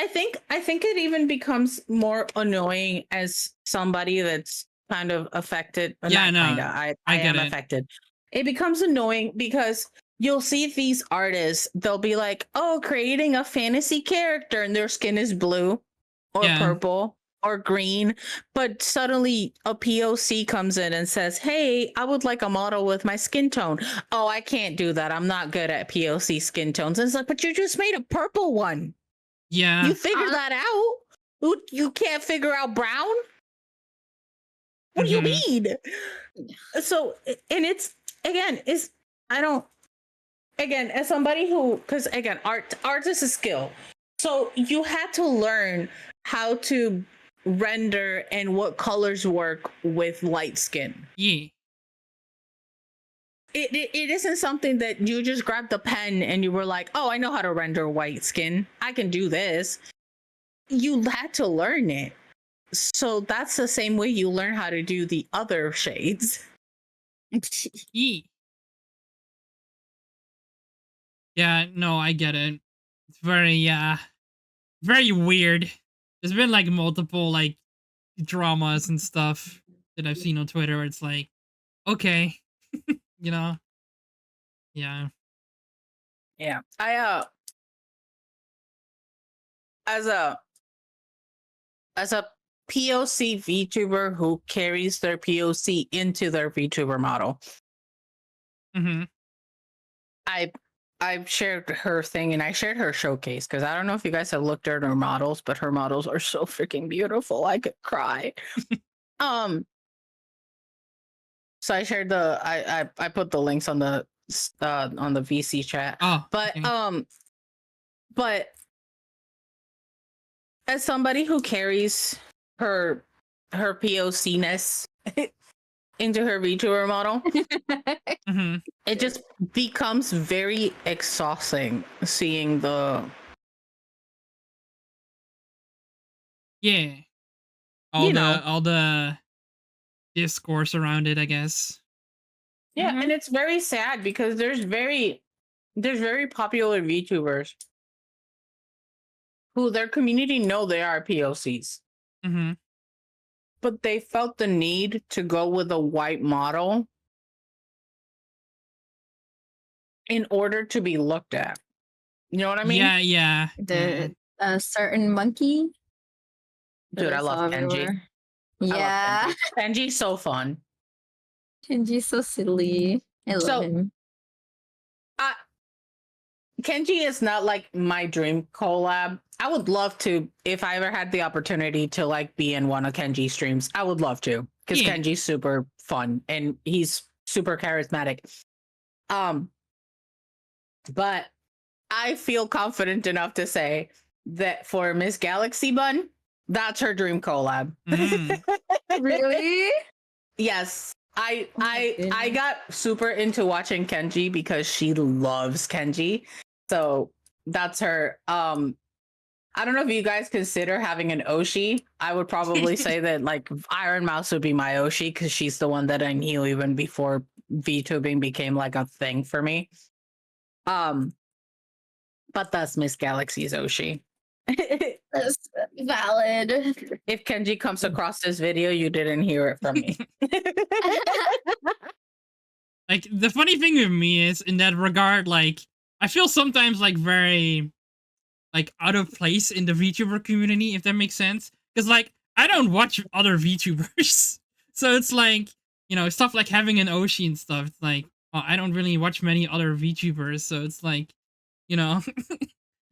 I think it even becomes more annoying as somebody that's kind of affected. Yeah, no, I get am it. affected. It becomes annoying because you'll see these artists, they'll be like, oh, creating a fantasy character, and their skin is blue or purple or green, but suddenly a POC comes in and says, hey, I would like a model with my skin tone. Oh, I can't do that. I'm not good at POC skin tones. And it's like, but you just made a purple one. Yeah. You figure that out? You can't figure out brown? What do you mean? So, and it's, again, as somebody who, because again, art is a skill. So you had to learn how to render and what colors work with light skin. Yeah. It isn't something that you just grabbed the pen and you were like, oh, I know how to render white skin. I can do this. You had to learn it. So that's the same way you learn how to do the other shades. Yeah, no, I get it. It's very very weird. There's been like multiple like dramas and stuff that I've seen on Twitter where it's like, okay, you know. Yeah. Yeah. I as a POC VTuber who carries their POC into their VTuber model. I've shared her thing, and I shared her showcase because I don't know if you guys have looked at her models, but her models are so freaking beautiful. I could cry. So I shared I put the links on the VC chat. But as somebody who carries her POC-ness into her VTuber model, it just becomes very exhausting seeing all the discourse around it, I guess. Yeah, and it's very sad because there's very popular VTubers who their community know they are POCs. But they felt the need to go with a white model in order to be looked at. You know what I mean? Yeah, yeah. The certain monkey. that Dude, I love saw Kenji. everywhere. I love Yeah, Kenji. Kenji's so fun. Kenji's so silly. I love So- him. Kenji is not like my dream collab. I would love to, if I ever had the opportunity to like be in one of Kenji's streams, I would love to, because Yeah. Kenji's super fun and he's super charismatic. But I feel confident enough to say that for Miss Galaxy Bun, that's her dream collab. Mm. Really? Yes. I Oh my goodness. got super into watching Kenji because she loves Kenji. So that's her. I don't know if you guys consider having an Oshi. I would probably say that like Iron Mouse would be my Oshi because she's the one that I knew even before VTubing became like a thing for me. But that's Miss Galaxy's Oshi. That's valid. If Kenji comes across this video, you didn't hear it from me. Like, the funny thing with me is, in that regard, like, I feel sometimes, like, very, like, out of place in the VTuber community, if that makes sense. Because, like, I don't watch other VTubers. So it's like, you know, stuff like having an Oshi and stuff. It's like, oh, I don't really watch many other VTubers. So it's like, you know,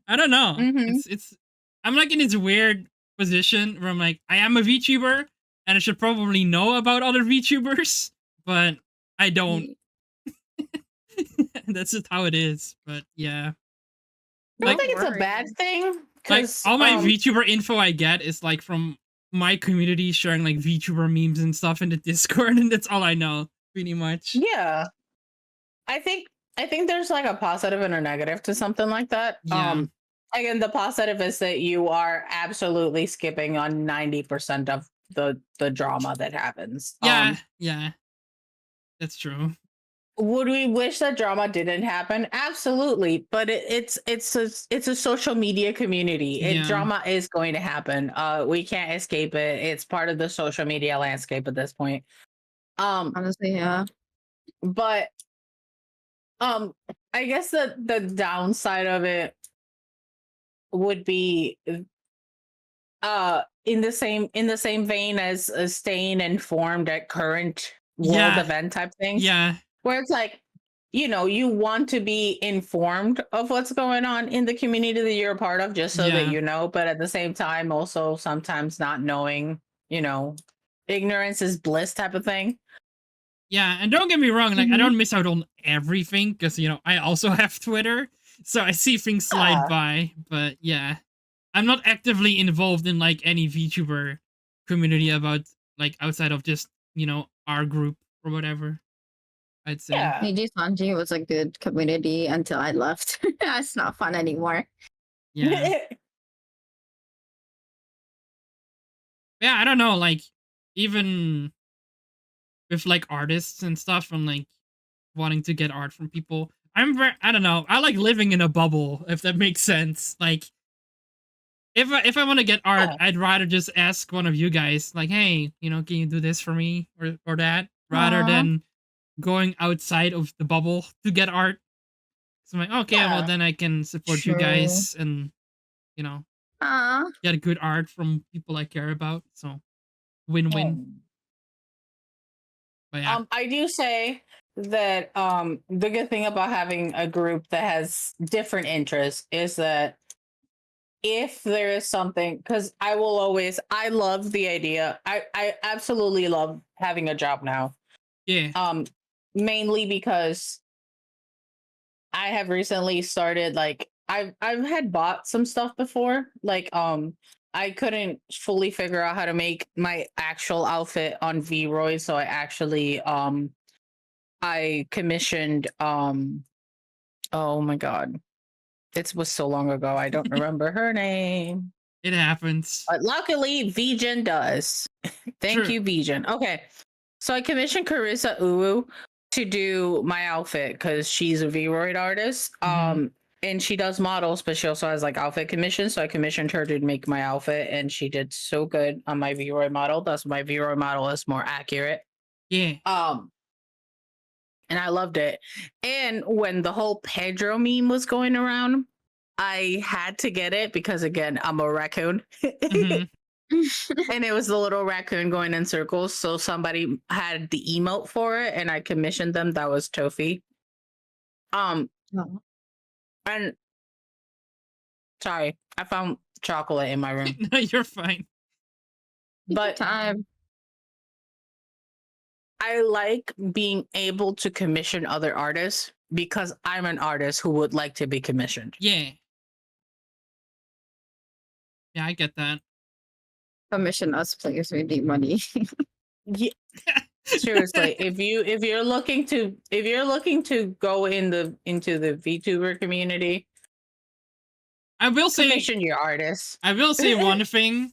I don't know. Mhm. I'm like in this weird position where I'm like, I am a VTuber and I should probably know about other VTubers, but I don't. That's just how it is. But yeah, I don't like, think it's a bad thing. like 'Cause, all my VTuber info I get is like from my community sharing like VTuber memes and stuff in the Discord, and that's all I know, pretty much. yeah, I think there's like a positive and a negative to something like that. Yeah. Again, the positive is that you are absolutely skipping on 90% of the drama that happens. Yeah, yeah, that's true. Would we wish that drama didn't happen? Absolutely, but it's a social media community. Yeah. Drama is going to happen. We can't escape it. It's part of the social media landscape at this point. Honestly, yeah. But I guess the downside of it would be in the same vein as staying informed at current world Yeah. event type things. Yeah, Where it's like, you know, you want to be informed of what's going on in the community that you're a part of, just so Yeah. that you know, but at the same time also sometimes not knowing, you know, ignorance is bliss type of thing. yeah, and don't get me wrong, like, I Mhm. don't miss out on everything, because, you know, I also have Twitter, so I see things slide Yeah. by, but yeah. I'm not actively involved in, like, any VTuber community about, like, outside of just, you know, our group or whatever, I'd say. Yeah. Meiji Sanji was a good community until I left. It's not fun anymore. Yeah. Yeah, I don't know, like, even with, like, artists and stuff and, like, wanting to get art from people, I don't know, I like living in a bubble, if that makes sense. Like, if I want to get art, Yeah. I'd rather just ask one of you guys, like, hey, you know, can you do this for me or that, rather Aw. than going outside of the bubble to get art. So I'm like, okay, well, Yeah. then I can support you True. guys and, you know, Aw. get good art from people I care about. So win-win. But yeah. I do say that the good thing about having a group that has different interests is that if there is something, because I love the idea. I absolutely love having a job now. Yeah. Mainly because I have recently started, like, I've had bought some stuff before. Like I couldn't fully figure out how to make my actual outfit on VRoid, so I actually I commissioned oh my god. It was so long ago. I don't remember her name. It happens. But luckily Vijin does. Thank True. you, Vijin. Okay. So I commissioned Carissa Uwu to do my outfit because she's a VRoid artist. Mhm. And she does models, but she also has like outfit commissions. So I commissioned her to make my outfit, and she did so good on my VRoid model. Thus, my VRoid model is more accurate. Yeah. and I loved it. And when the whole Pedro meme was going around, I had to get it because again, I'm a raccoon. Mhm. And it was the little raccoon going in circles. So somebody had the emote for it and I commissioned them. That was Tofi. Oh. And sorry, I found chocolate in my room. No, you're fine. But Time. I like being able to commission other artists because I'm an artist who would like to be commissioned. Yeah. Yeah, I get that. Commission us, please. We need money. Yeah, seriously, if you're looking to go into the VTuber community, I will say commission your artists. I will say one thing.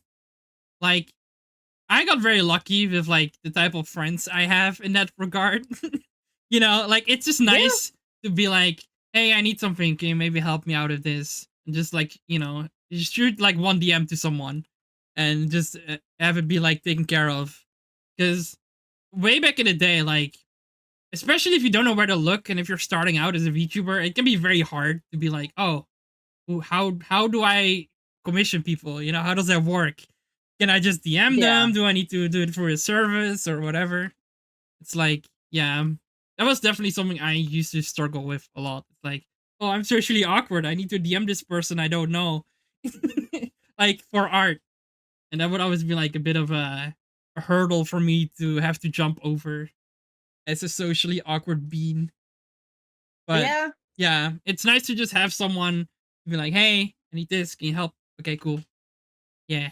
Like, I got very lucky with like the type of friends I have in that regard. You know, like it's just nice to be like, hey, I need something. Can you maybe help me out with this? And just like, you know, just shoot like one DM to someone and just have it be like taken care of. Because way back in the day, like, especially if you don't know where to look and if you're starting out as a VTuber, it can be very hard to be like, oh, how do I commission people? You know, how does that work? Can I just DM them? Do I need to do it for a service or whatever? It's like, yeah, that was definitely something I used to struggle with a lot. It's like, oh, I'm socially awkward. I need to DM this person I don't know, like for art, and that would always be like a bit of a hurdle for me to have to jump over as a socially awkward being. But yeah, it's nice to just have someone be like, hey, I need this. Can you help? Okay, cool. Yeah,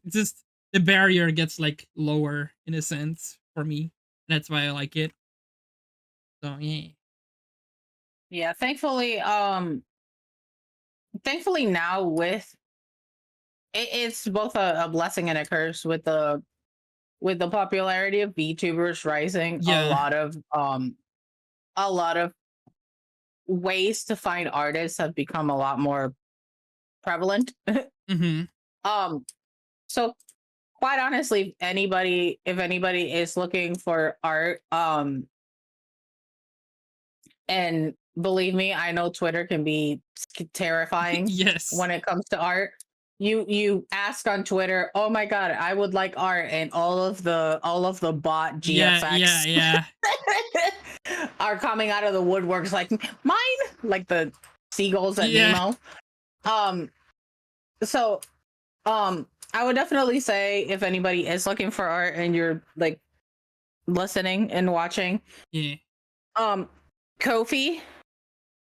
just the barrier gets like lower in a sense for me. That's why I like it. So yeah. Yeah, thankfully now with it's both a blessing and a curse with the popularity of VTubers rising. Yeah. A lot of ways to find artists have become a lot more prevalent. Mm-hmm. So quite honestly, if anybody is looking for art, and believe me, I know Twitter can be terrifying. Yes. When it comes to art, you ask on Twitter, oh my god, I would like art, and all of the bot GFX Yeah. are coming out of the woodworks like mine, like the seagulls at Nemo. So I would definitely say if anybody is looking for art and you're like listening and watching, Yeah. Ko-fi,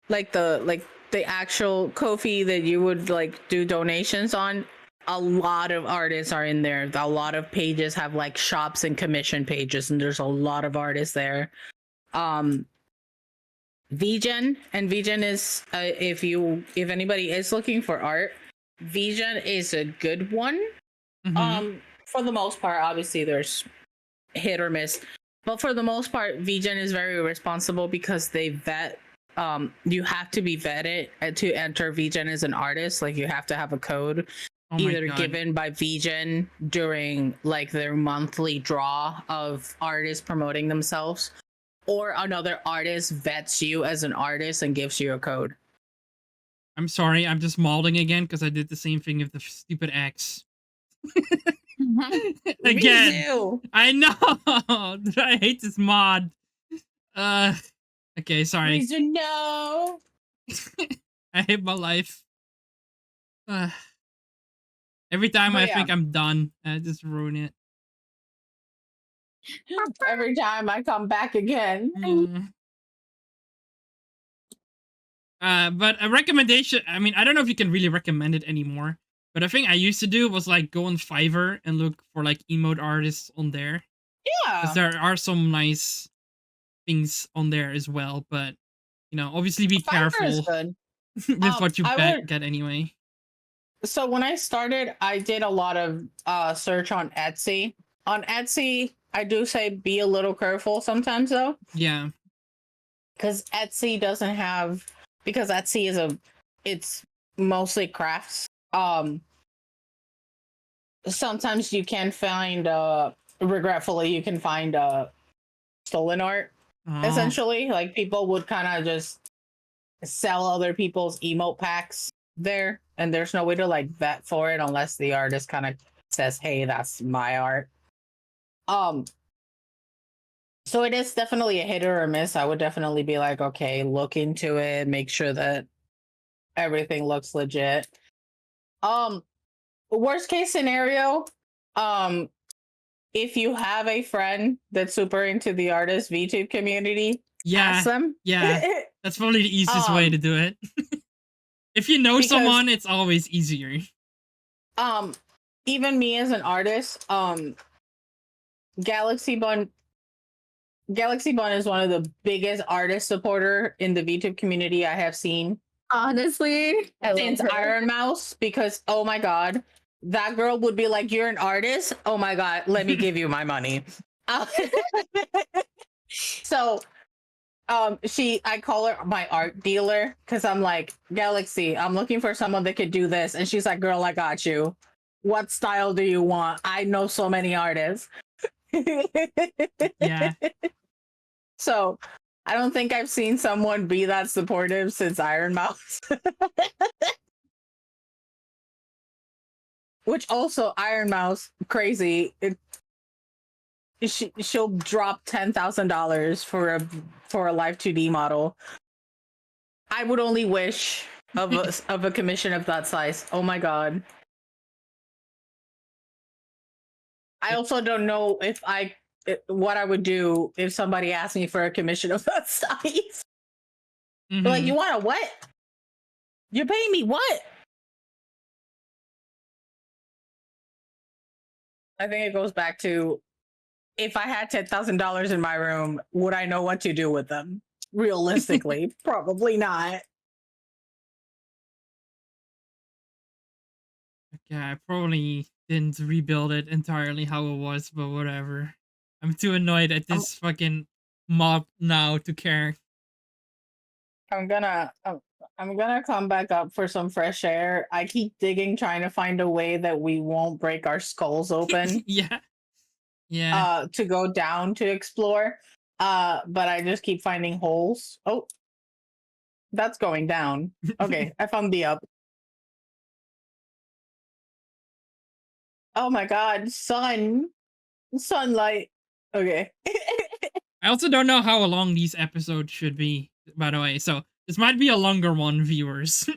like the actual Ko-fi that you would like do donations on, a lot of artists are in there. A lot of pages have like shops and commission pages, and there's a lot of artists there. VGen is if anybody is looking for art, VGen is a good one. Mm-hmm. For the most part, obviously there's hit or miss, but for the most part, VGen is very responsible because they vet. You have to be vetted to enter VGen as an artist. Like you have to have a code either given by VGen during like their monthly draw of artists promoting themselves, or another artist vets you as an artist and gives you a code. I'm sorry, I'm just molding again because I did the same thing with the stupid X. Again, I know. I hate this mod. Okay, sorry. No. I hate my life. Every time I think I'm done, I just ruin it. Every time I come back again. But a recommendation, I mean, I don't know if you can really recommend it anymore, but a thing I used to do was like go on Fiverr and look for like emote artists on there. Yeah. Because there are some nice things on there as well, but you know, obviously be careful with what you get anyway. So when I started, I did a lot of search on Etsy. On Etsy, I do say be a little careful sometimes though. Yeah. Because Etsy doesn't have, because Etsy is it's mostly crafts. Sometimes you can find regretfully you can find stolen art. Oh, essentially. Like people would kind of just sell other people's emote packs there, and there's no way to like vet for it unless the artist kind of says, "Hey, that's my art." Um, so it is definitely a hit or a miss. I would definitely be like, okay, look into it, make sure that everything looks legit. Worst case scenario, um, if you have a friend that's super into the artist VTube community, ask yeah, them. yeah. That's probably the easiest way to do it. If you know Because someone, it's always easier. even me as an artist, Galaxy Bun is one of the biggest artist supporter in the VTube community I have seen Honestly, I love since her. Iron Mouse, because oh my god, that girl would be like, "You're an artist? Oh my god, let me give you my money." So I call her my art dealer because I'm like, Galaxy, I'm looking for someone that could do this, and she's like, "Girl, I got you. What style do you want? I know so many artists." Yeah. So I don't think I've seen someone be that supportive since Iron Mouse. Which also Iron Mouse, crazy. She'll drop $10,000 for a live 2D model. I would only wish of a commission of that size. Oh my god. I also don't know what I would do if somebody asked me for a commission of that size. Like, you want a what? You're paying me what? I think it goes back to, if I had $10,000 in my room, would I know what to do with them? Realistically, probably not. Yeah, I probably didn't rebuild it entirely how it was, but whatever. I'm too annoyed at this fucking mob now to care. I'm gonna come back up for some fresh air. I keep digging, trying to find a way that we won't break our skulls open. Yeah. Yeah. To go down to explore. But I just keep finding holes. Oh, that's going down. Okay, I found the up. Oh my god, sunlight. Okay. I also don't know how long these episodes should be, by the way. So this might be a longer one, viewers.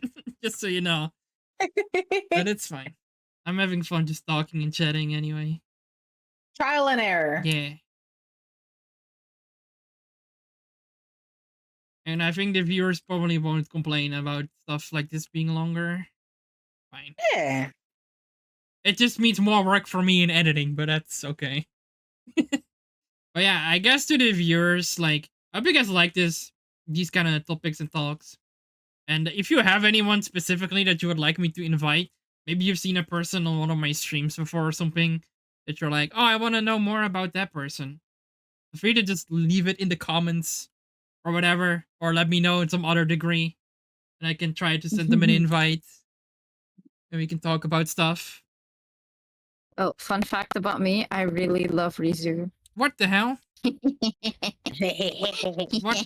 Just so you know. But it's fine. I'm having fun just talking and chatting anyway. Trial and error. Yeah. And I think the viewers probably won't complain about stuff like this being longer. Fine. Yeah. It just means more work for me in editing, but that's okay. But yeah, I guess to the viewers, like, I hope you guys like these kind of topics and talks. And if you have anyone specifically that you would like me to invite, maybe you've seen a person on one of my streams before or something that you're like, oh, I want to know more about that person. Feel free to just leave it in the comments or whatever, or let me know in some other degree, and I can try to send them an invite, and we can talk about stuff. Oh, fun fact about me, I really love Rizu. What the hell? What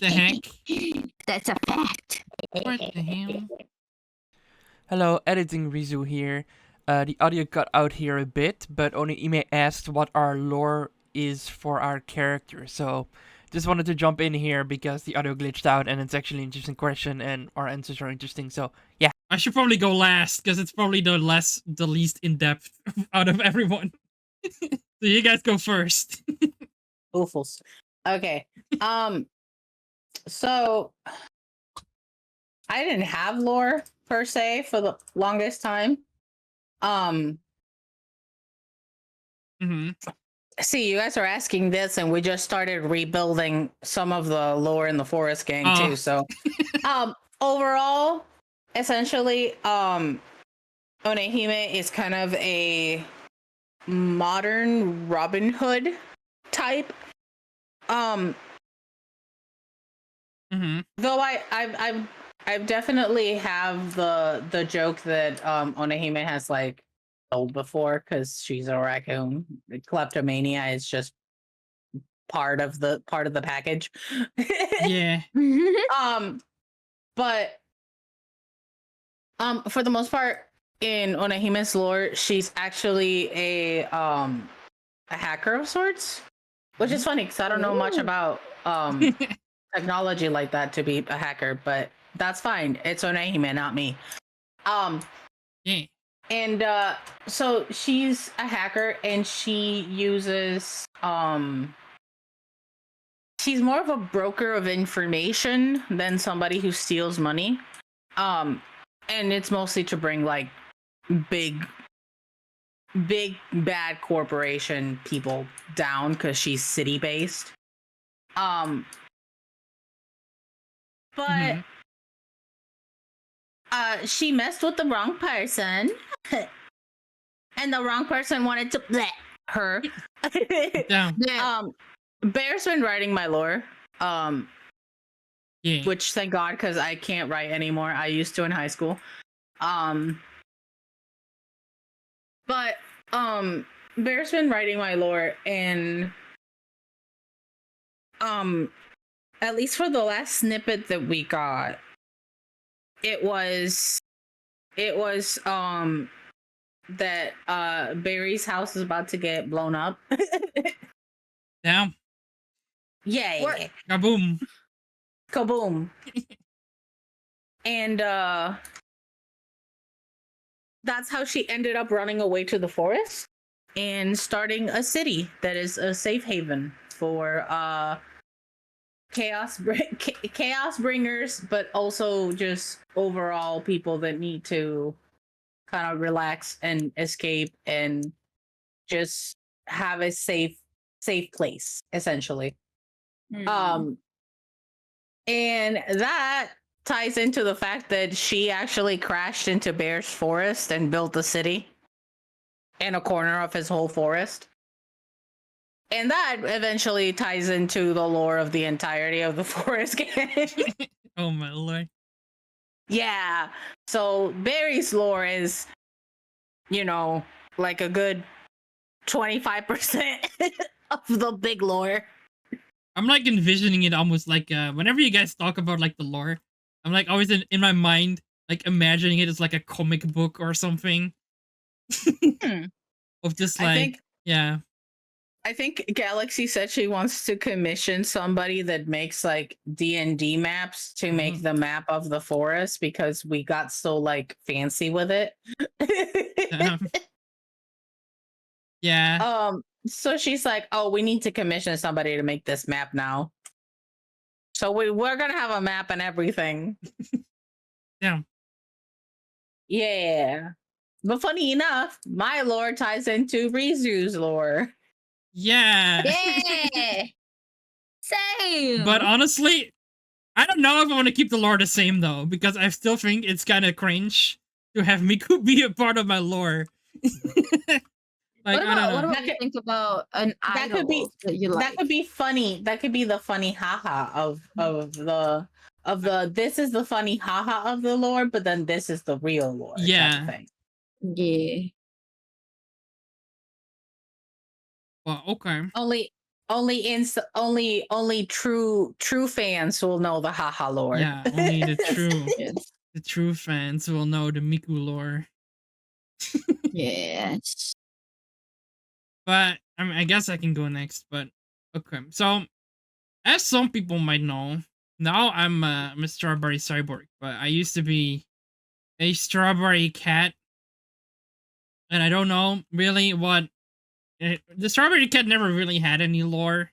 the heck? That's a fact. What the hell? Hello, editing Rizu here. The audio cut out here a bit, but Oneehimeberry asked what our lore is for our character, so just wanted to jump in here because the audio glitched out and it's actually an interesting question and our answers are interesting, so yeah. I should probably go last because it's probably the least in depth out of everyone. So you guys go first. Oofles. Okay. So I didn't have lore per se for the longest time. See, you guys are asking this, and we just started rebuilding some of the lore in the Forest Gang too. So, overall, essentially, Oneehimeberry is kind of a modern Robin Hood type. Though I've definitely have the joke that Oneehimeberry has like told before because she's a raccoon. Kleptomania is just part of the package. Yeah. But for the most part, in Oneehime's lore, she's actually a hacker of sorts, which is funny because I don't know much Ooh. about technology like that to be a hacker, but that's fine. It's Oneehime, not me. Yeah. And so she's a hacker, and she uses she's more of a broker of information than somebody who steals money. And it's mostly to bring like big bad corporation people down because she's city based. But Mhm. she messed with the wrong person. And the wrong person wanted to bleh her. Down. Yeah. Bear's been writing my lore. Yeah. Which thank God, because I can't write anymore. I used to in high school. But Bear's been writing my lore, and at least for the last snippet that we got, it was that Barry's house is about to get blown up. Down. Yay. What? Kaboom. Kaboom. And that's how she ended up running away to the forest and starting a city that is a safe haven for chaos bringers, but also just overall people that need to kind of relax and escape and just have a safe place, essentially. Mhm. And that ties into the fact that she actually crashed into Bear's forest and built a city in a corner of his whole forest. And that eventually ties into the lore of the entirety of the forest game. Oh my lord. Yeah. So Barry's lore is, like a good 25% of the big lore. I'm like envisioning it almost like whenever you guys talk about like the lore, I'm like always in my mind like imagining it as like a comic book or something. Of just like yeah. I think Galaxy said she wants to commission somebody that makes like D&D maps to make the map of the forest because we got so like fancy with it. Yeah. So she's like, "Oh, we need to commission somebody to make this map now." So we're going to have a map and everything. Yeah. Yeah. But funny enough, my lore ties into Rizu's lore. Yeah. Yeah. Same. But honestly, I don't know if I want to keep the lore the same though, because I still think it's kind of cringe to have Miku be a part of my lore. Like, what I don't know. about you think about an That could be idol that you like? that could be funny. That could be the funny haha of the this is the funny haha of the lore, but then this is the real lore. Yeah. Type of thing. Yeah. Well, okay. Only true fans will know the haha lore. Yeah, only the true Yes. the true fans will know the Miku lore. Yes. But I mean, I guess I can go next. But okay, so as some people might know, now I'm a strawberry cyborg, but I used to be a strawberry cat, and I don't know really what the strawberry cat never really had any lore,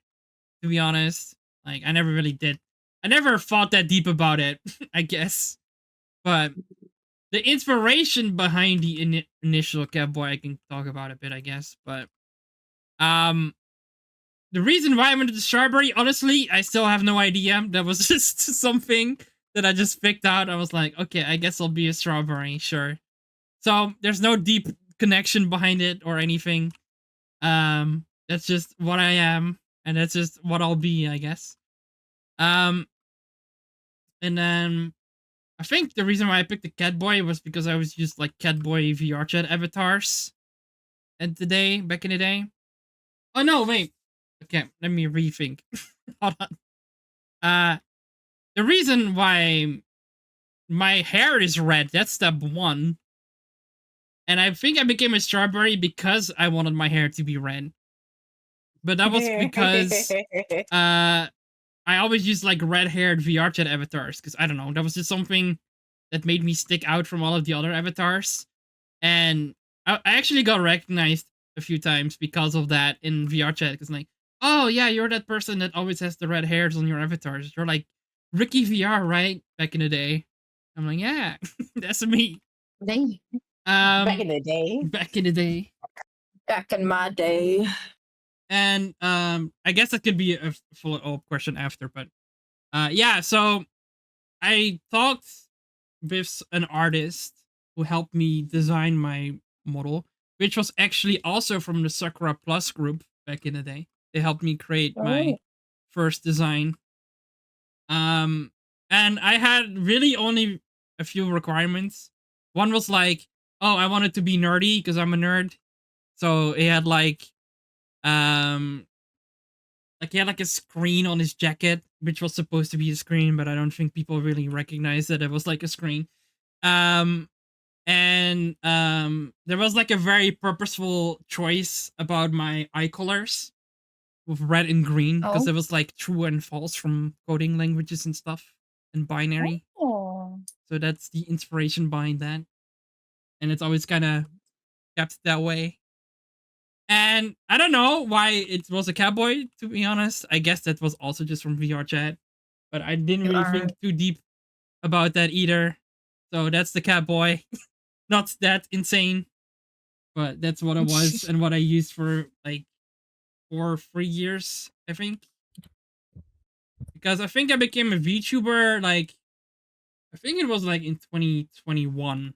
to be honest. Like I never really did. I never thought that deep about it, I guess. But the inspiration behind the initial Catboy I can talk about a bit, I guess. But the reason why I went to the strawberry, honestly, I still have no idea. That was just something that I just picked out. I was like, okay, I guess I'll be a strawberry, sure. So there's no deep connection behind it or anything. That's just what I am, and that's just what I'll be, I guess. And then I think the reason why I picked the Catboy was because I was just like Catboy VR chat avatars back in the day. Oh no, wait. Okay, let me rethink. Hold on. The reason why my hair is red, that's step 1. And I think I became a strawberry because I wanted my hair to be red. But that was because I always used like red-haired VR chat avatars because I don't know, that was just something that made me stick out from all of the other avatars. And I actually got recognized a few times because of that in VR chat. Because like, oh yeah, you're that person that always has the red hairs on your avatars. You're like Ricky VR, right? Back in the day. I'm like, yeah, that's me. Dang. Back in the day. Back in the day. Back in my day. And I guess that could be a follow-up question after, but yeah, so I talked with an artist who helped me design my model, which was actually also from the Sakura Plus group back in the day. They helped me create my first design. And I had really only a few requirements. One was like, oh, I wanted to be nerdy because I'm a nerd. So it had like he had like a screen on his jacket, which was supposed to be a screen, but I don't think people really recognized that it was like a screen. And there was like a very purposeful choice about my eye colors with red and green because Oh. it was like true and false from coding languages and stuff and binary. Oh. So that's the inspiration behind that, and it's always kind of kept that way. And I don't know why it was a cowboy, to be honest. I guess that was also just from VR chat, but I didn't really think too deep about that either. So that's the cowboy. Not that insane, but that's what it was and what I used for like 4 or 3 years, I think. Because I think I became a VTuber like I think it was like in 2021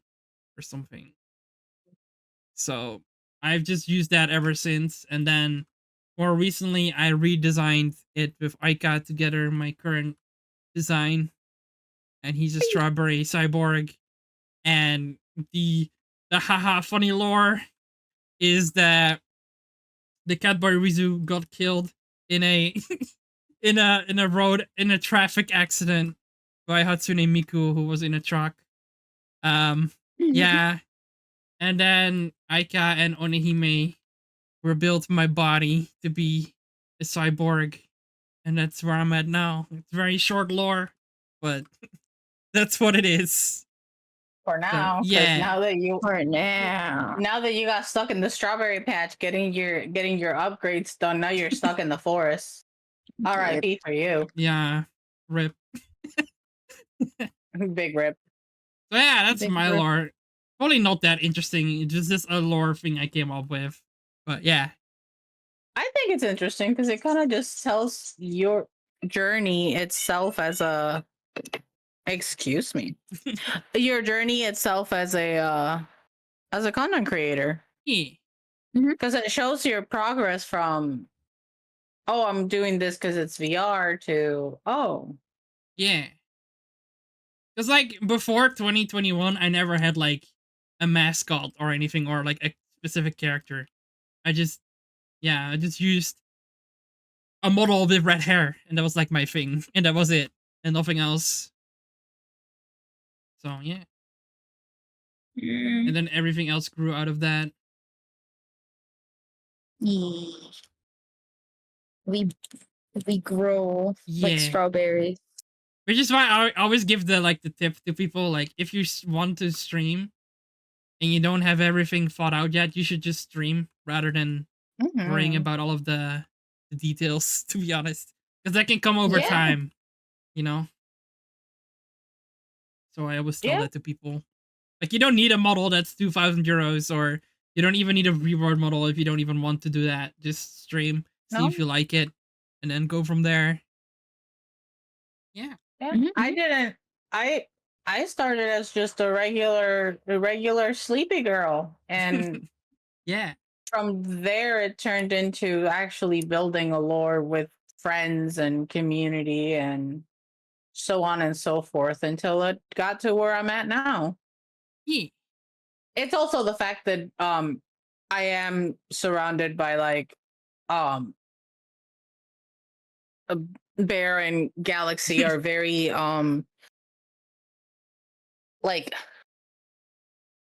or something. So I've just used that ever since, and then more recently I redesigned it with Aika together, my current design, and he's a strawberry cyborg. And the haha funny lore is that the Catboy Rizu got killed in a in a traffic accident by Hatsune Miku, who was in a truck. Yeah. And then Aika and Onehime rebuilt my body to be a cyborg. And that's where I'm at now. It's very short lore, but that's what it is. For now, So, 'cause yeah. now that you For now. now that you got stuck in the strawberry patch getting your upgrades done, now you're stuck in the forest. R.I.P. for you. Yeah. Rip. Big rip. So yeah, that's Big my rip. lore. Probably not that interesting. It's just a lore thing I came up with. But yeah. I think it's interesting because it kind of just tells your journey itself as a excuse me. Your journey itself as a content creator. Yeah. Because it shows your progress from oh, I'm doing this because it's VR to oh. Yeah. Because like before 2021, I never had like a mascot or anything or like a specific character. I just used a model with red hair, and that was like my thing, and that was it, and nothing else. So yeah. And then everything else grew out of that. Yeah. We grow like Yeah. strawberries. Which is why I always give the tip to people, like if you want to stream and you don't have everything thought out yet, you should just stream rather than worrying about all of the details, to be honest, because that can come over Yeah. time, you know. So I always tell Yeah. that to people. Like, you don't need a model that's 2,000 euros, or you don't even need a reward model if you don't even want to do that. Just stream, see No. if you like it, and then go from there. Yeah. Yeah. Mhm, I didn't I started as just a regular sleepy girl, and Yeah. from there it turned into actually building a lore with friends and community and so on and so forth until it got to where I'm at now. Yeah. It's also the fact that I am surrounded by like Bear and Galaxy are very like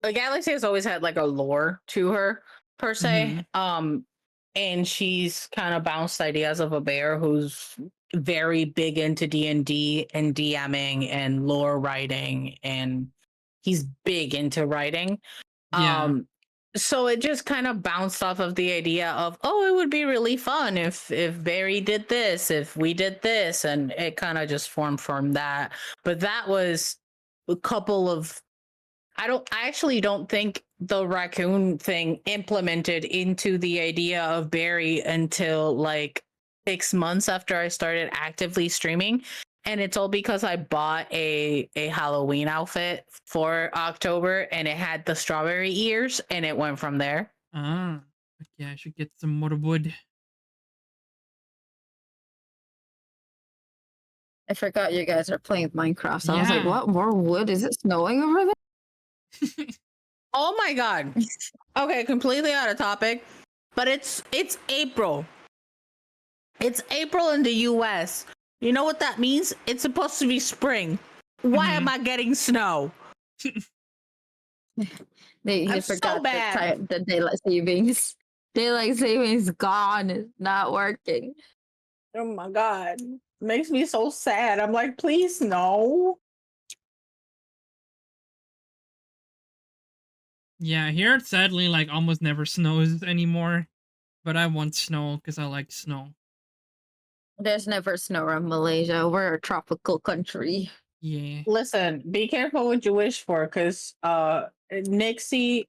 Galaxy has always had like a lore to her per se. And she's kind of bounced ideas of a bear who's very big into D&D and DMing and lore writing, and he's big into writing. Yeah. So it just kind of bounced off of the idea of, oh, it would be really fun if Barry did this, if we did this, and it kind of just formed from that. But that was a couple of I actually don't think the raccoon thing implemented into the idea of Barry until like 6 months after I started actively streaming. And it's all because I bought a Halloween outfit for October, and it had the strawberry ears, and it went from there. Ah. Okay, I should get some more wood. I forgot you guys are playing Minecraft. So I was like, Yeah. what? More wood? Is it snowing over there? Oh my god. Okay, completely out of topic, but it's April. It's April in the US. You know what that means? It's supposed to be spring. Why am I getting snow? They I'm forgot so bad. the daylight savings. Daylight savings gone. It's not working. Oh my god. Makes me so sad. I'm like, please no. Yeah, here it sadly like almost never snows anymore. But I want snow because I like snow. There's never snow in Malaysia. We're a tropical country. Yeah. Listen, be careful what you wish for, because Nixie's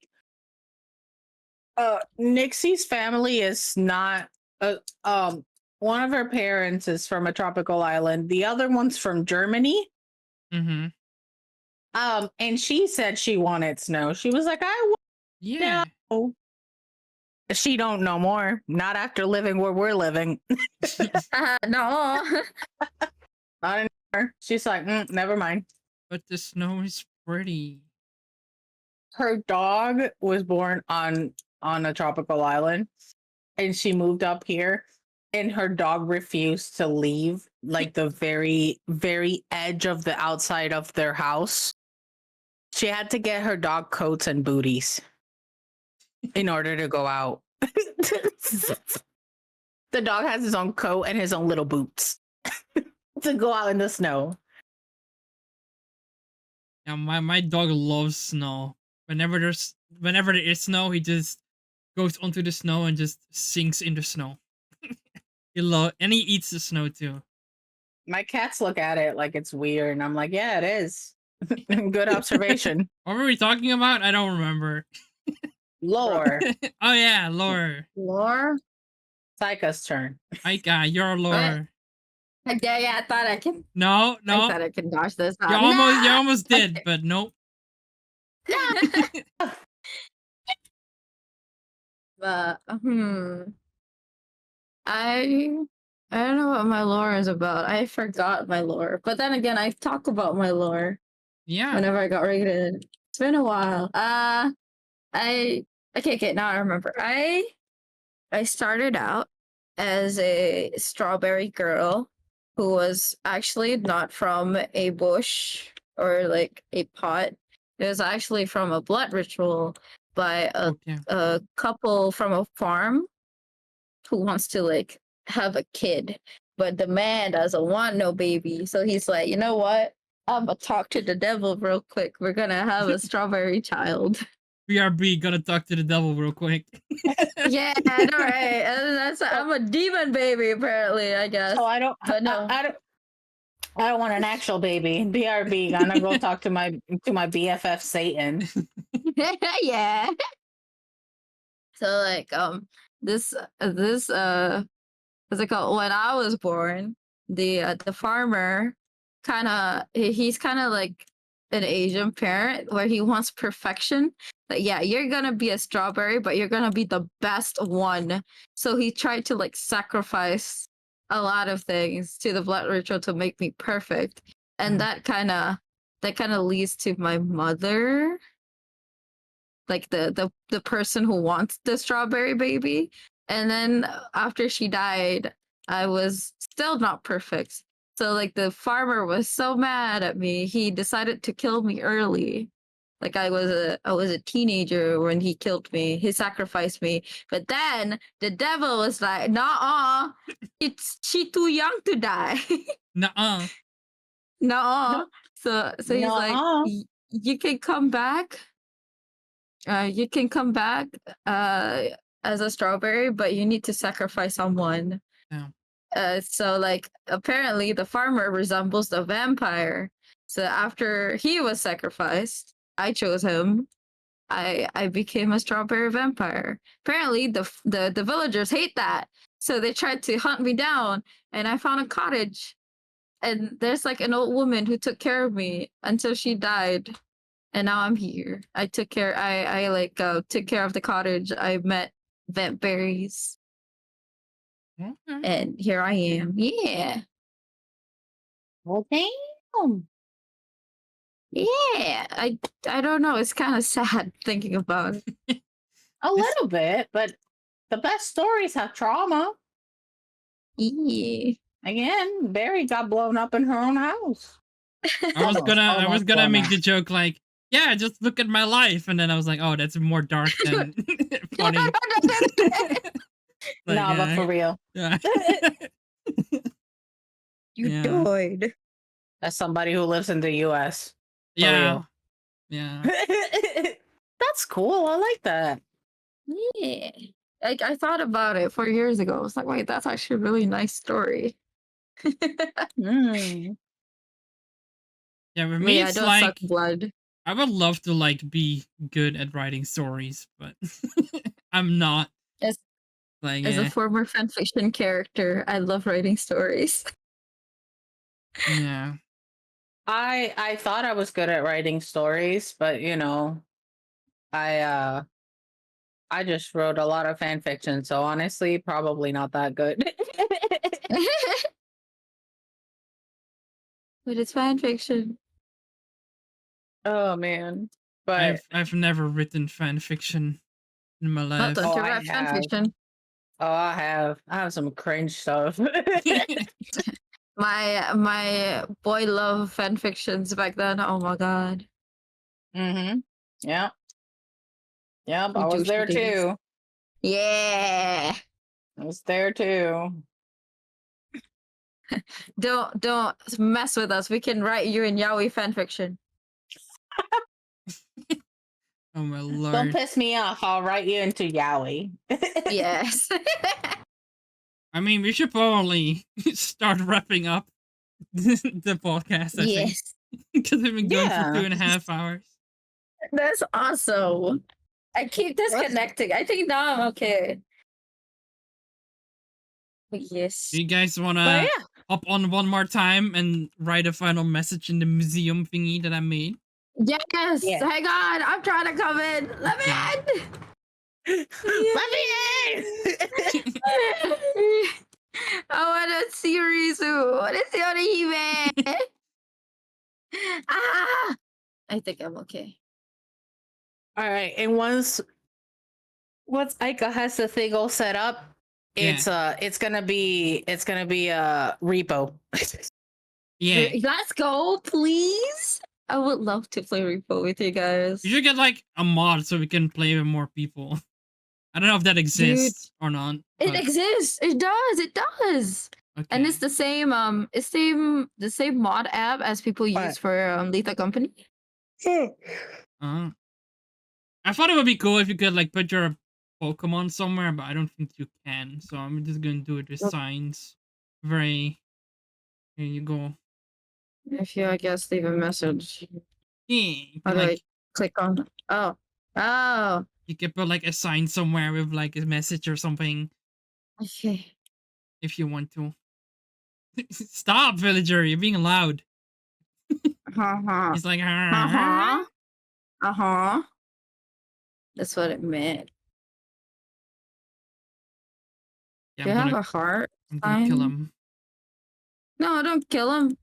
family is not one of her parents is from a tropical island. The other one's from Germany. Mm-hmm. And she said she wanted snow. She was like, I want Yeah. snow. She don't know more. Not after living where we're living. No. Not anymore. She's like, never mind. But the snow is pretty. Her dog was born on a tropical island, and she moved up here, and her dog refused to leave like the very, very edge of the outside of their house. She had to get her dog coats and booties in order to go out. The dog has his own coat and his own little boots to go out in the snow. Yeah, my dog loves snow. Whenever there is snow, he just goes onto the snow and just sinks in the snow. And he eats the snow too. My cats look at it like it's weird, and I'm like, yeah, it is. Good observation. What were we talking about? I don't remember. Lore. Oh yeah, lore. Lore? Aika's turn. Aika, your lore. Yeah, I thought I can. No, I no. thought I can dodge this. You almost did, but nope. But I don't know what my lore is about. I forgot my lore. But then again, I talk about my lore Yeah. whenever I got rated. It's been a while. Okay, now I remember. I started out as a strawberry girl who was actually not from a bush or like a pot. It was actually from a blood ritual by a couple from a farm who wants to like have a kid, but the man doesn't want no baby. So he's like, you know what? I'm gonna talk to the devil real quick. We're gonna have a strawberry child. BRB gonna talk to the devil real quick. Yeah, I know, right? And I'm a demon baby, apparently. I guess. Oh, I don't. But no. I don't want an actual baby. BRB gonna go talk to my BFF Satan. Yeah. So like this what's it called? When I was born, the farmer he's kind of like an Asian parent where he wants perfection. Like, yeah, you're gonna be a strawberry, but you're gonna be the best one. So he tried to like sacrifice a lot of things to the blood ritual to make me perfect, and that kind of leads to my mother, like the person who wants the strawberry baby. And then after she died, I was still not perfect. So like the farmer was so mad at me, he decided to kill me early. Like I was a teenager when he killed me. He sacrificed me. But then the devil was like, "Nah, she too young to die." Nuh-uh. No. So he's like, Nuh-uh. You can come back. You can come back as a strawberry, but you need to sacrifice someone. Yeah. So like apparently the farmer resembles the vampire. So after he was sacrificed, I chose him. I became a strawberry vampire. Apparently the villagers hate that. So they tried to hunt me down, and I found a cottage. And there's like an old woman who took care of me until she died. And now I'm here. I took care took care of the cottage. I met vent berries. Okay. And here I am. Yeah. Well, damn. Yeah. I don't know. It's kind of sad thinking about it. A little bit, but the best stories have trauma. Yeah. Again, Berry got blown up in her own house. I was Almost gonna blown make up. the joke like, yeah, just look at my life, and then I was like, oh, that's more dark than funny. Like, No, but for real. yeah. You Yeah. died. As somebody who lives in the US. Yeah. real. Yeah. That's cool. I like that. Yeah. I thought about it 4 years ago. I was like, wait, that's actually a really nice story. Mm. Yeah, for me Yeah, I it's don't like suck blood. I would love to like be good at writing stories, but I'm not. As Like, as a former fanfiction character, I love writing stories. yeah. I thought I was good at writing stories, but you know, I just wrote a lot of fan fiction, so honestly, probably not that good. But it's fan fiction. Oh man. But I've never written fan fiction in my Well, life. don't Oh, you I write fan have. fiction? I have some cringe stuff. My boy love fan fictions back then. Oh my god. Mm-hmm. Yeah. Yep, I You was douchey there days. too. Yeah. I was there too. Don't mess with us. We can write you in yaoi fan fiction. Oh my Don't lord. piss me off. I'll write you into yaoi. Yes. I mean, we should probably start wrapping up the podcast, I think. Yes. Because we've been going for Yeah. 2.5 hours. That's awesome. I keep disconnecting. I think now I'm okay. Yes. Do you guys want But to yeah. hop on one more time and write a final message in the museum thingy that I made? Yes. Yeah. Hang on. I'm trying to come in. Let me in. Let me in. I want to see Rizu. I want to see Oneehime. Ah! I think I'm okay. All right, and once Aika has the thing all set up, Yeah. it's gonna be repo. Yeah. Let's go, please. I would love to play Repo with you guys. You should get like a mod so we can play with more people. I don't know if that exists or not. It but- exists. It does. It does. okay. And it's the same the same mod app as people use What? for Lethal Company. I thought it would be cool if you could like put your Pokemon somewhere, but I don't think you can. So I'm just gonna do it with Nope. signs. Here you go. If you, I guess, leave a message. Yeah. You How can, do I like, click on? Oh. you can put like a sign somewhere with like a message or something Okay. if you want to. Stop, villager! You're being loud. Uh-huh. He's like, Uh-huh. Uh-huh. That's what it meant. Yeah, Do you I'm have gonna a heart? kill sign? him. No, don't kill him.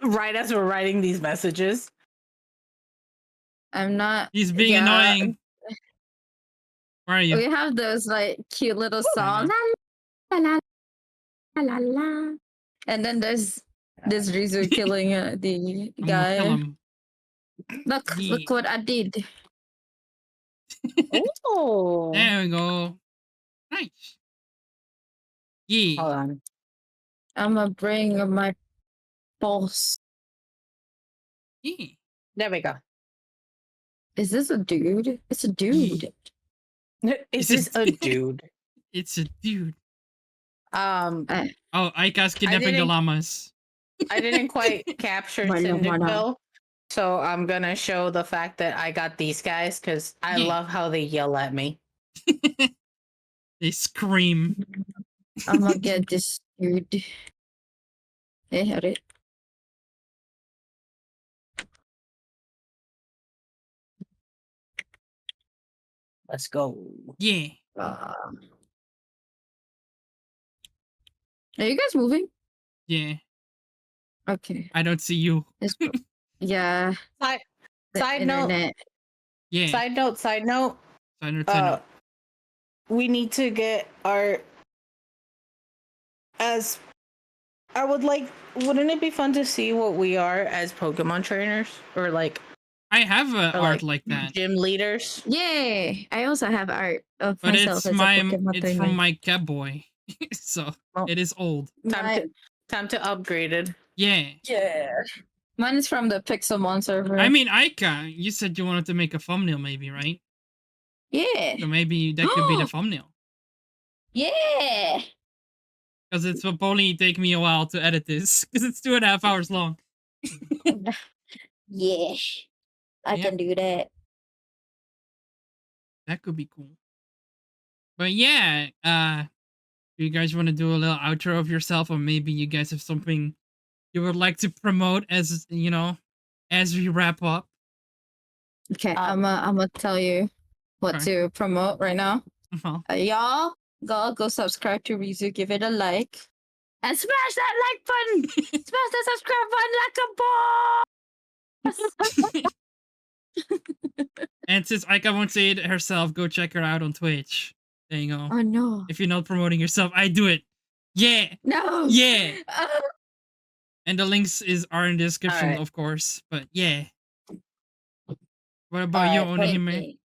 Right as we're writing these messages. I'm not. He's being Yeah. annoying. Where are you? We have those like cute little songs. La, la, la, la, la. And then there's this Rizu killing the I'm gonna kill guy. him. Look Yeah. what I did. Oh. There we go. Nice. Hold Yeah. on. I'm gonna bring my boss. Yeah. There we go. Is this a dude? It's a dude. Is This this a dude? It's a dude. Um, Oh, Aika's kidnapping the didn't- llamamas. I didn't quite capture Mana, mana. Syndicville, so I'm gonna show the fact that I got these guys because I Yeah. love how they yell at me. They scream. I'm gonna get this dude. They had it. Let's go. Yeah. Are you guys moving? Yeah. Okay. I don't see you. Let's go. Yeah. Side, The side note. internet. Yeah. Side note. Side note. Sign We need to get our. As I would like. Wouldn't it be fun to see what we are as Pokemon trainers or like I have a or, art like that, gym leaders? Yay! I also have art of but myself it's as a Pokemon it's trainer. from my cat boy, so Oh. it is old. Time to upgrade it. Yeah. Yeah. Mine is from the Pixelmon server. I mean, Aika, you said you wanted to make a thumbnail, maybe, right? yeah. So maybe that could be the thumbnail. Yeah. Because it will only take me a while to edit this, because it's 2.5 hours long. Yeah. I Yeah. can do that. That could be cool. But yeah, you guys want to do a little outro of yourself, or maybe you guys have something you would like to promote as as we wrap up. Okay, I'm gonna tell you what Okay. to promote right now. Well, Y'all go subscribe to Rizu, give it a like, and smash that like button. Smash that subscribe button like a boss. and since Aika won't say it herself, go check her out on Twitch. There you go. Oh no! If you're not promoting yourself, I do it. Yeah, No! yeah. Oh, And the links are in the description, Alright. of course. But yeah. What about you, Alright, Oneehime? okay.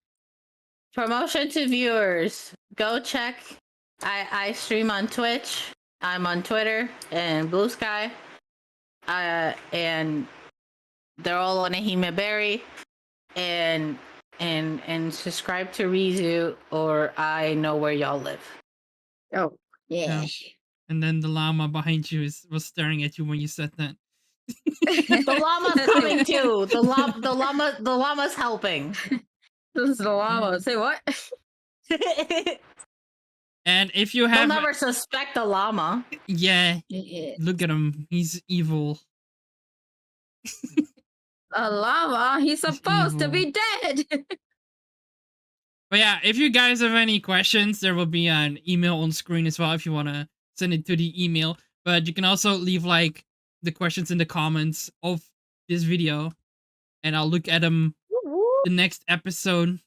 Promotion to viewers. Go check. I stream on Twitch. I'm on Twitter and Blue Sky. And they're all on Oneehimeberry. And subscribe to Rizu or I know where y'all live. Oh yeah. And then the llama behind you was staring at you when you said that. The llama's coming too. The llama's helping. This is the llama. Say what? And if you They'll have never suspect the llama. yeah, Yeah. look at him. He's evil. A llama? He's supposed to be dead. But yeah, if you guys have any questions, there will be an email on screen as well if you want to send it to the email. But you can also leave like the questions in the comments of this video, and I'll look at them the next episode.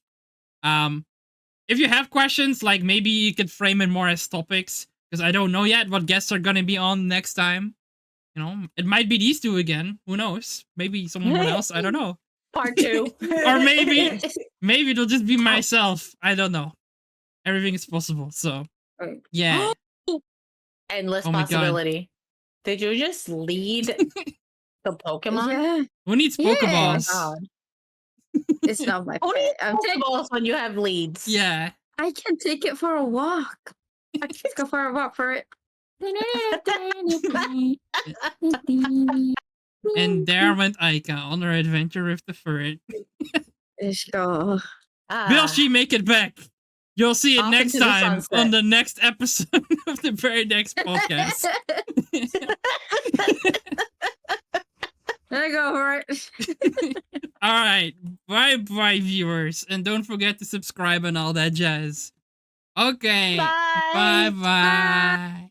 If you have questions, like maybe you could frame it more as topics, because I don't know yet what guests are gonna be on next time. You know, it might be these two again. Who knows? Maybe someone else. I don't know. Part 2. Or maybe it'll just be myself. I don't know. Everything is possible. So yeah. Endless Oh my God. possibility. Did you just lead the Pokemon? Yeah. Who needs Yeah. Pokeballs? Oh my God. It's not my Who pet. needs I'm taking. Pokeballs when you have leads? Yeah. I can take it for a walk. I can go for a walk for it. And there went Aika on her adventure with the ferret. Let's go. Will she make it back? You'll see it Off next into the time sunset. on the next episode of the BerryDex podcast. There go for it. All right. Bye-bye, viewers. And don't forget to subscribe and all that jazz. Okay. Bye. Bye-bye.